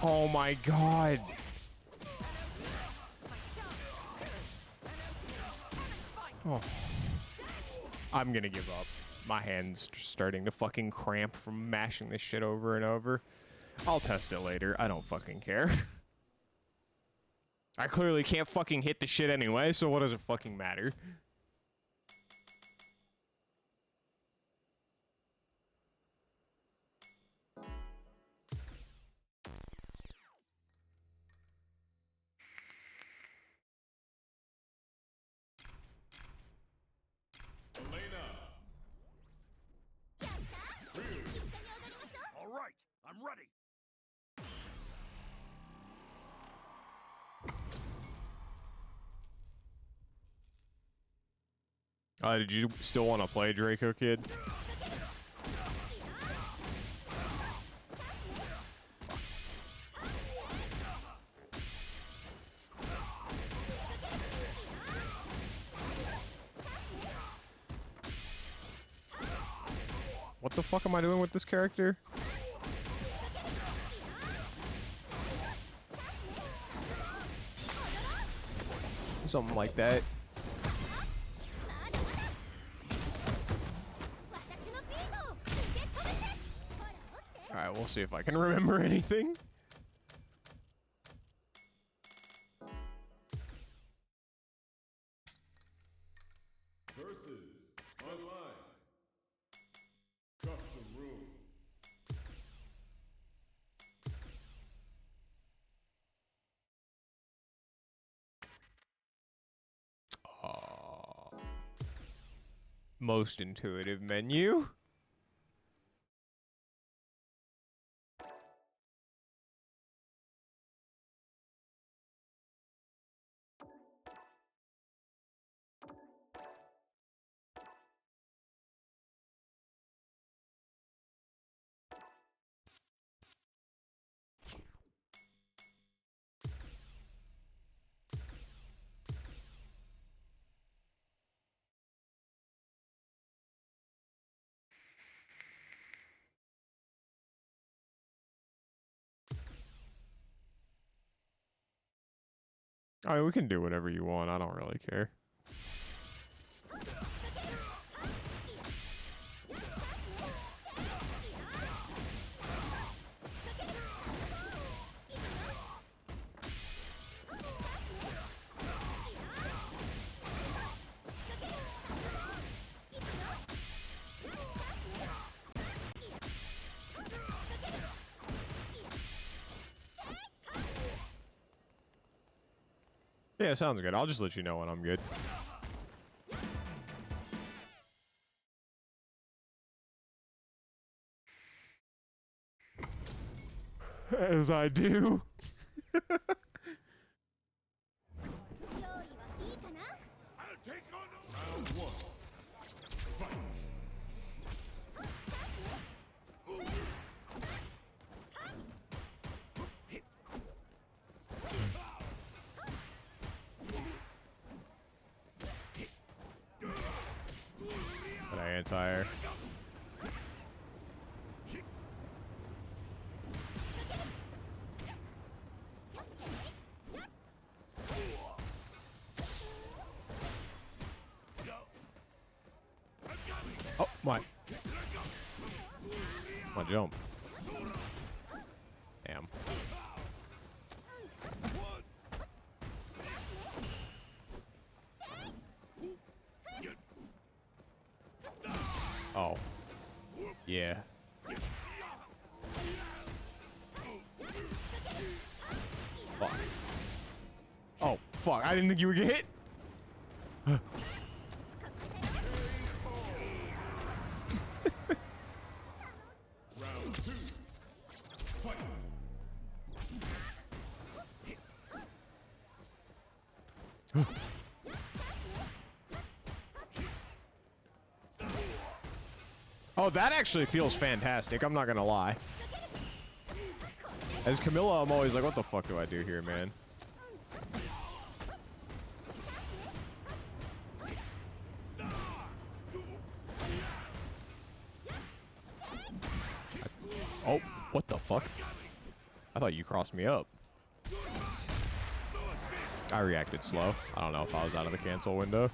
Oh my god. Oh. I'm gonna give up. My hand's starting to fucking cramp from mashing this shit over and over. I'll test it later. I don't fucking care. I clearly can't fucking hit the shit anyway, so what does it fucking matter? All right, I'm ready. Did you still want to play Draco Kid? What the fuck am I doing with this character? Something like that. Alright, we'll see if I can remember anything. Versus online. Custom room. Most intuitive menu. I mean, we can do whatever you want. I don't really care. Yeah, sounds good. I'll just let you know when I'm good. As I do. I'll take on round one. Fight. But I anti-air. Oh, my jump. Damn. Oh. Yeah. Fuck. Oh, fuck. I didn't think you would get hit. Round two. Fight. Oh, that actually feels fantastic. I'm not gonna lie. As Camilla, I'm always like, what the fuck do I do here, man? Oh, what the fuck? I thought you crossed me up. I reacted slow. I don't know if I was out of the cancel window.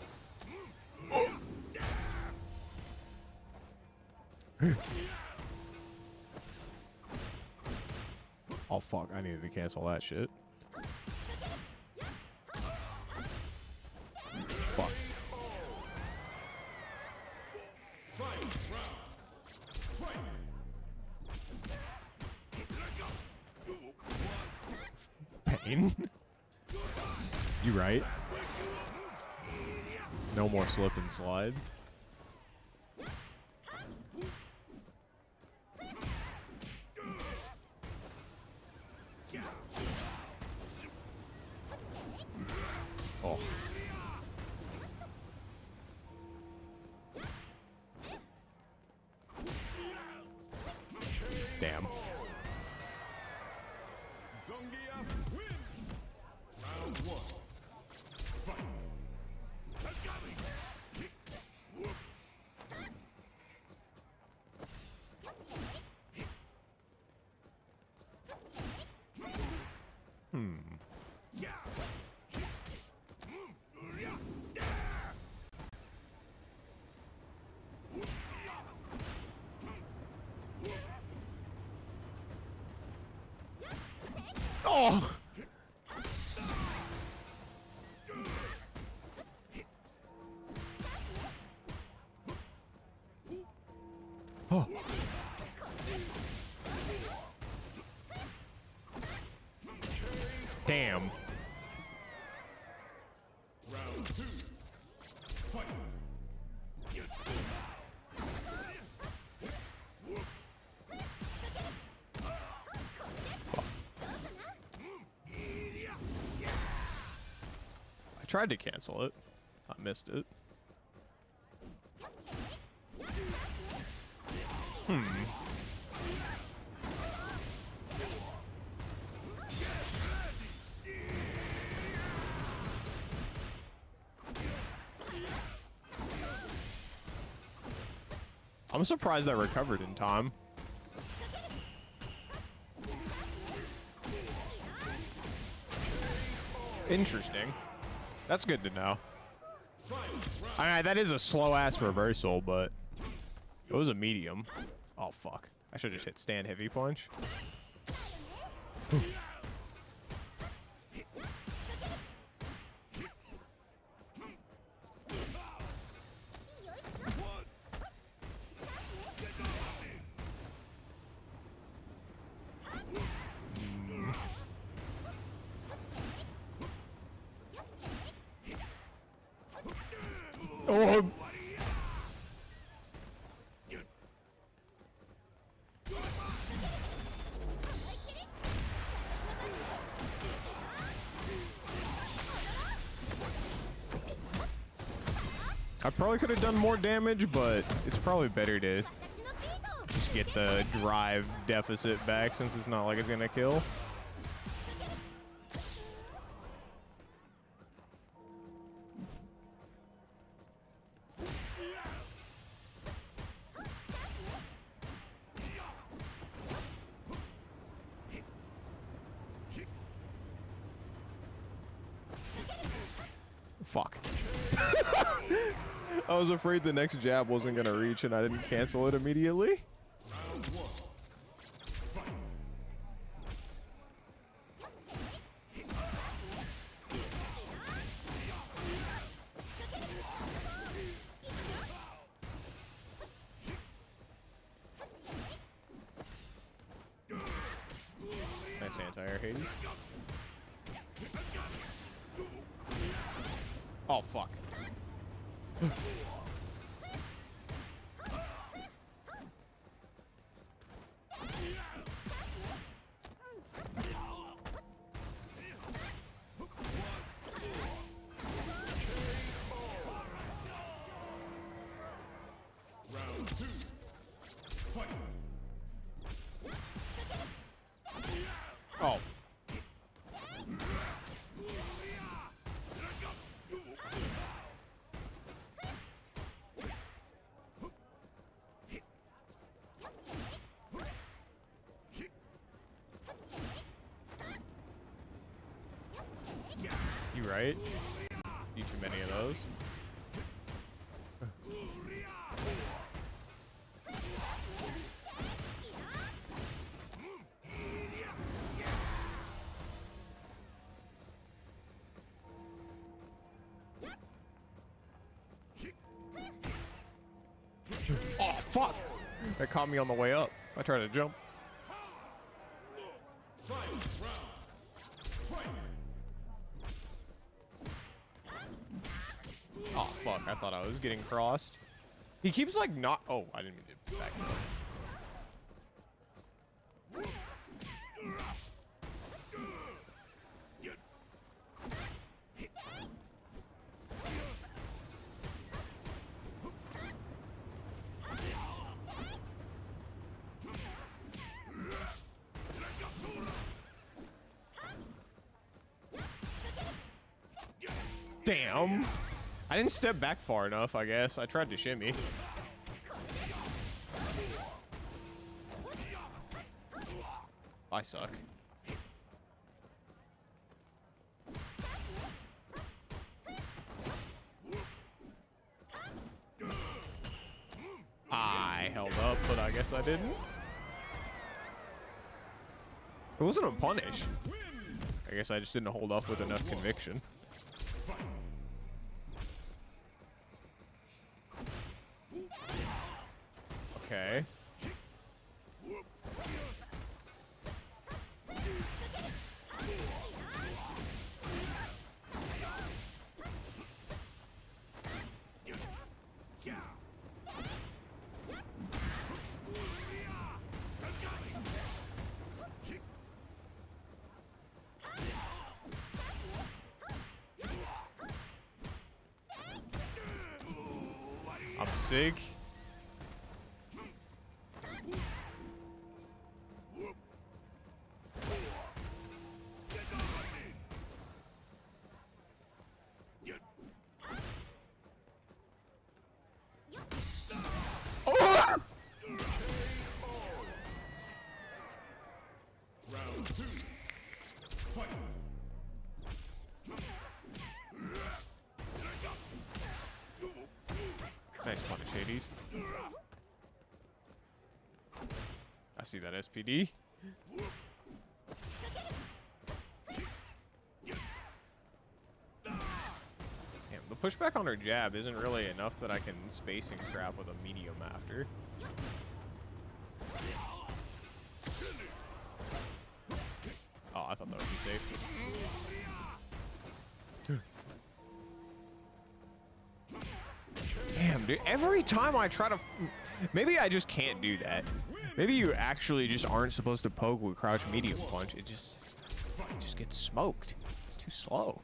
Oh fuck, I needed to cancel that shit. Fuck. Pain? You right. No more slip and slide. Oh. Damn. Round one. Fight. Oh! Oh. Damn. Round two. Fight. I tried to cancel it. I missed it. I'm surprised that recovered in time. Interesting. That's good to know. I mean, that is a slow-ass reversal, but it was a medium. Oh, fuck. I should have just hit stand heavy punch. Oh. I probably could have done more damage, but it's probably better to just get the drive deficit back since it's not like it's gonna kill. Fuck. I was afraid the next jab wasn't gonna reach and I didn't cancel it immediately. Round one. Fight. Nice anti-air, Hades. Oh, fuck. Round two. Fight. Oh. You right? Eat too many of those. Oh, fuck! That caught me on the way up. I tried to jump. Fight. Round. Fight. Oh, fuck. I thought I was getting crossed. He keeps, like, not... Oh, I didn't mean to back up. Damn. I didn't step back far enough, I guess. I tried to shimmy. I suck. I held up, but I guess I didn't. It wasn't a punish. I guess I just didn't hold up with enough conviction. Okay. I'm sick. Oh! Round two. Fight. ladies. I see that SPD. Damn, the pushback on her jab isn't really enough that I can spacing trap with a medium after. Oh, I thought that would be safe. Damn, dude. Every time I try to... Maybe I just can't do that. Maybe you actually just aren't supposed to poke with crouch medium punch. It just gets smoked. It's too slow.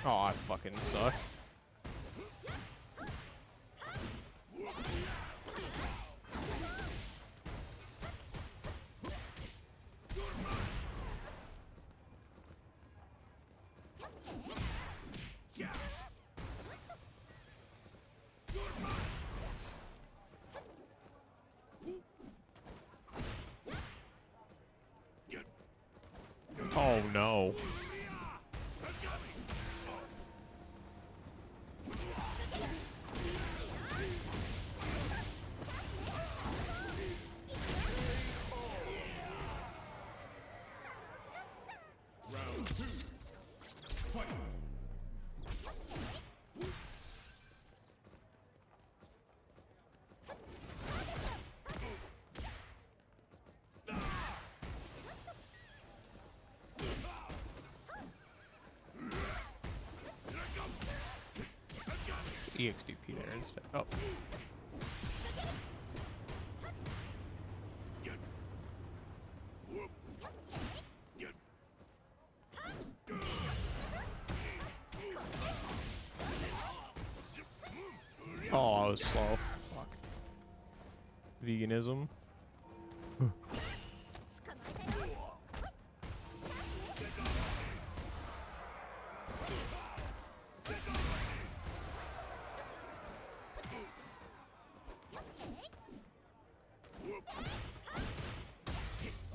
Oh, I fucking suck. Oh no. Round 2. Fight. EXDP there instead. Oh. Oh, I was slow. Fuck. Veganism.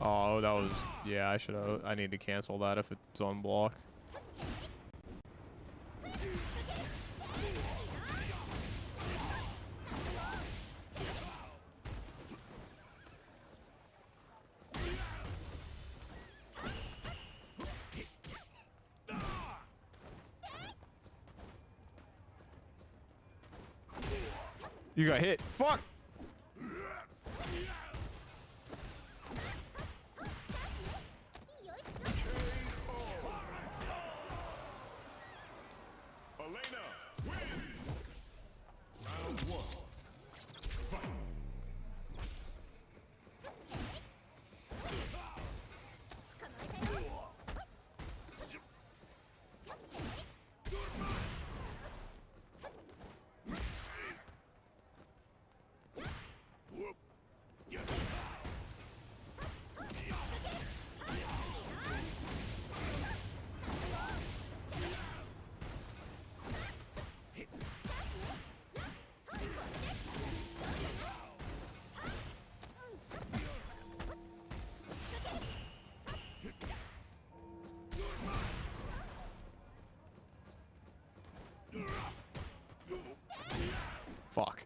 Oh, that was... Yeah, I should have... I need to cancel that if it's on block. You got hit. Fuck! Elena wins. Round 1. Fight. Fuck.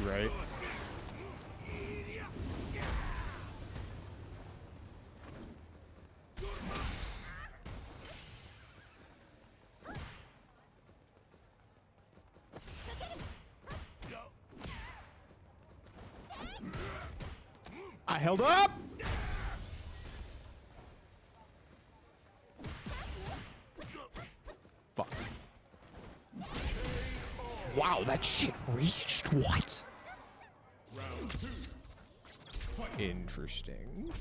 Right. I held up. Fuck. Wow, that shit reached what? Round 2. Fight. Interesting.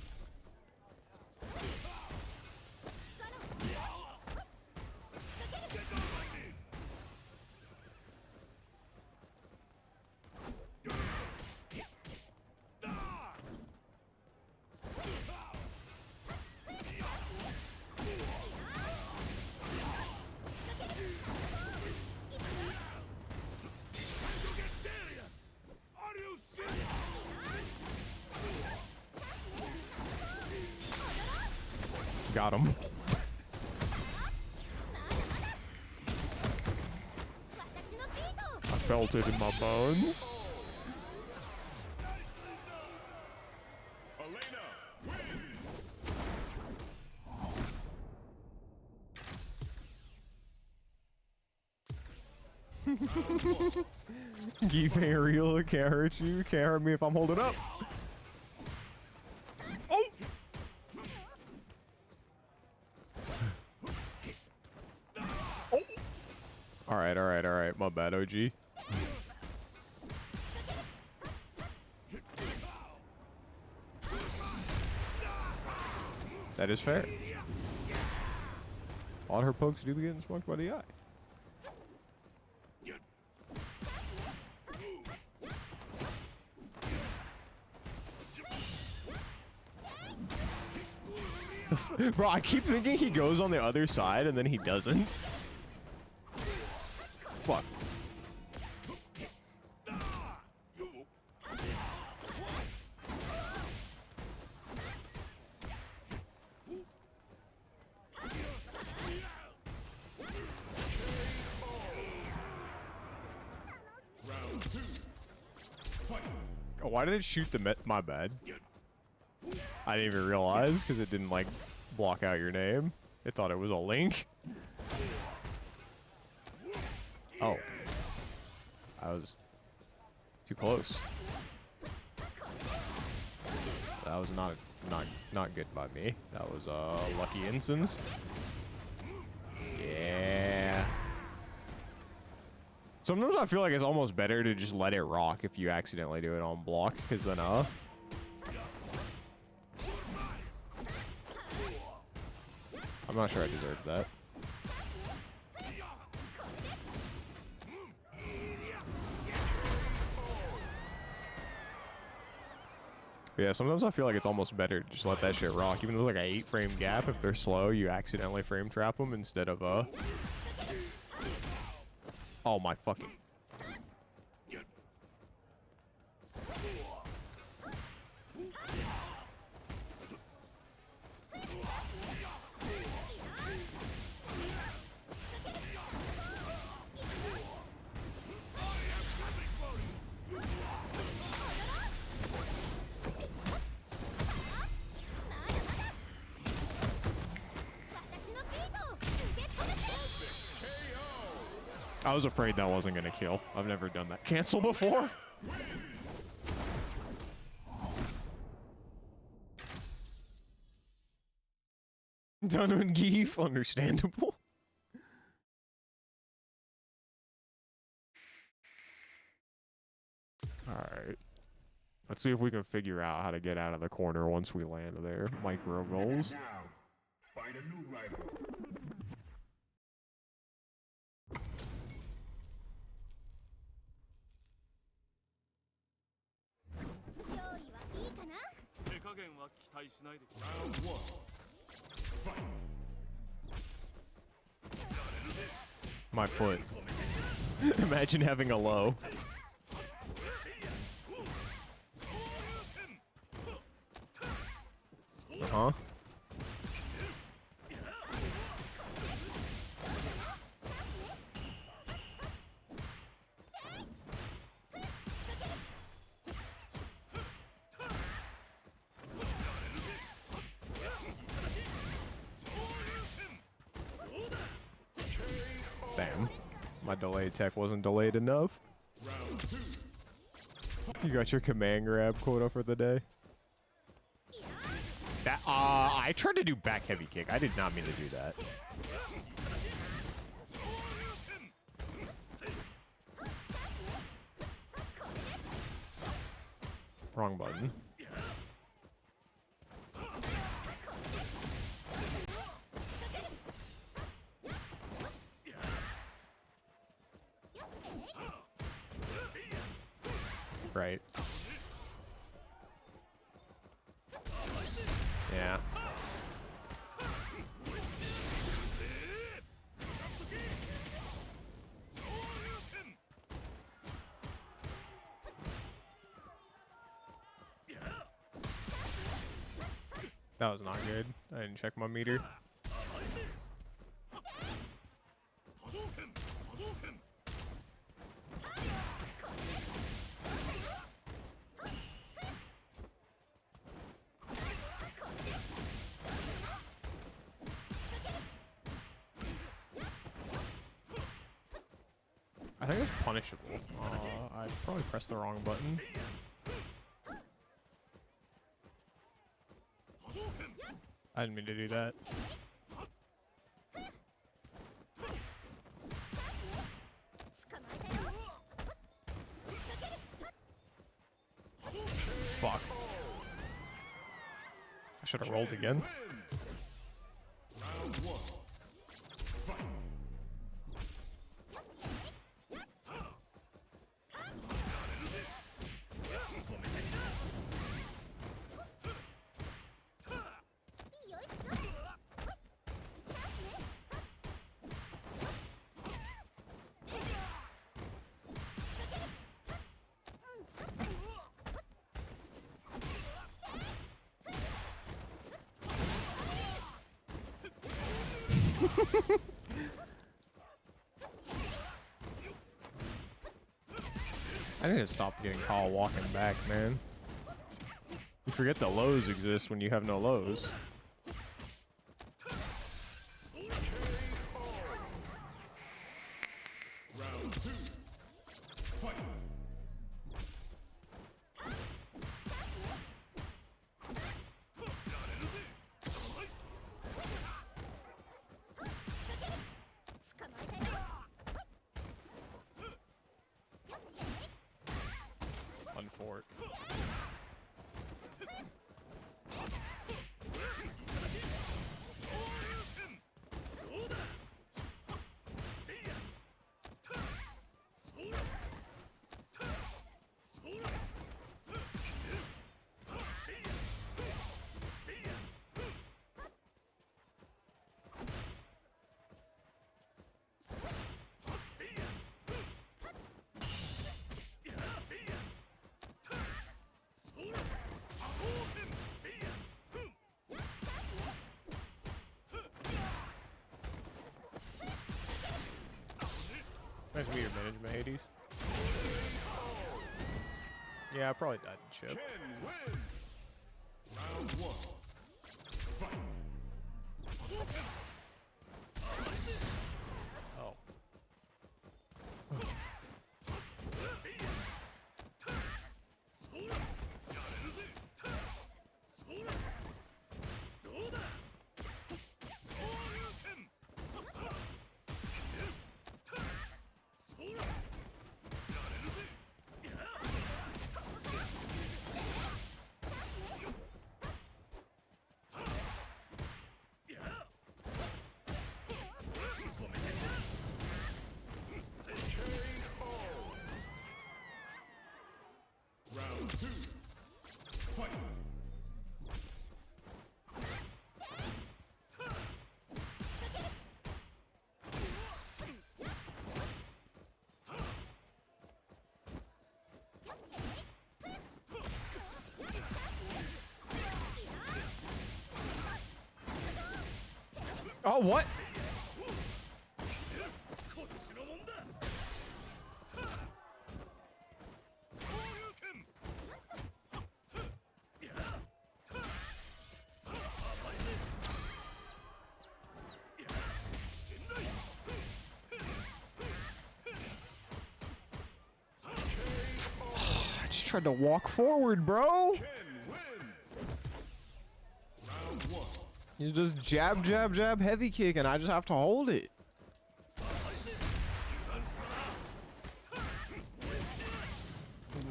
Got him. I felt it in my bones. Elena wins. Keep it real. It can't hurt you. Can't hurt me if I'm holding up. Oh! Oh! Alright, alright, alright. My bad, OG. That is fair. All her pokes do be getting smoked by the eye. Bro, I keep thinking he goes on the other side and then he doesn't. Fuck. Round 2. Fight. Oh, why did it shoot the my bad. I didn't even realize because it didn't like block out your name. It thought it was a link. Oh. I was too close. That was not good by me. That was a lucky instance. Yeah. Sometimes I feel like it's almost better to just let it rock if you accidentally do it on block, because then I'm not sure I deserved that. But yeah, sometimes I feel like it's almost better to just let that shit rock. Even though there's like an 8-frame gap, if they're slow, you accidentally frame trap them instead of oh my fucking... I was afraid that wasn't gonna kill. I've never done that cancel before. Donovan Geef, understandable. Alright. Let's see if we can figure out how to get out of the corner once we land there. Micro goals. Now, find a new rival. Round 1. Fight. My foot. Imagine having a low. Uh-huh. Damn. My delay tech wasn't delayed enough. Round 2. You got your command grab quota for the day. That, I tried to do back heavy kick. I did not mean to do that. Wrong button. Right. Yeah. That was not good. I didn't check my meter. I think it's punishable. I probably pressed the wrong button. I didn't mean to do that. Fuck. I should have rolled again. Round one. Fight. I need to stop getting caught walking back, man. You forget the lows exist when you have no lows. Round two. Fight. Unfort. Nice meter management, Hades. Yeah, I probably died in chip. Ken wins. Round one. Fight. Oh. Round two. Fight. Oh, what? I just tried to walk forward, bro. Ken wins. Round one. You just jab, jab, jab, heavy kick, and I just have to hold it.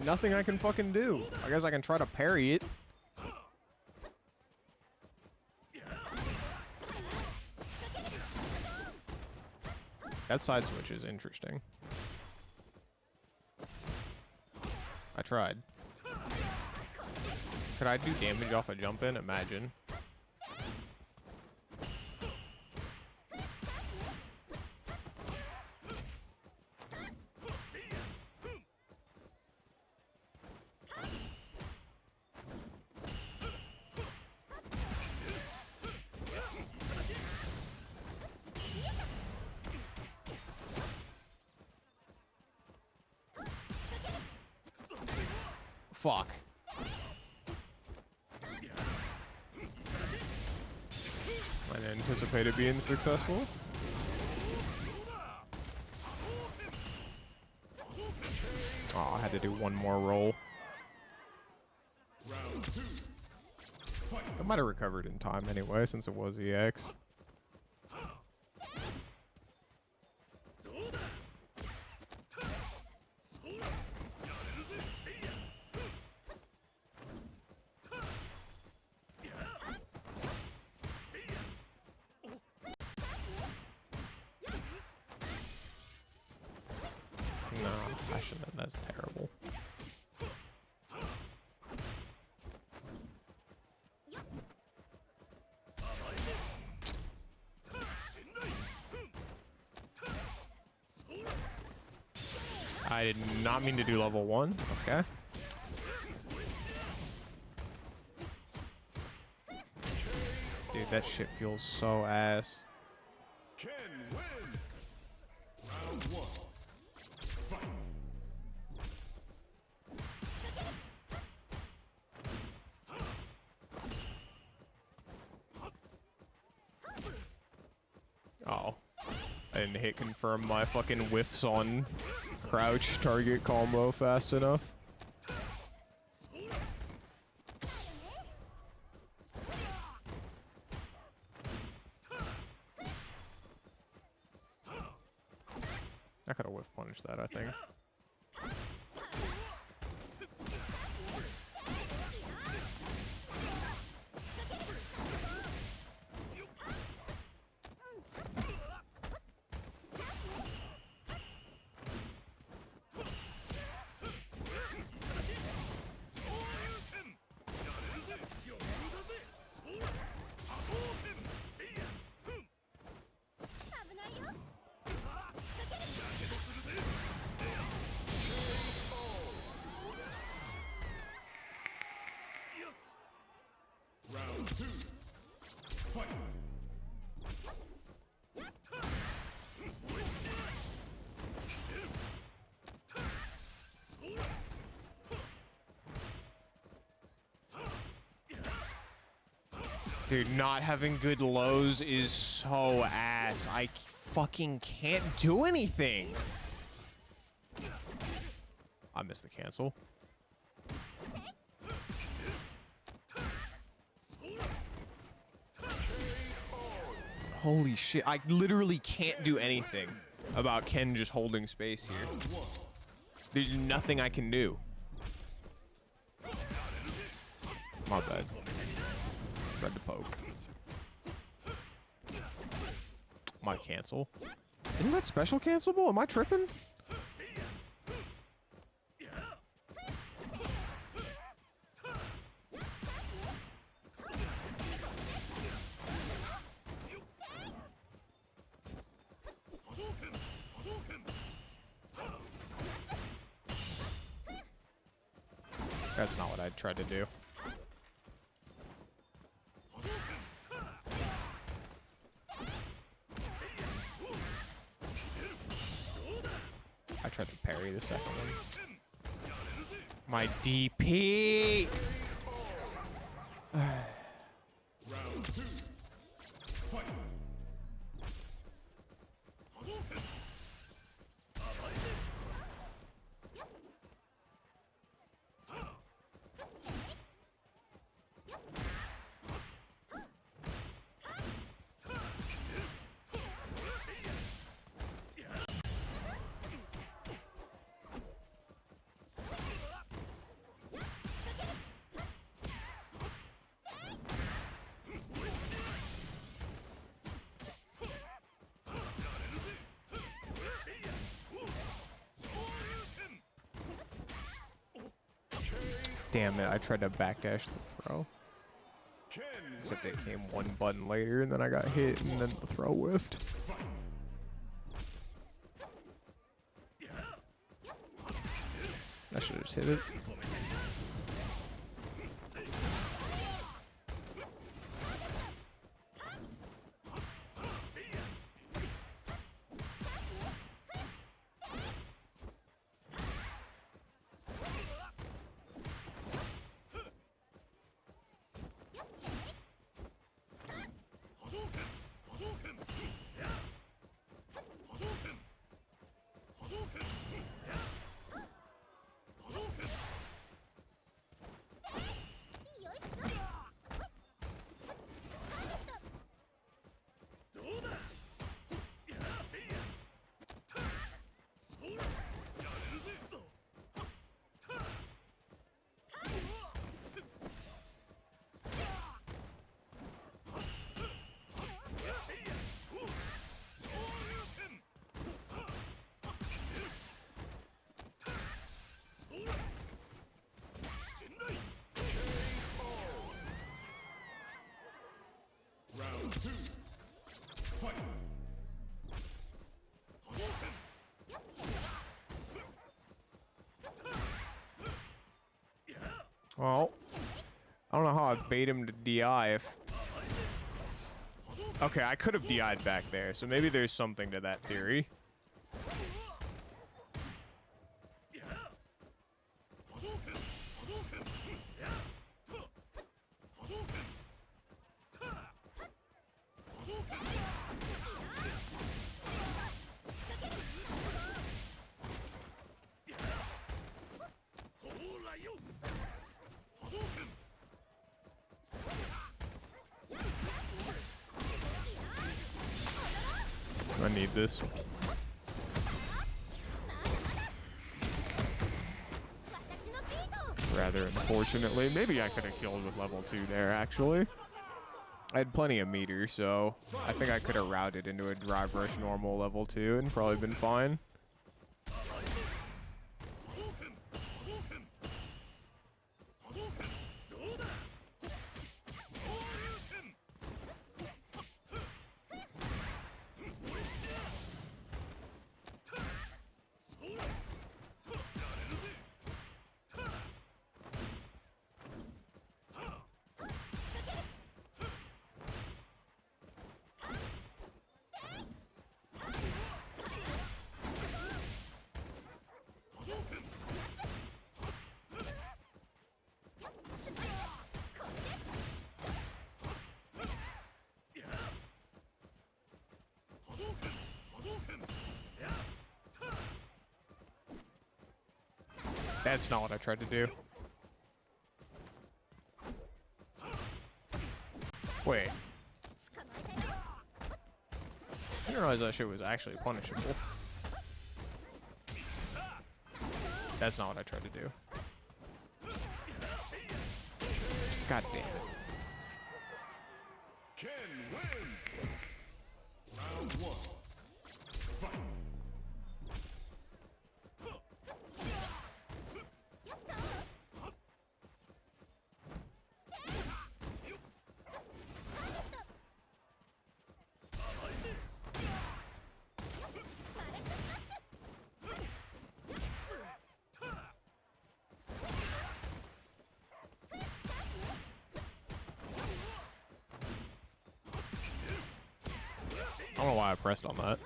Nothing I can fucking do. I guess I can try to parry it. That side switch is interesting. I tried. Could I do damage off a jump in? Imagine. Fuck. I didn't anticipate it being successful. Oh, I had to do one more roll. Round 2. Fight. I might have recovered in time anyway, since it was EX. No, I shouldn't have. That's terrible. I did not mean to do level 1. Okay. Dude, that shit feels so ass. Ken wins. Round 1. Fight. Oh. I didn't hit confirm my fucking whiffs on crouch target combo fast enough. I could have whiff punished that, I think. Round 2. Fight. Dude, not having good lows is so ass. I fucking can't do anything. I missed the cancel. Holy shit, I literally can't do anything about Ken just holding space here. There's nothing I can do. My bad. Tried to poke. My cancel. Isn't that special cancelable? Am I tripping? That's not what I tried to do. I tried to parry the second one. My DP! Round 2. Fight. Damn it, I tried to backdash the throw. Ken Except it came one button later and then I got hit and then the throw whiffed. I should have just hit it. Well, I don't know how I bait him to DI if... Okay, I could have DI'd back there, so maybe there's something to that theory. I need this. Rather unfortunately. Maybe I could have killed with level 2 there, actually. I had plenty of meter, so I think I could have routed into a drive rush normal level 2 and probably been fine. That's not what I tried to do. Wait. I didn't realize that shit was actually punishable. That's not what I tried to do. God damn it. Ken wins. Round 1. Fight. I don't know why I pressed on that.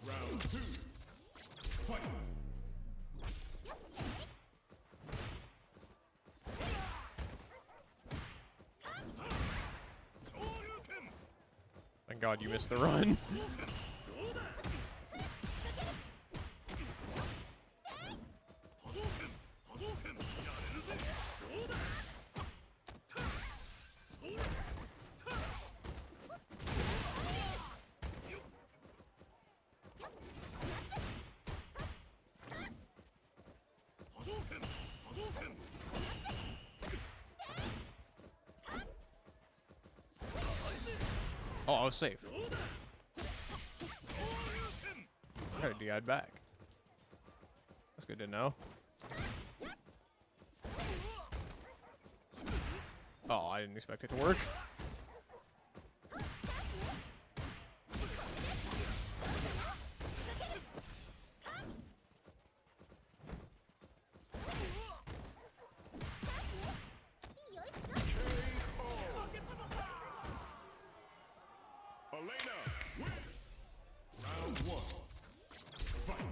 Round 2. Fight. Thank God you missed the run. Oh, I was safe. I got a DI'd back. That's good to know. Oh, I didn't expect it to work. Elena wins. Round 1. Fight.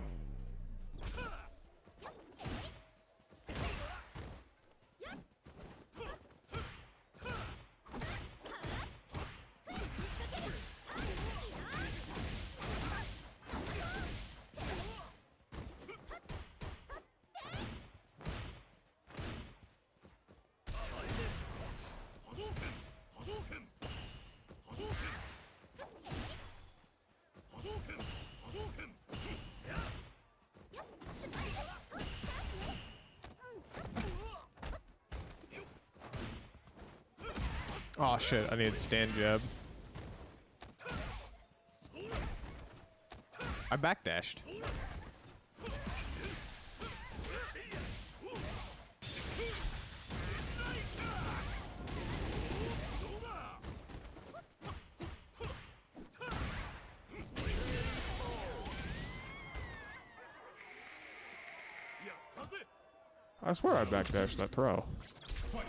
Oh shit, I need stand jab. I backdashed. I swear I backdashed that throw. Fight.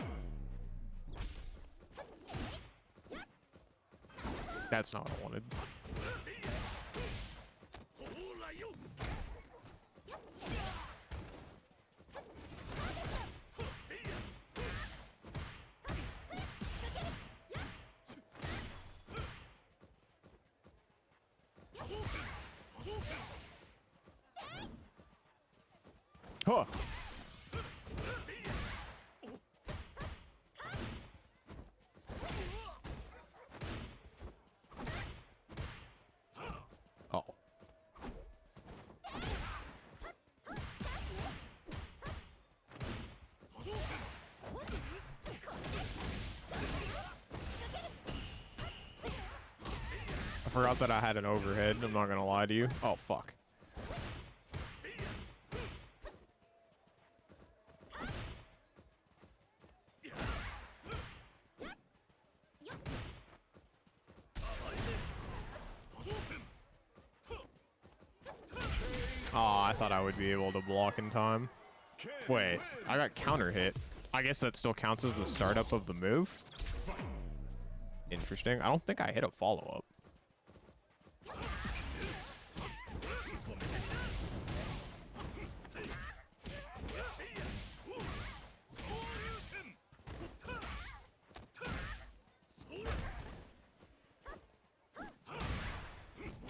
That's not what I wanted. Huh. Oh. I forgot that I had an overhead. I'm not gonna lie to you. Oh, fuck. Oh, I thought I would be able to block in time. Wait, I got counter hit. I guess that still counts as the startup of the move. Interesting. I don't think I hit a follow-up.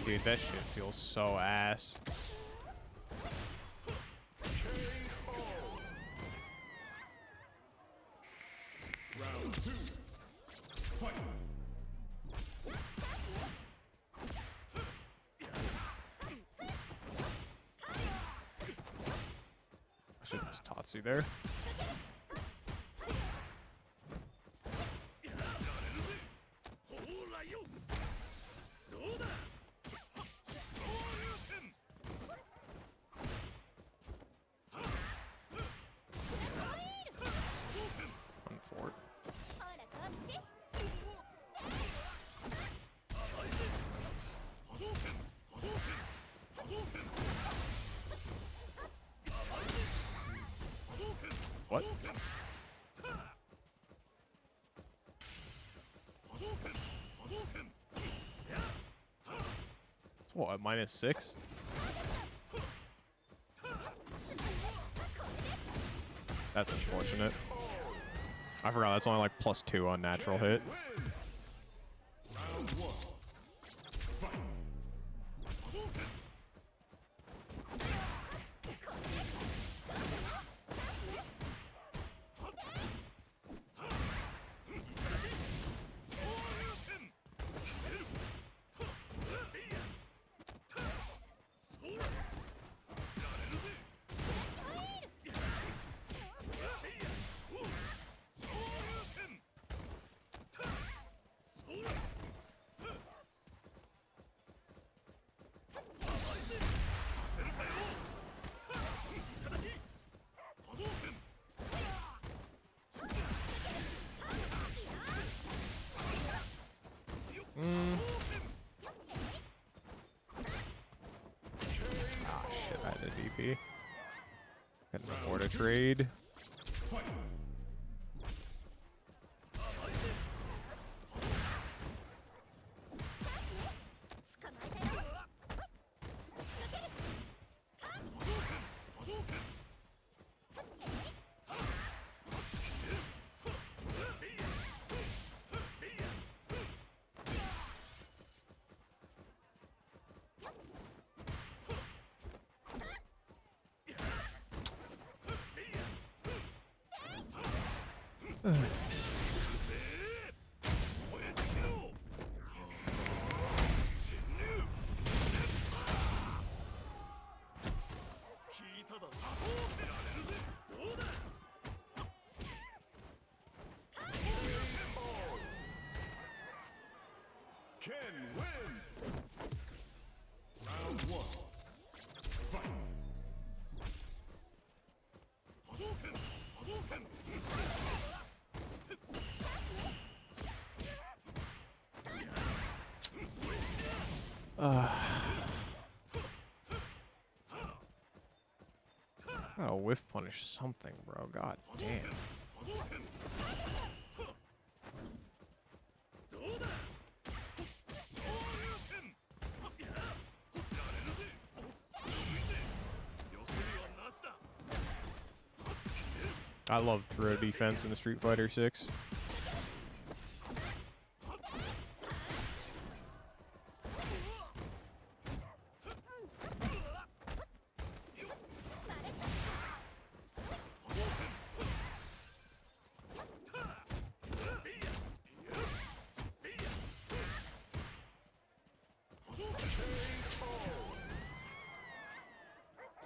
Dude, that shit feels so ass. Round 2. Fight. I should just Tatsu there. Run for it. What? It's what, -6? That's unfortunate. I forgot that's only like +2 on natural hit. Round 1. Fight. Ah, shit, I had a DP. Couldn't afford a trade. Fight. Ken wins. Round 1. Fight. Gotta whiff punish something, bro. God damn. I love throw defense in the Street Fighter 6.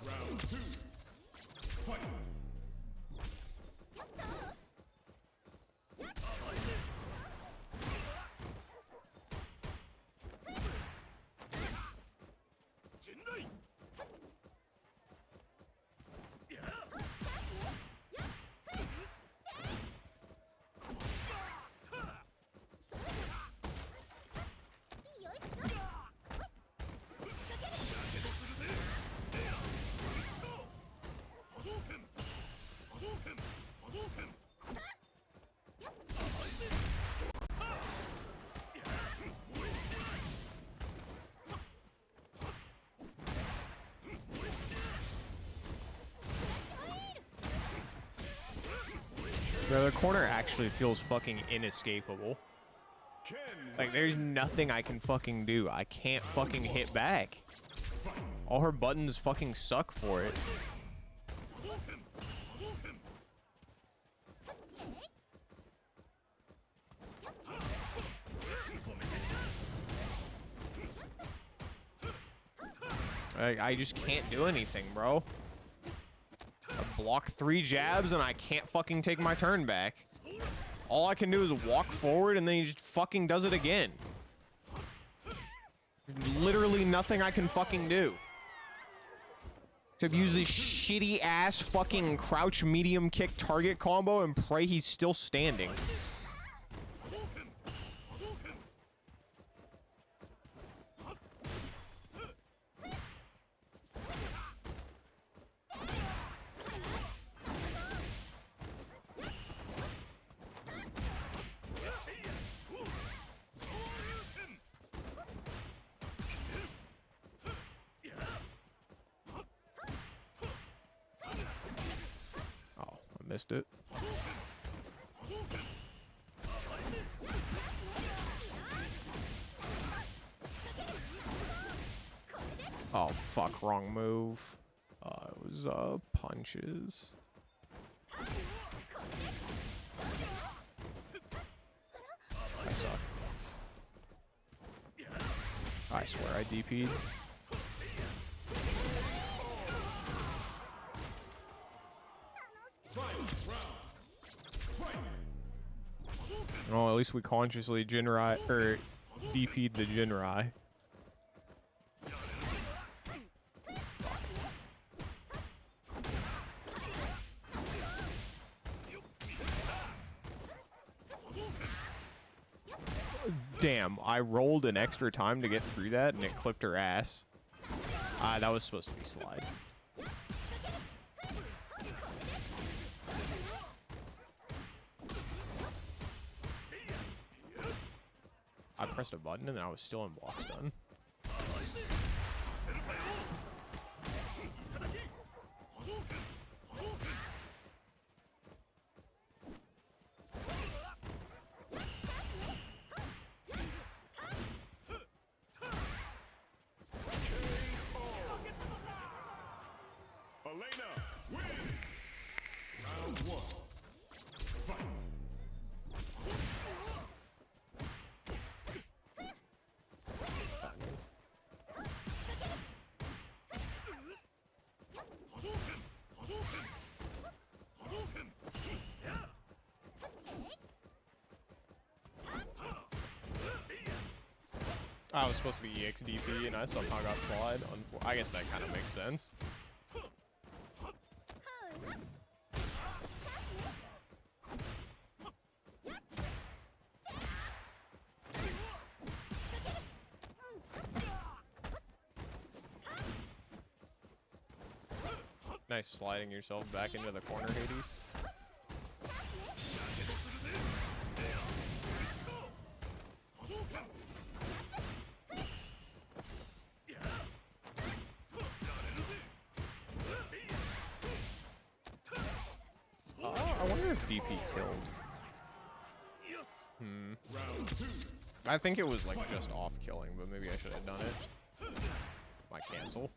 Round 2. Fight. Bro, the corner actually feels fucking inescapable. Like, there's nothing I can fucking do. I can't fucking hit back. All her buttons fucking suck for it. I just can't do anything, bro. I block 3 jabs and I can't fucking take my turn back. All I can do is walk forward and then he just fucking does it again. Literally nothing I can fucking do. Except use this shitty ass fucking crouch medium kick target combo and pray he's still standing. Missed it. Oh, fuck, wrong move. It was, punches. I suck. I swear I DP'd. Oh, at least we consciously Jinrai, or DP'd the Jinrai. Damn, I rolled an extra time to get through that and it clipped her ass. That was supposed to be slide. I pressed a button and then I was still in block stun. I was supposed to be EXDP and I somehow got slide. I guess that kind of makes sense. Nice sliding yourself back into the corner, Hades. I wonder if DP killed. I think it was like just off killing, but maybe I should have done it. Might cancel.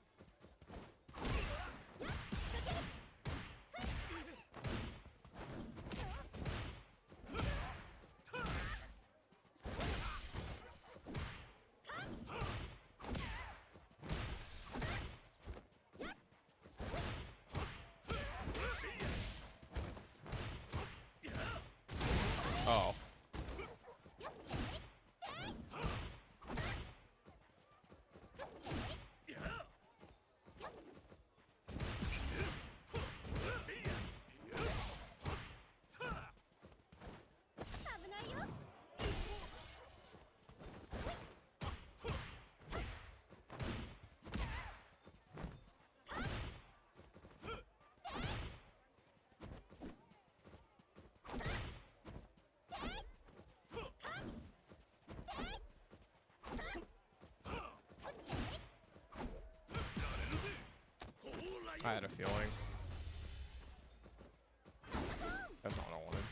Oh. I had a feeling. That's not what I wanted.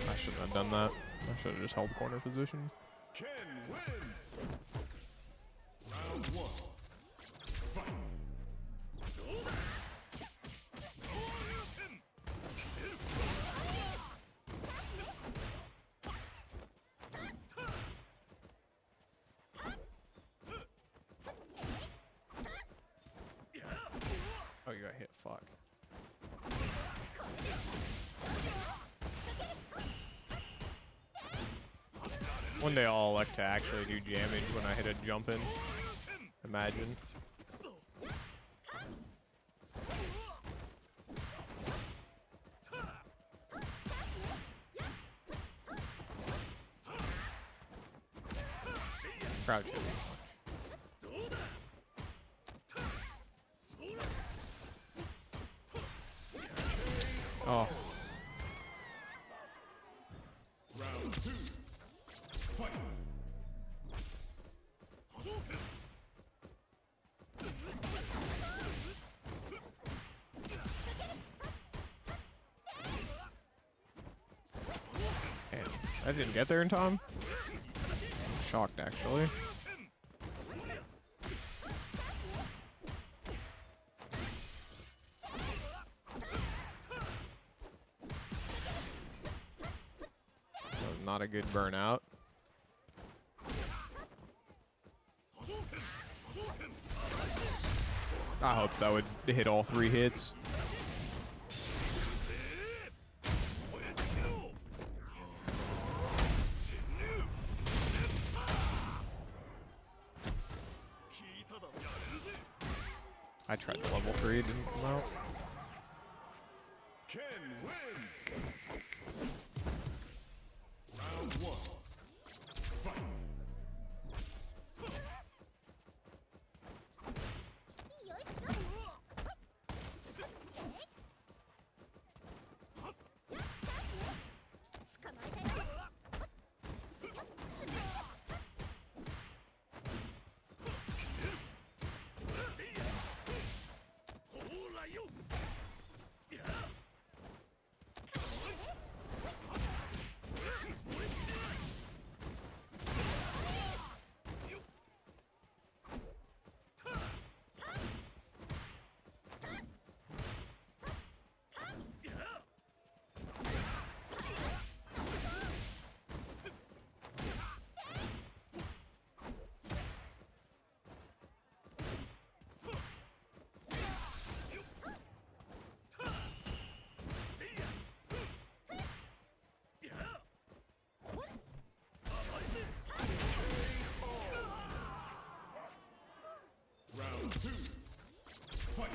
I shouldn't have done that. I should have just held corner position. Ken wins. Round 1. Fight. Oh, you got hit. Fuck. One day I'll elect to actually do damage when I hit a jump in. Imagine. Crouch hit. Oh. Round 2. Fight. Damn. I didn't get there in time. I'm shocked, actually. Not a good burnout. I hope that would hit all 3 hits. I tried the level 3, it didn't come out. Ken wins. Round 1. Fight. Round 2. Fight.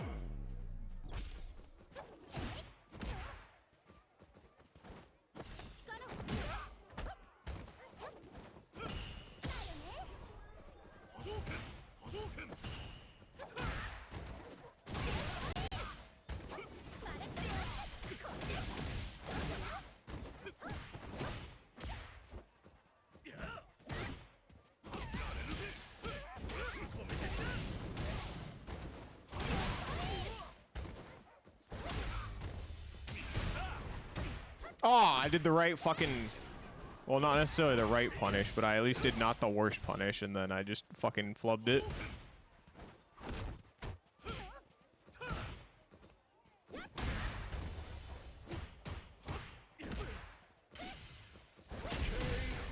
Oh, I did the right fucking... Well, not necessarily the right punish, but I at least did not the worst punish, and then I just fucking flubbed it.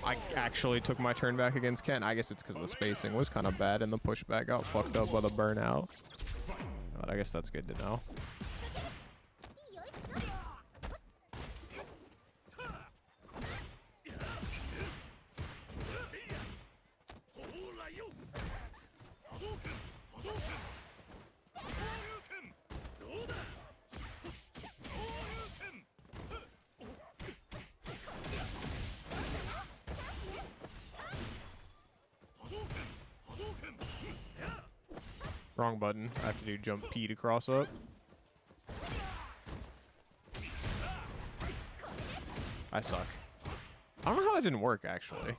I actually took my turn back against Ken. I guess it's because the spacing was kind of bad and the pushback got fucked up by the burnout. But I guess that's good to know. Wrong button. I have to do jump P to cross up. I suck. I don't know how that didn't work, actually.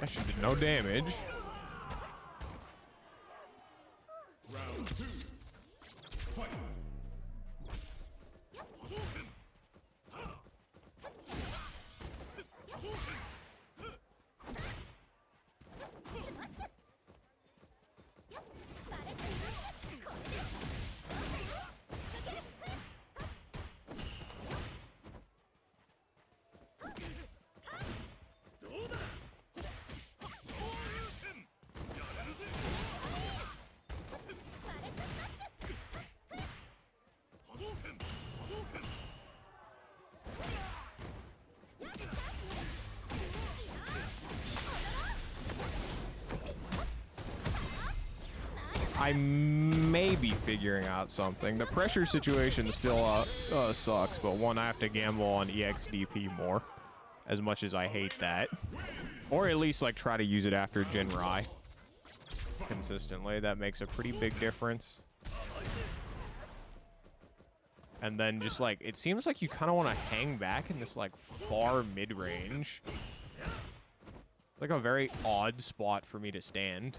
That should do no damage. Round 2. Fight. I may be figuring out something. The pressure situation still sucks, but one, I have to gamble on EXDP more, as much as I hate that. Or at least, like, try to use it after Jinrai consistently. That makes a pretty big difference. And then just, like, it seems like you kind of want to hang back in this, like, far mid-range. Like a very odd spot for me to stand.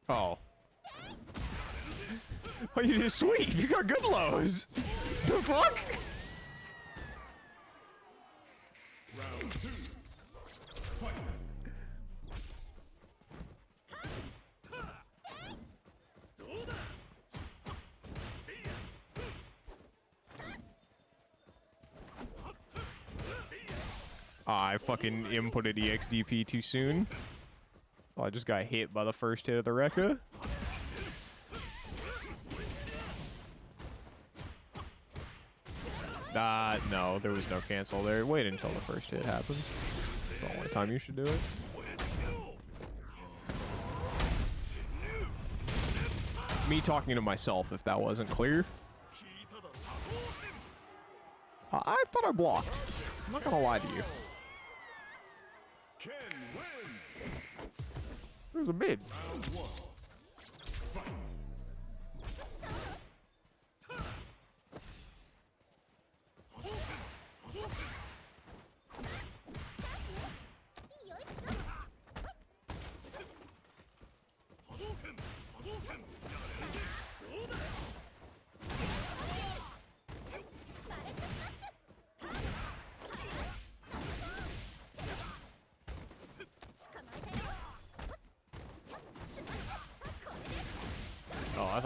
Oh. Oh, you did sweet. You got good lows. The fuck? Round 2. Fight. I fucking inputted EXDP too soon. Oh, I just got hit by the first hit of the Rekka. No, there was no cancel there. Wait until the first hit happens. It's the only time you should do it. Me talking to myself, if that wasn't clear. I thought I blocked. I'm not gonna lie to you. Ken wins. There's a mid. Round 1. Fight.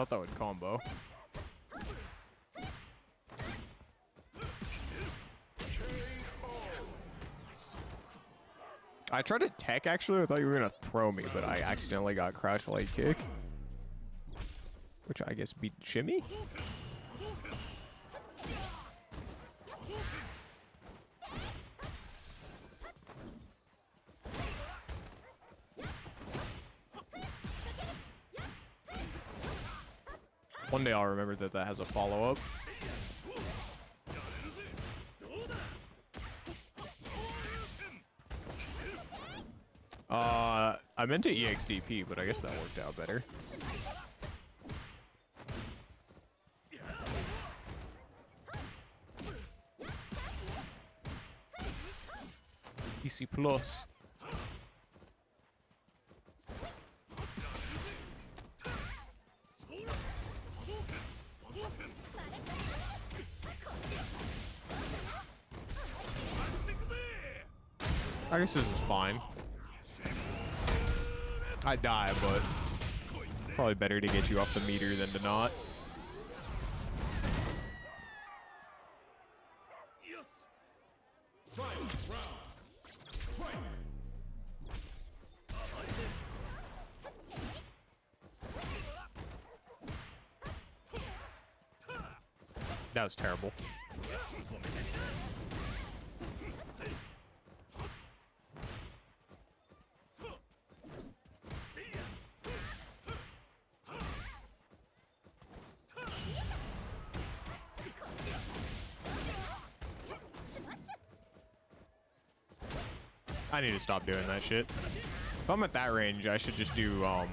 thought that would combo. I tried to tech actually. I thought you were gonna throw me, but I accidentally got crouch light kick, which I guess beat shimmy. One day I'll remember that that has a follow-up. I meant to EXDP, but I guess that worked out better. EC plus. I guess this is fine. I die, but probably better to get you off the meter than to not. That was terrible. I need to stop doing that shit. If I'm at that range, I should just do, Oh,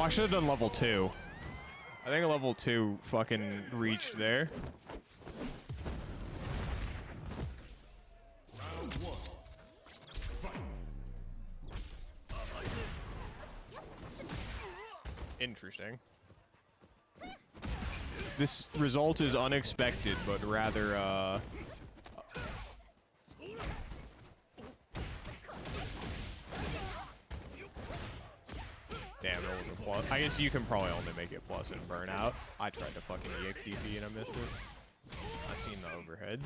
I should have done level 2. I think level 2 fucking reached there. Round 1. Fight. Interesting. This result is unexpected, but rather, damn, it was a plus. I guess you can probably only make it plus in burnout. I tried to fucking EXDP and I missed it. I seen the overhead.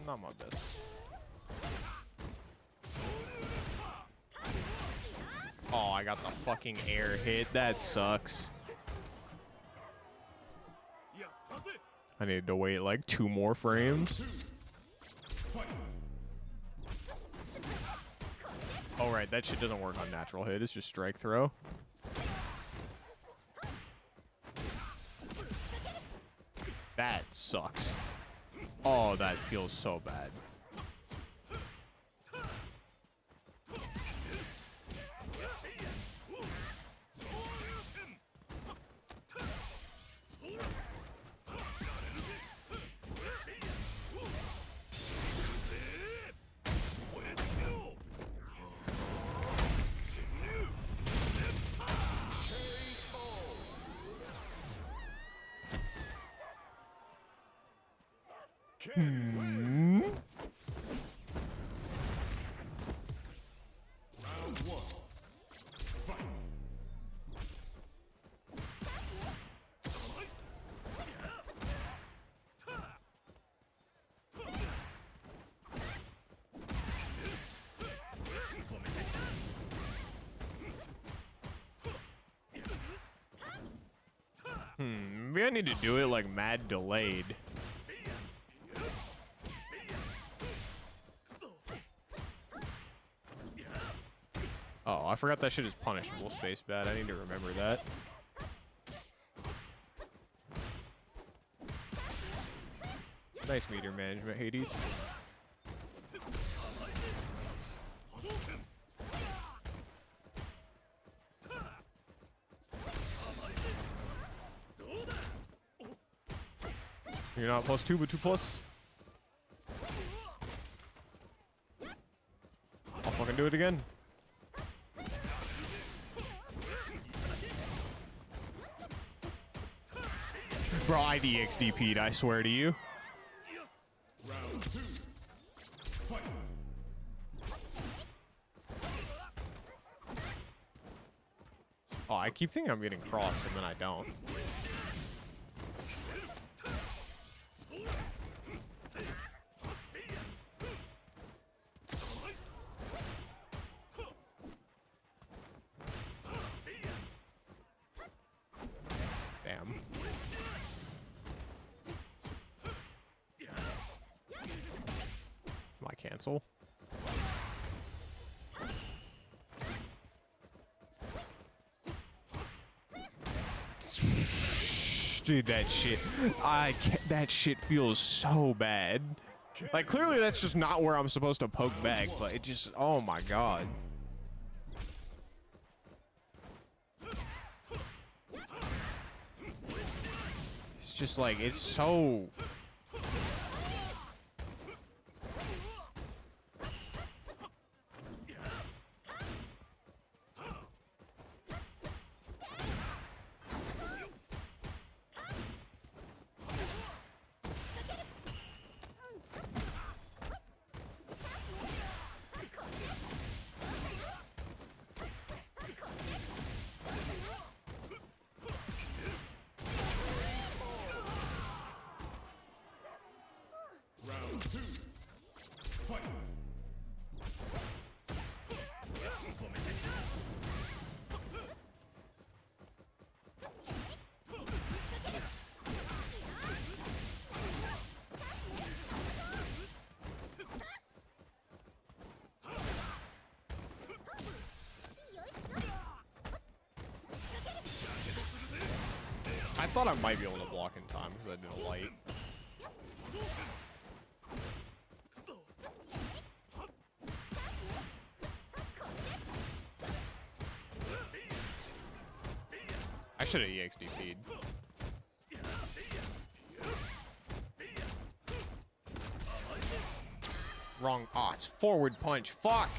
Not my best. Oh, I got the fucking air hit. That sucks. I needed to wait like 2 more frames. Oh, right. That shit doesn't work on natural hit. It's just strike throw. That sucks. Oh, that feels so bad. Round 1. Fight. Maybe I need to do it like mad delayed. Oh, I forgot that shit is punishable, space bad. I need to remember that. Nice meter management, Hades. You're not +2, but 2 plus. I'll fucking do it again. Bro, I DXDP'd, I swear to you. Round 2. Fight. Oh, I keep thinking I'm getting crossed, and then I don't. Damn. Am I cancel? Dude, that shit, that shit feels so bad. Like, clearly that's just not where I'm supposed to poke back, but it just, oh my god. It's just like, it's so... Round 2. Fight. I thought I might be able to block in time because I did a light. I should have EXDP'd. Wrong. Ah, it's forward punch. Fuck.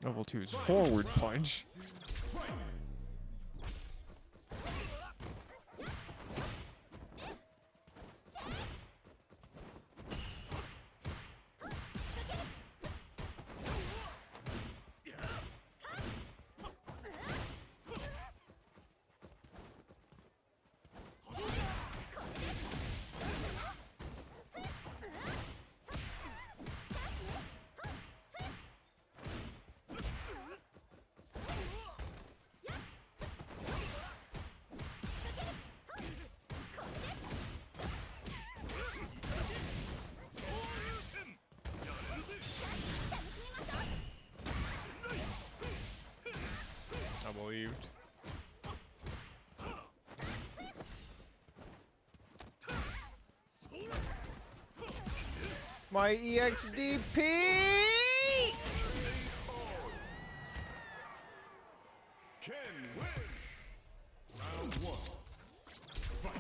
Level 2's forward punch. I believed. My EXDP! Ken win. Round 1. Fight.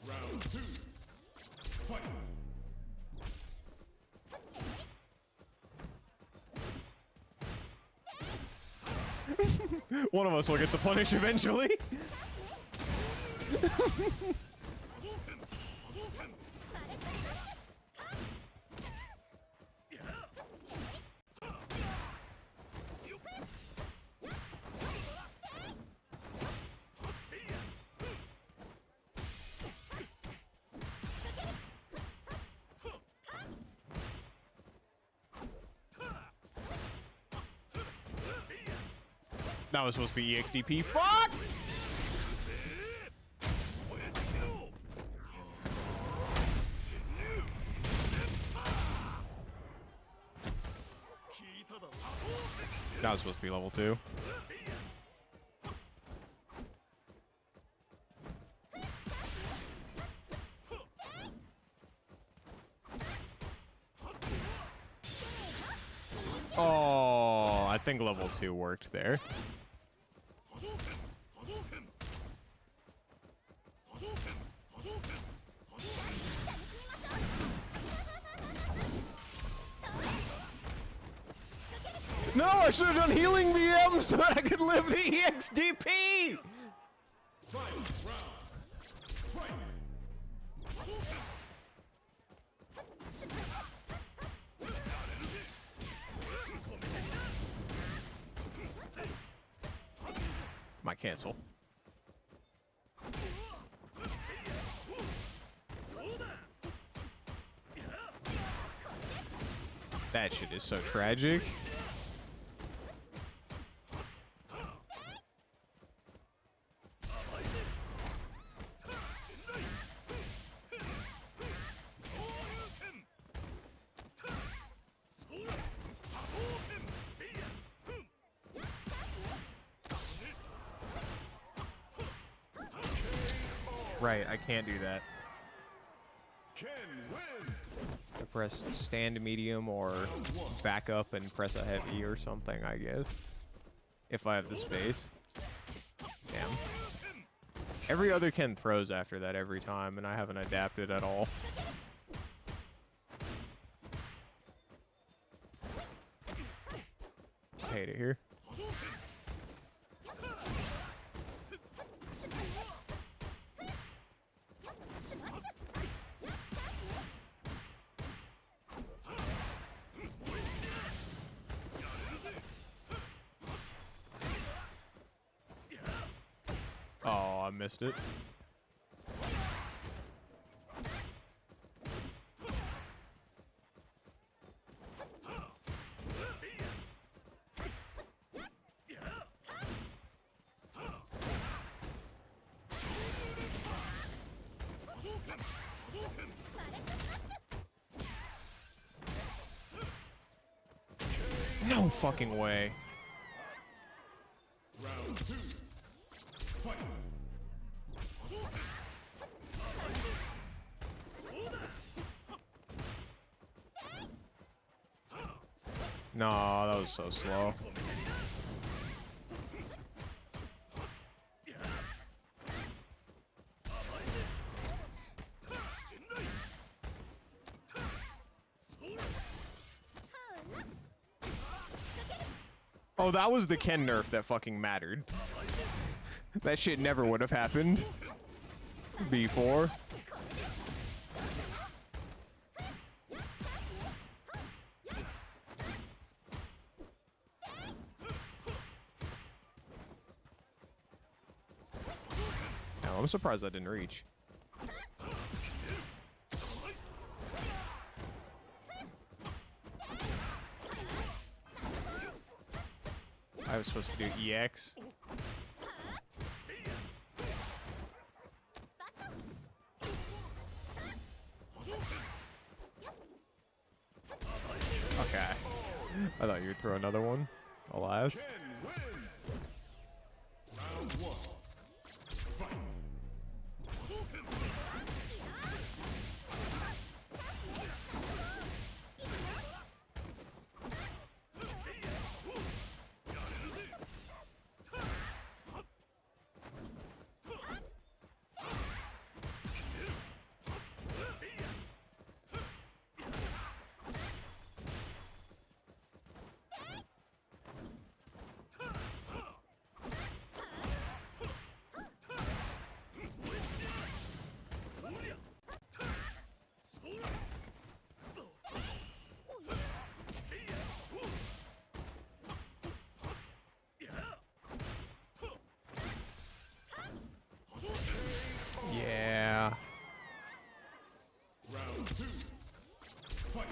Round 2. Fight. One of us will get the punish eventually. That was supposed to be EXDP. Fuck! That was supposed to be level 2. Oh, I think level 2 worked there. No, I should have done healing VM so that I could live the EXDP! Fight round. Fight. Might cancel. That shit is so tragic. Right, I can't do that. Ken wins. I pressed stand medium or back up and press a heavy or something, I guess. If I have the space. Damn. Every other Ken throws after that every time, and I haven't adapted at all. I hate it here. Oh, I missed it. No fucking way. Round 2. Fight. No, that was so slow. Oh, that was the Ken nerf that fucking mattered. That shit never would have happened before. No, I'm surprised I didn't reach. I was supposed to do EX. Okay. I thought you'd throw another one. Alas. Ken wins. Round 1. Fight. Yeah. Round 2. Fight.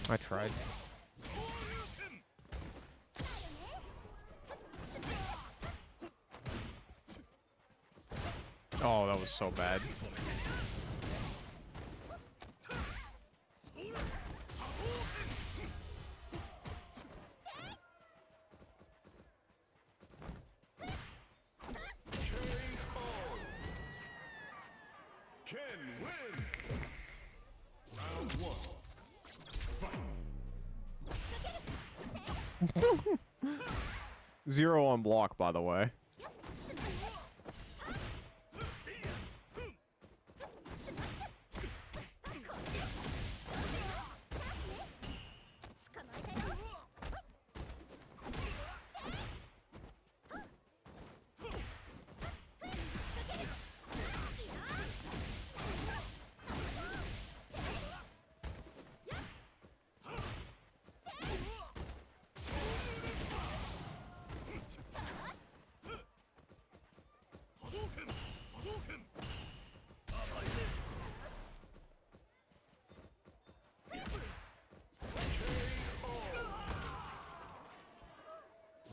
I tried. Oh, that was so bad. Ken wins. Round 1. Fight. 0 on block, by the way.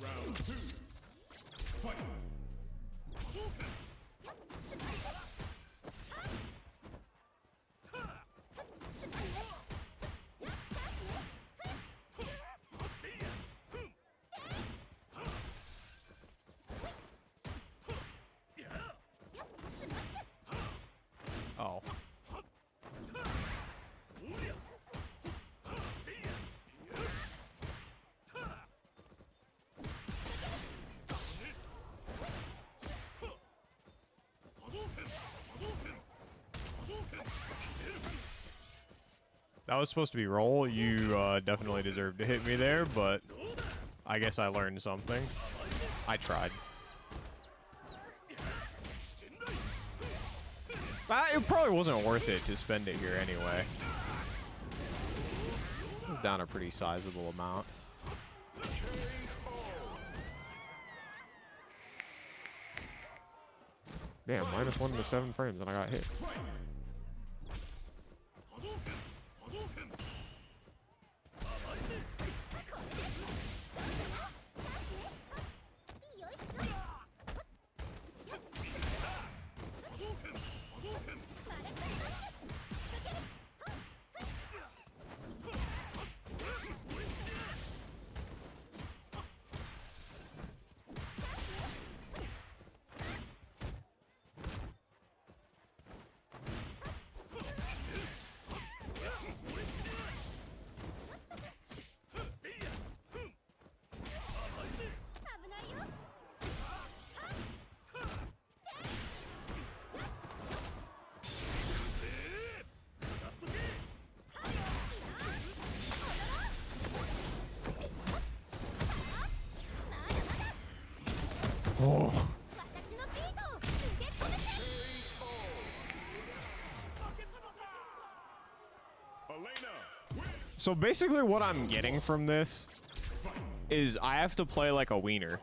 Round 2. Fight. Oh. That was supposed to be roll. You definitely deserved to hit me there, but I guess I learned something. I tried. It probably wasn't worth it to spend it here anyway. It's down a pretty sizable amount. Damn, -1 to 7 frames and I got hit. Oh. So basically what I'm getting from this is I have to play like a wiener.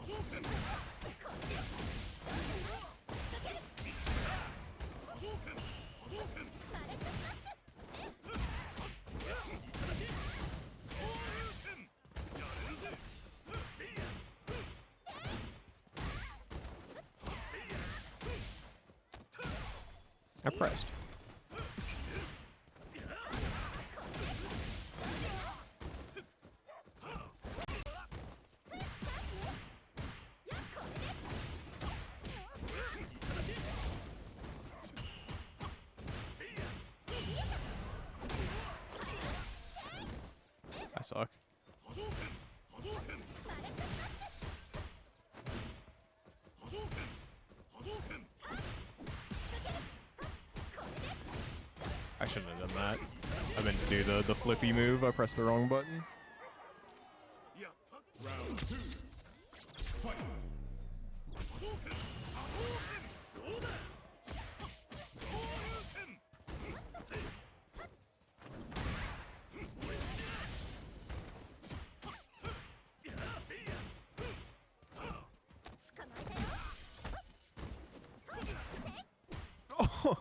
I pressed. I suck. I shouldn't have done that. I meant to do the flippy move. I pressed the wrong button. Round 2. Fight. Oh.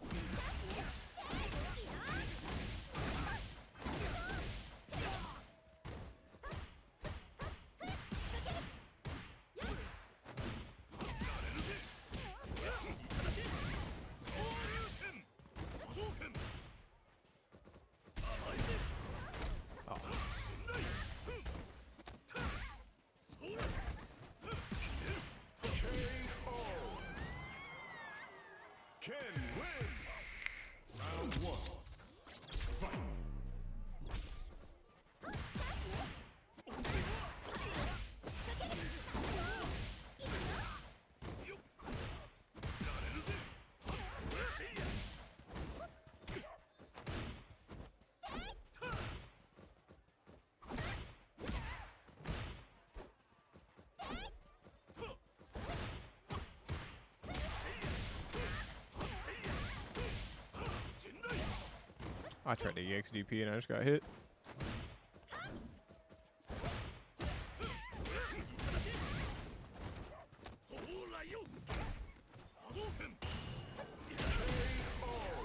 I tried to EXDP and I just got hit.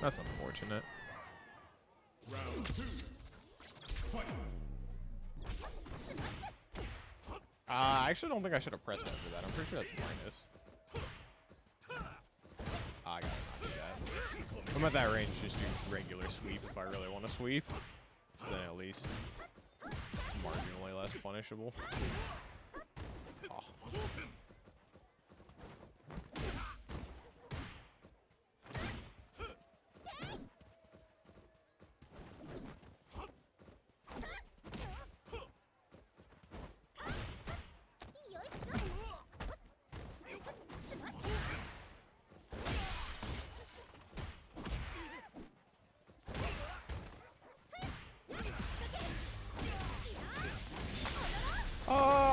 That's unfortunate. Round 2. Fight. I actually don't think I should have pressed after that. I'm pretty sure that's minus. I gotta not do that. I'm at that range, just do regular sweep if I really want to sweep. 'Cause then at least it's marginally less punishable. Oh.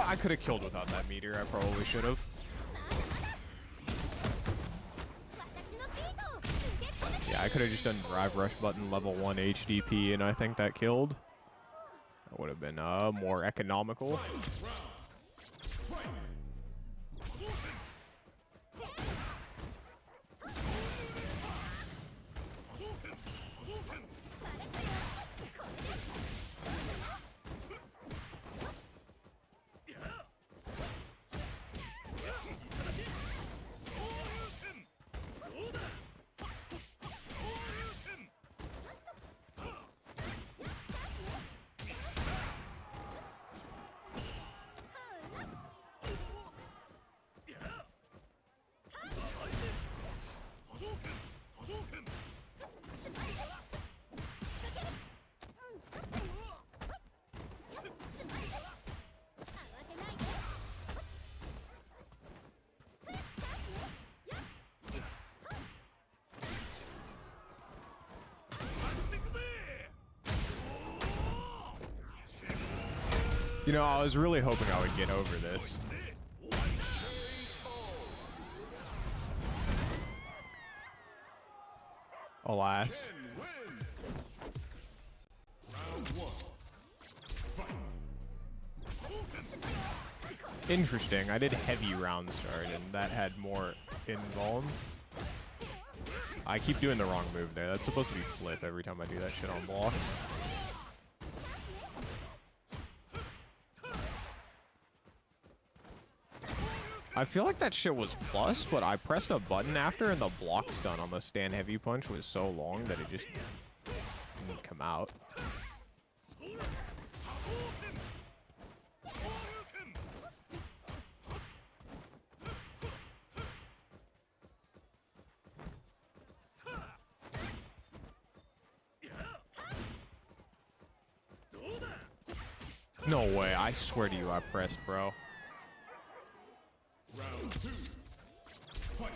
I could have killed without that meteor. I probably should have. Yeah, I could have just done drive rush button level 1 HDP, and I think that killed. That would have been more economical. You know, I was really hoping I would get over this. Alas. Interesting. I did heavy round start, and that had more invuln. I keep doing the wrong move there. That's supposed to be flip every time I do that shit on block. I feel like that shit was plus, but I pressed a button after, and the block stun on the stand heavy punch was so long that it just didn't come out. No way, I swear to you I pressed, bro. Round 2. Fight.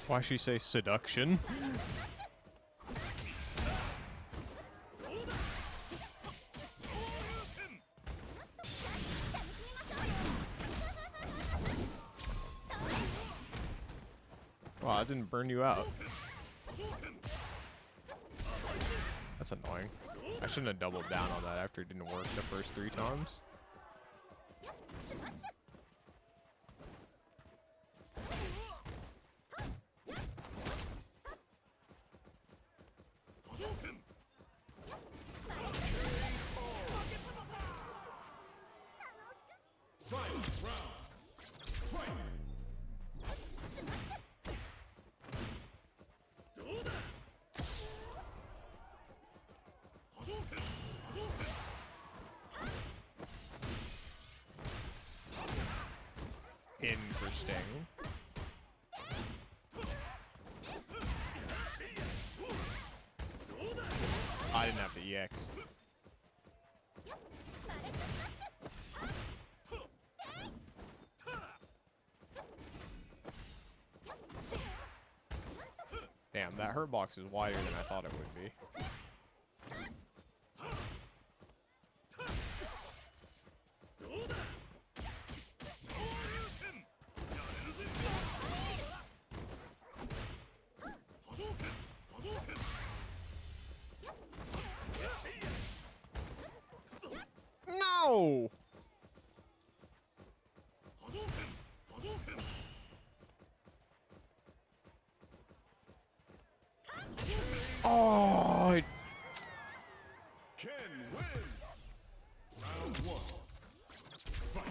Why she say seduction? Wow, I didn't burn you out. That's annoying. I shouldn't have doubled down on that after it didn't work the first 3 times. Interesting. X. Damn, that hurt box is wider than I thought it would be. No! Oh, Ken win. Round one. Fight.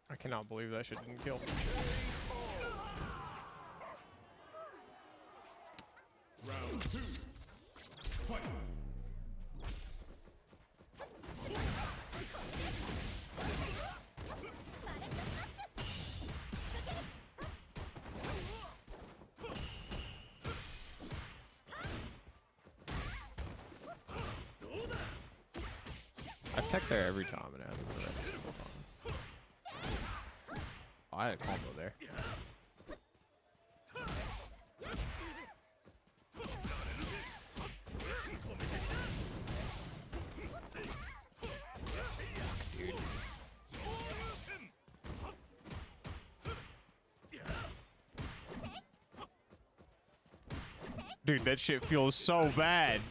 I cannot believe that shit didn't kill. Round two. Fight. I've teched there every time and it hasn't been red a single time. Oh, I had a combo there. Dude. Dude, that shit feels so bad.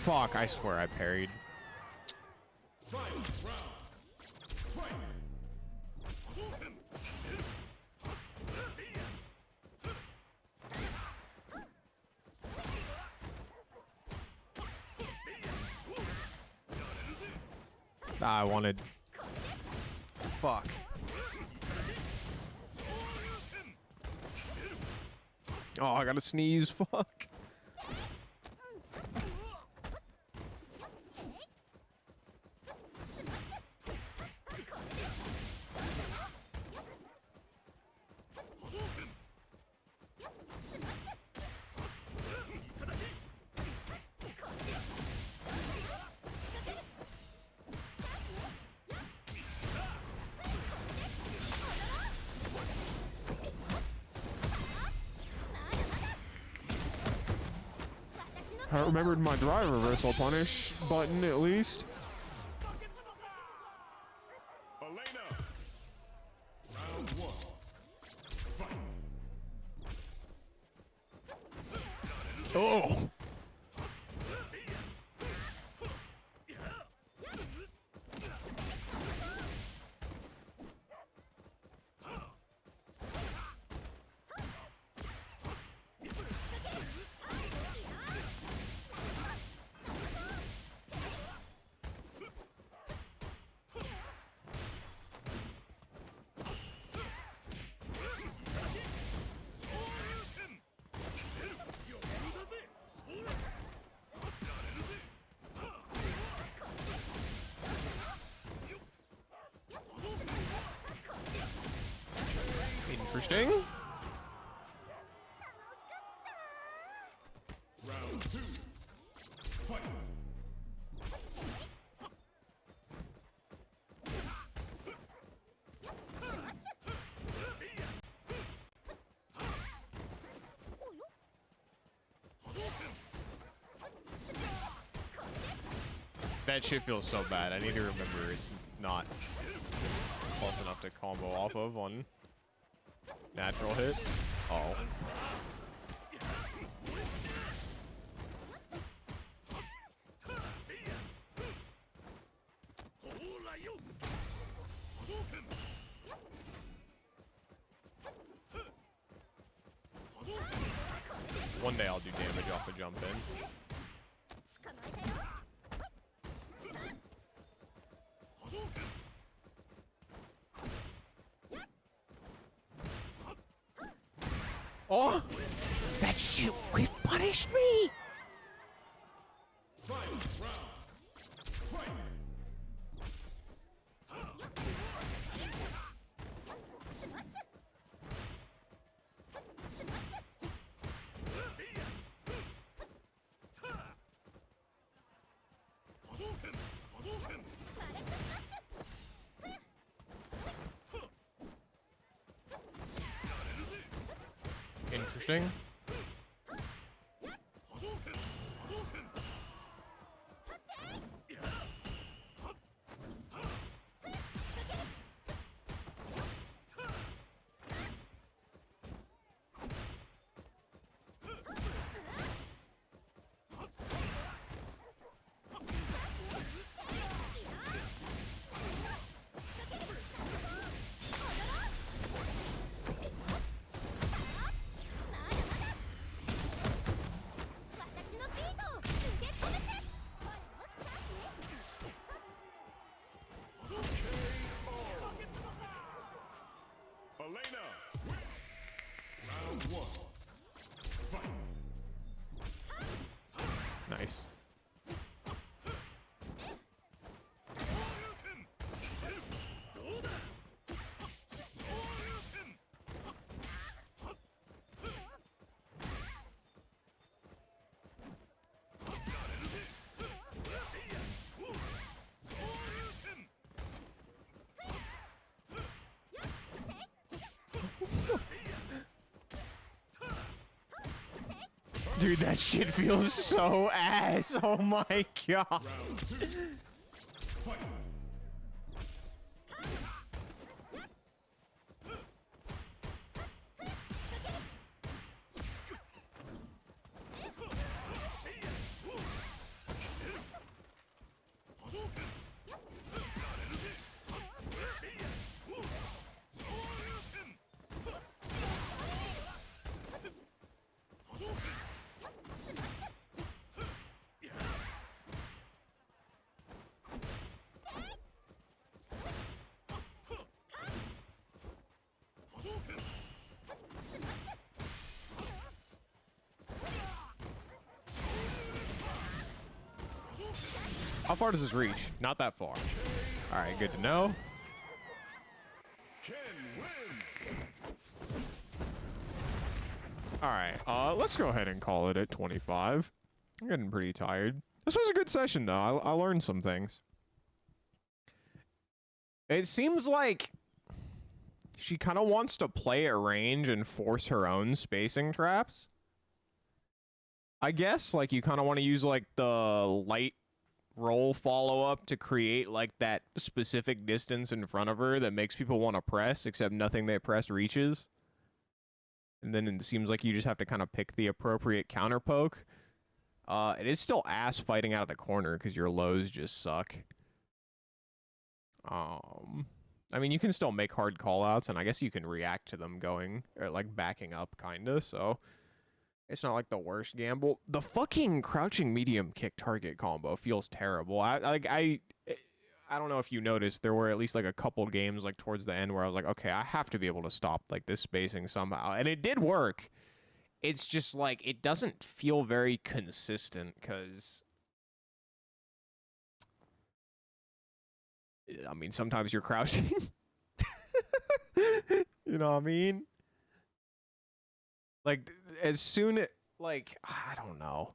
Fuck, I swear I parried. Fight. Round. Fight. Ah, I wanted. Fuck. Oh, I gotta sneeze. Fuck. I remembered my drive reversal punish button at least. Elena. Round one. Fight. Oh. Interesting. Round two. Fight. That shit feels so bad. I need to remember it's not close enough to combo off of on natural hit. Oh. One day I'll do damage off a jump in. Oh! That shit whiff punished me! Fight round. Fight. Interesting. Elena. Round one. Fight. Nice. Dude, that shit feels so ass. Oh my god. Round two. Fight. How far does this reach? Not that far. All right, good to know. Ken wins. All right, let's go ahead and call it at 25. I'm getting pretty tired. This was a good session, though. I learned some things. It seems like she kind of wants to play at range and force her own spacing traps. I guess, like, you kind of want to use, like, the light roll follow-up to create, like, that specific distance in front of her that makes people want to press, except nothing they press reaches. And then it seems like you just have to kind of pick the appropriate counter poke. It is still ass fighting out of the corner because your lows just suck. I mean, you can still make hard callouts, and I guess you can react to them going, or like backing up, kinda, so it's not like the worst gamble. The fucking crouching medium kick target combo feels terrible. I don't know if you noticed, there were at least like a couple games like towards the end where I was like, okay, I have to be able to stop like this spacing somehow, and it did work. It's just like it doesn't feel very consistent because I mean, sometimes you're crouching. You know what I mean? Like, as soon like, I don't know.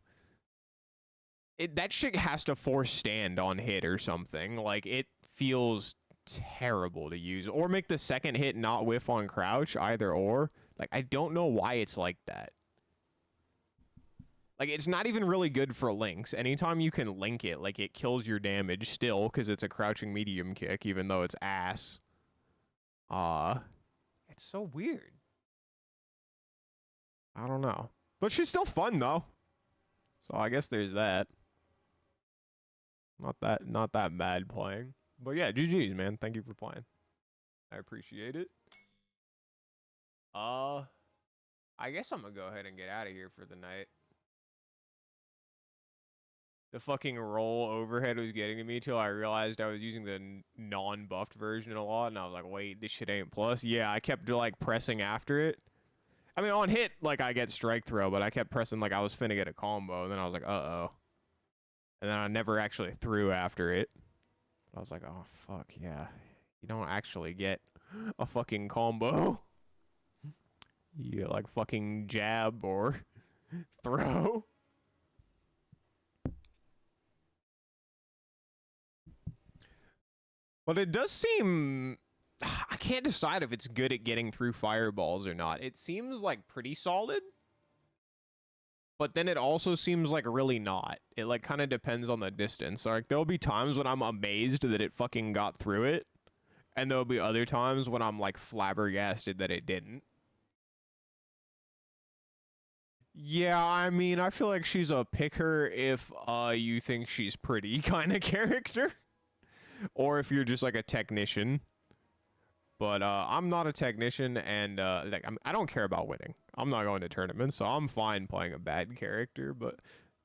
That shit has to force stand on hit or something. Like, it feels terrible to use. Or make the second hit not whiff on crouch, either or. Like, I don't know why it's like that. Like, it's not even really good for links. Anytime you can link it, like, it kills your damage still because it's a crouching medium kick, even though it's ass. It's so weird. I don't know. But she's still fun, though. So I guess there's that. Not that bad playing. But yeah, GG's, man. Thank you for playing. I appreciate it. I guess I'm gonna go ahead and get out of here for the night. The fucking roll overhead was getting to me till I realized I was using the non-buffed version a lot, and I was like, wait, this shit ain't plus. Yeah, I kept like pressing after it. I mean, on hit, like I get strike throw, but I kept pressing like I was finna get a combo, and then I was like, uh-oh. And then I never actually threw after it. I was like, oh, fuck, yeah. You don't actually get a fucking combo. You get like fucking jab or throw. But it does seem... I can't decide if it's good at getting through fireballs or not. It seems like pretty solid. But then it also seems like really not. It like kind of depends on the distance. So, like there'll be times when I'm amazed that it fucking got through it. And there'll be other times when I'm like flabbergasted that it didn't. Yeah, I mean, I feel like she's a pick her if you think she's pretty kind of character. Or if you're just like a technician. But I'm not a technician, and like I don't care about winning. I'm not going to tournaments, so I'm fine playing a bad character. But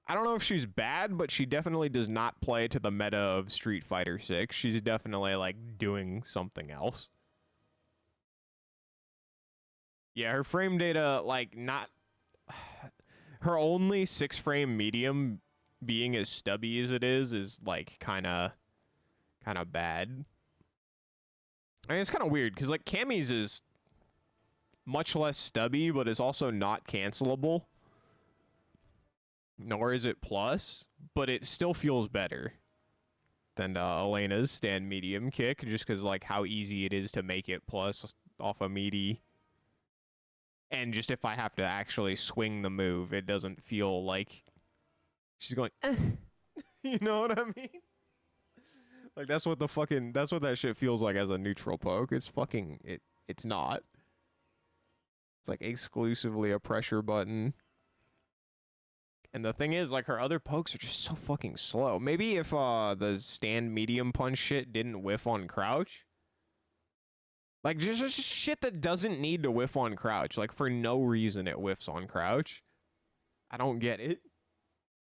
I don't know if she's bad, but she definitely does not play to the meta of Street Fighter 6. She's definitely like doing something else. Yeah, her frame data, like not... Her only 6-frame medium being as stubby as it is like kind of bad. I mean, it's kind of weird because like Cammy's is much less stubby, but it's also not cancelable. Nor is it plus, but it still feels better than Elena's stand medium kick, just because like how easy it is to make it plus off a meaty. And just if I have to actually swing the move, it doesn't feel like she's going, eh. You know what I mean? Like that's what that shit feels like as a neutral poke. It's fucking it's not. It's like exclusively a pressure button. And the thing is, like her other pokes are just so fucking slow. Maybe if the stand medium punch shit didn't whiff on crouch. Like just shit that doesn't need to whiff on crouch. Like for no reason it whiffs on crouch. I don't get it.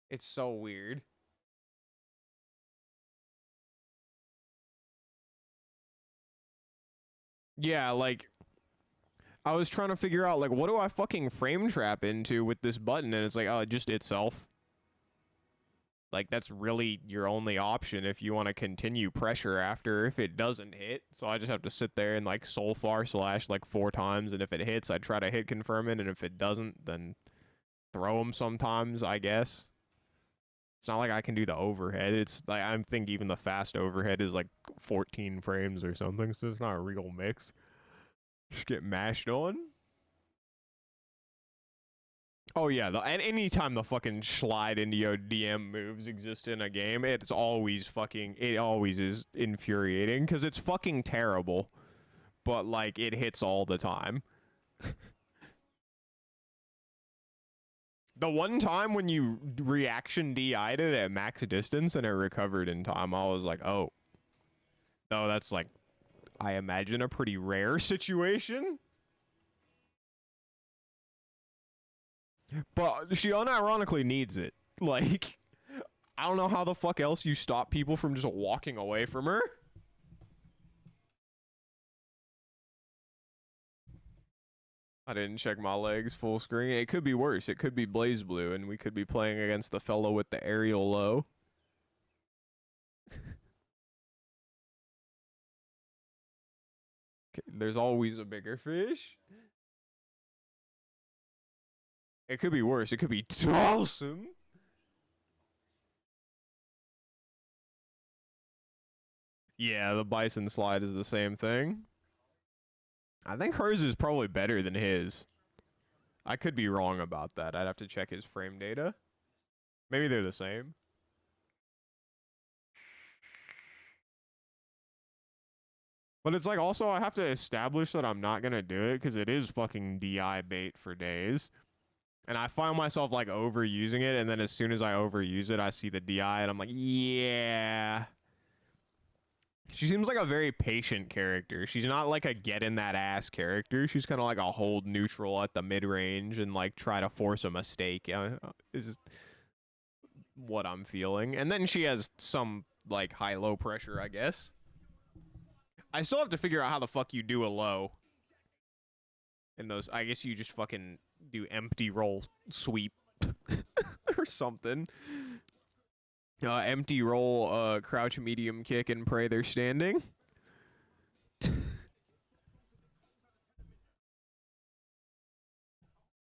It's so weird. Yeah, like I was trying to figure out like what do I fucking frame trap into with this button, and it's like, oh, just itself. Like that's really your only option if you want to continue pressure after if it doesn't hit. So I just have to sit there and like soul far slash like 4 times, and if it hits, I try to hit confirm it, and if it doesn't, then throw them sometimes, I guess. It's not like I can do the overhead. It's like I think even the fast overhead is like 14 frames or something, so it's not a real mix. Just get mashed on. Oh yeah, and anytime the fucking slide into your DM moves exist in a game, it always is infuriating because it's fucking terrible. But like it hits all the time. The one time when you reaction DI'd it at max distance and it recovered in time, I was like, oh. Oh, that's like, I imagine a pretty rare situation. But she unironically needs it. Like, I don't know how the fuck else you stop people from just walking away from her. I didn't check my legs full screen. It could be worse. It could be Blaze Blue, and we could be playing against the fellow with the aerial low. There's always a bigger fish. It could be worse. It could be awesome. Yeah, the bison slide is the same thing. I think hers is probably better than his. I could be wrong about that. I'd have to check his frame data. Maybe they're the same. But it's like also I have to establish that I'm not gonna do it because it is fucking DI bait for days. And I find myself like overusing it, and then as soon as I overuse it, I see the DI and I'm like, yeah. She seems like a very patient character. She's not like a get in that ass character. She's kind of like a hold neutral at the mid range and like try to force a mistake. Is just what I'm feeling. And then she has some like high low pressure, I guess. I still have to figure out how the fuck you do a low. In those, I guess you just fucking do empty roll sweep or something. Empty roll, crouch medium kick and pray they're standing.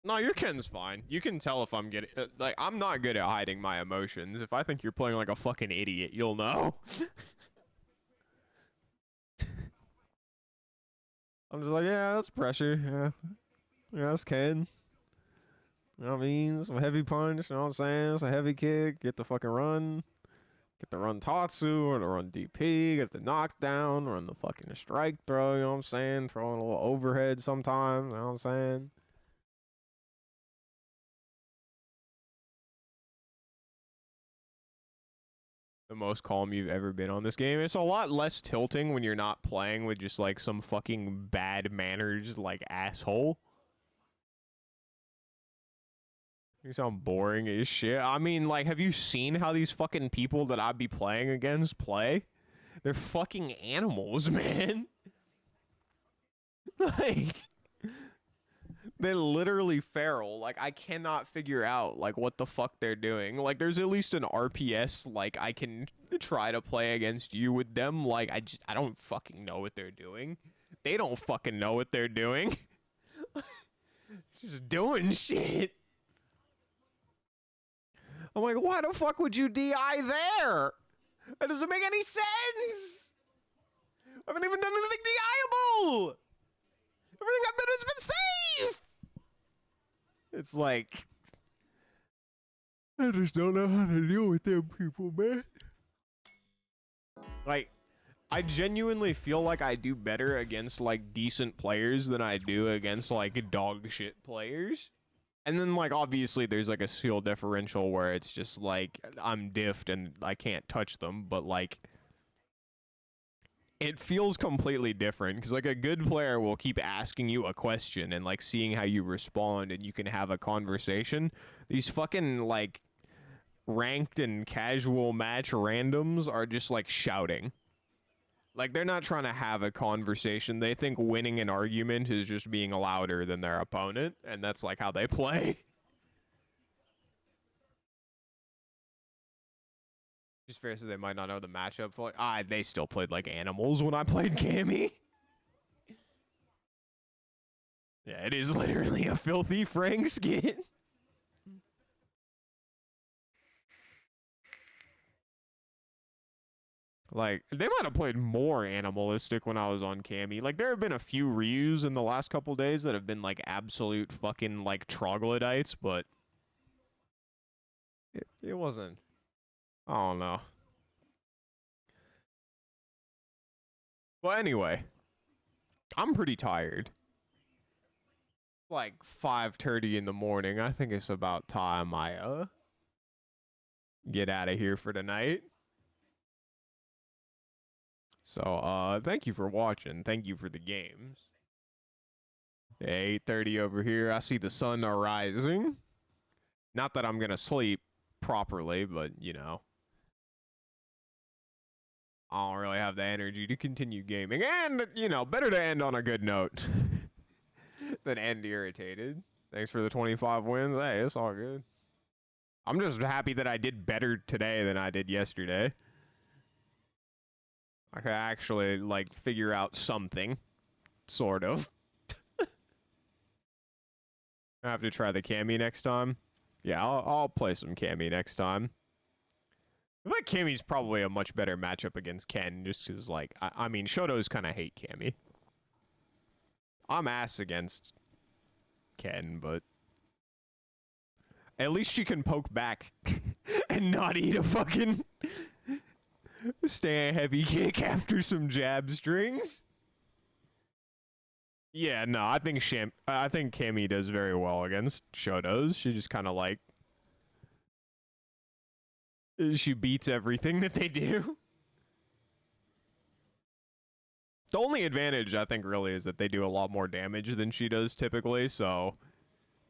No, your Ken's fine. You can tell if I'm getting like I'm not good at hiding my emotions. If I think you're playing like a fucking idiot, you'll know. I'm just like, yeah, that's pressure. Yeah, that's Ken. You know what I mean? Some heavy punch, you know what I'm saying? Some heavy kick, get the fucking run. Get the run Tatsu or the run DP, get the knockdown, run the fucking strike throw, you know what I'm saying? Throwing a little overhead sometimes, you know what I'm saying? The most calm you've ever been on this game. It's a lot less tilting when you're not playing with just like some fucking bad manners like asshole. You sound boring as shit. I mean, like, have you seen how these fucking people that I'd be playing against play? They're fucking animals, man. Like, they're literally feral. Like, I cannot figure out, like, what the fuck they're doing. Like, there's at least an RPS, like, I can try to play against you with them. Like, I don't fucking know what they're doing. They don't fucking know what they're doing. Just doing shit. I'm like, why the fuck would you DI there? That doesn't make any sense. I haven't even done anything DIable. Everything I've done has been safe. It's like, I just don't know how to deal with them people, man. Like, I genuinely feel like I do better against, like, decent players than I do against, like, dog shit players. And then, like, obviously there's, like, a skill differential where it's just, like, I'm diffed and I can't touch them, but, like, it feels completely different because, like, a good player will keep asking you a question and, like, seeing how you respond and you can have a conversation. These fucking, like, ranked and casual match randoms are just, like, shouting. Like, they're not trying to have a conversation. They think winning an argument is just being louder than their opponent, and that's, like, how they play. Just fair so they might not know the matchup. For, they still played like animals when I played Cammy. Yeah, it is literally a filthy Frank skin. Like, they might have played more animalistic when I was on Cammy. Like, there have been a few Ryus in the last couple days that have been, like, absolute fucking, like, troglodytes, but it wasn't. I don't know. Well, anyway, I'm pretty tired. Like 5:30 in the morning. I think it's about time I get out of here for tonight. So, thank you for watching. Thank you for the games. 8:30 over here. I see the sun rising. Not that I'm gonna sleep properly, but you know, I don't really have the energy to continue gaming. And you know, better to end on a good note than end irritated. Thanks for the 25 wins. Hey, it's all good. I'm just happy that I did better today than I did yesterday. I could actually, like, figure out something. Sort of. I have to try the Cammy next time. Yeah, I'll play some Cammy next time. I feel like Cammy's probably a much better matchup against Ken, just because, like, I mean, Shotos kind of hate Cammy. I'm ass against Ken, but at least she can poke back. and not eat a fucking stand heavy kick after some jab strings. Yeah, no, I think Cammy does very well against Shotos. She just kind of like she beats everything that they do. The only advantage I think really is that they do a lot more damage than she does typically, so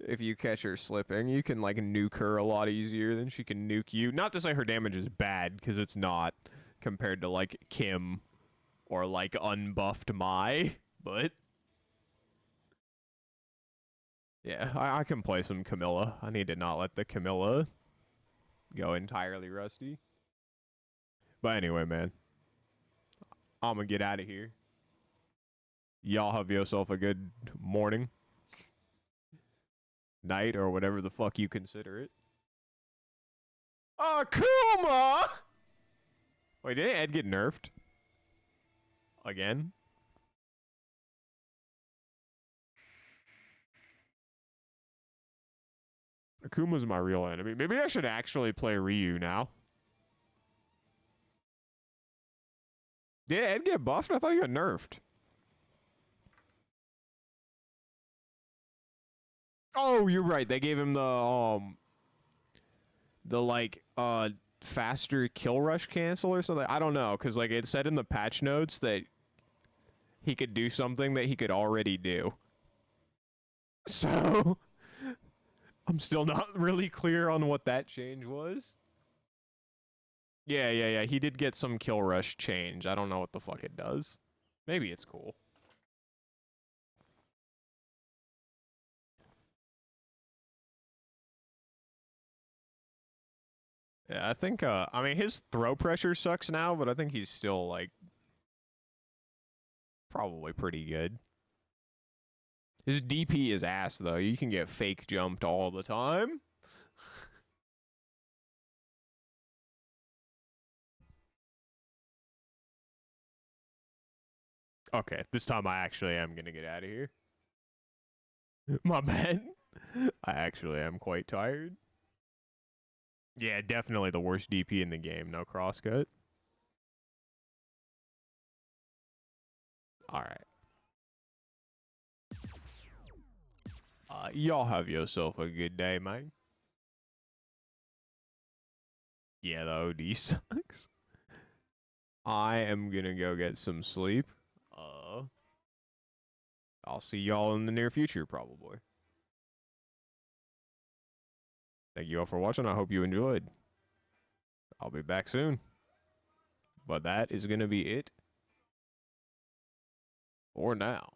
if you catch her slipping, you can like nuke her a lot easier than she can nuke you. Not to say her damage is bad, because it's not compared to like Kim or like unbuffed Mai, but yeah, I can play some Camilla. I need to not let the Camilla go entirely rusty. But anyway, man, I'm gonna get out of here. Y'all have yourself a good morning, night, or whatever the fuck you consider it. Akuma! Wait, did Ed get nerfed? Again? Akuma's my real enemy. Maybe I should actually play Ryu now. Did Ed get buffed? I thought he got nerfed. Oh, you're right. They gave him the like faster kill rush cancel or something. I don't know, cuz like it said in the patch notes that he could do something that he could already do. So I'm still not really clear on what that change was. Yeah. He did get some kill rush change. I don't know what the fuck it does. Maybe it's cool. Yeah, I think, I mean, his throw pressure sucks now, but I think he's still, like, probably pretty good. His DP is ass, though. You can get fake jumped all the time. Okay, this time I actually am gonna get out of here. My bad. I actually am quite tired. Yeah, definitely the worst DP in the game. No crosscut. Alright. Y'all have yourself a good day, man. Yeah, the OD sucks. I am gonna go get some sleep. I'll see y'all in the near future, probably. Thank you all for watching. I hope you enjoyed. I'll be back soon. But that is gonna be it for now.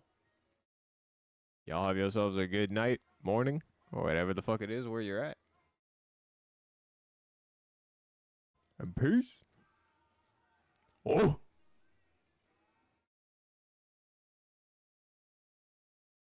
Y'all have yourselves a good night, morning, or whatever the fuck it is where you're at. And peace. Oh.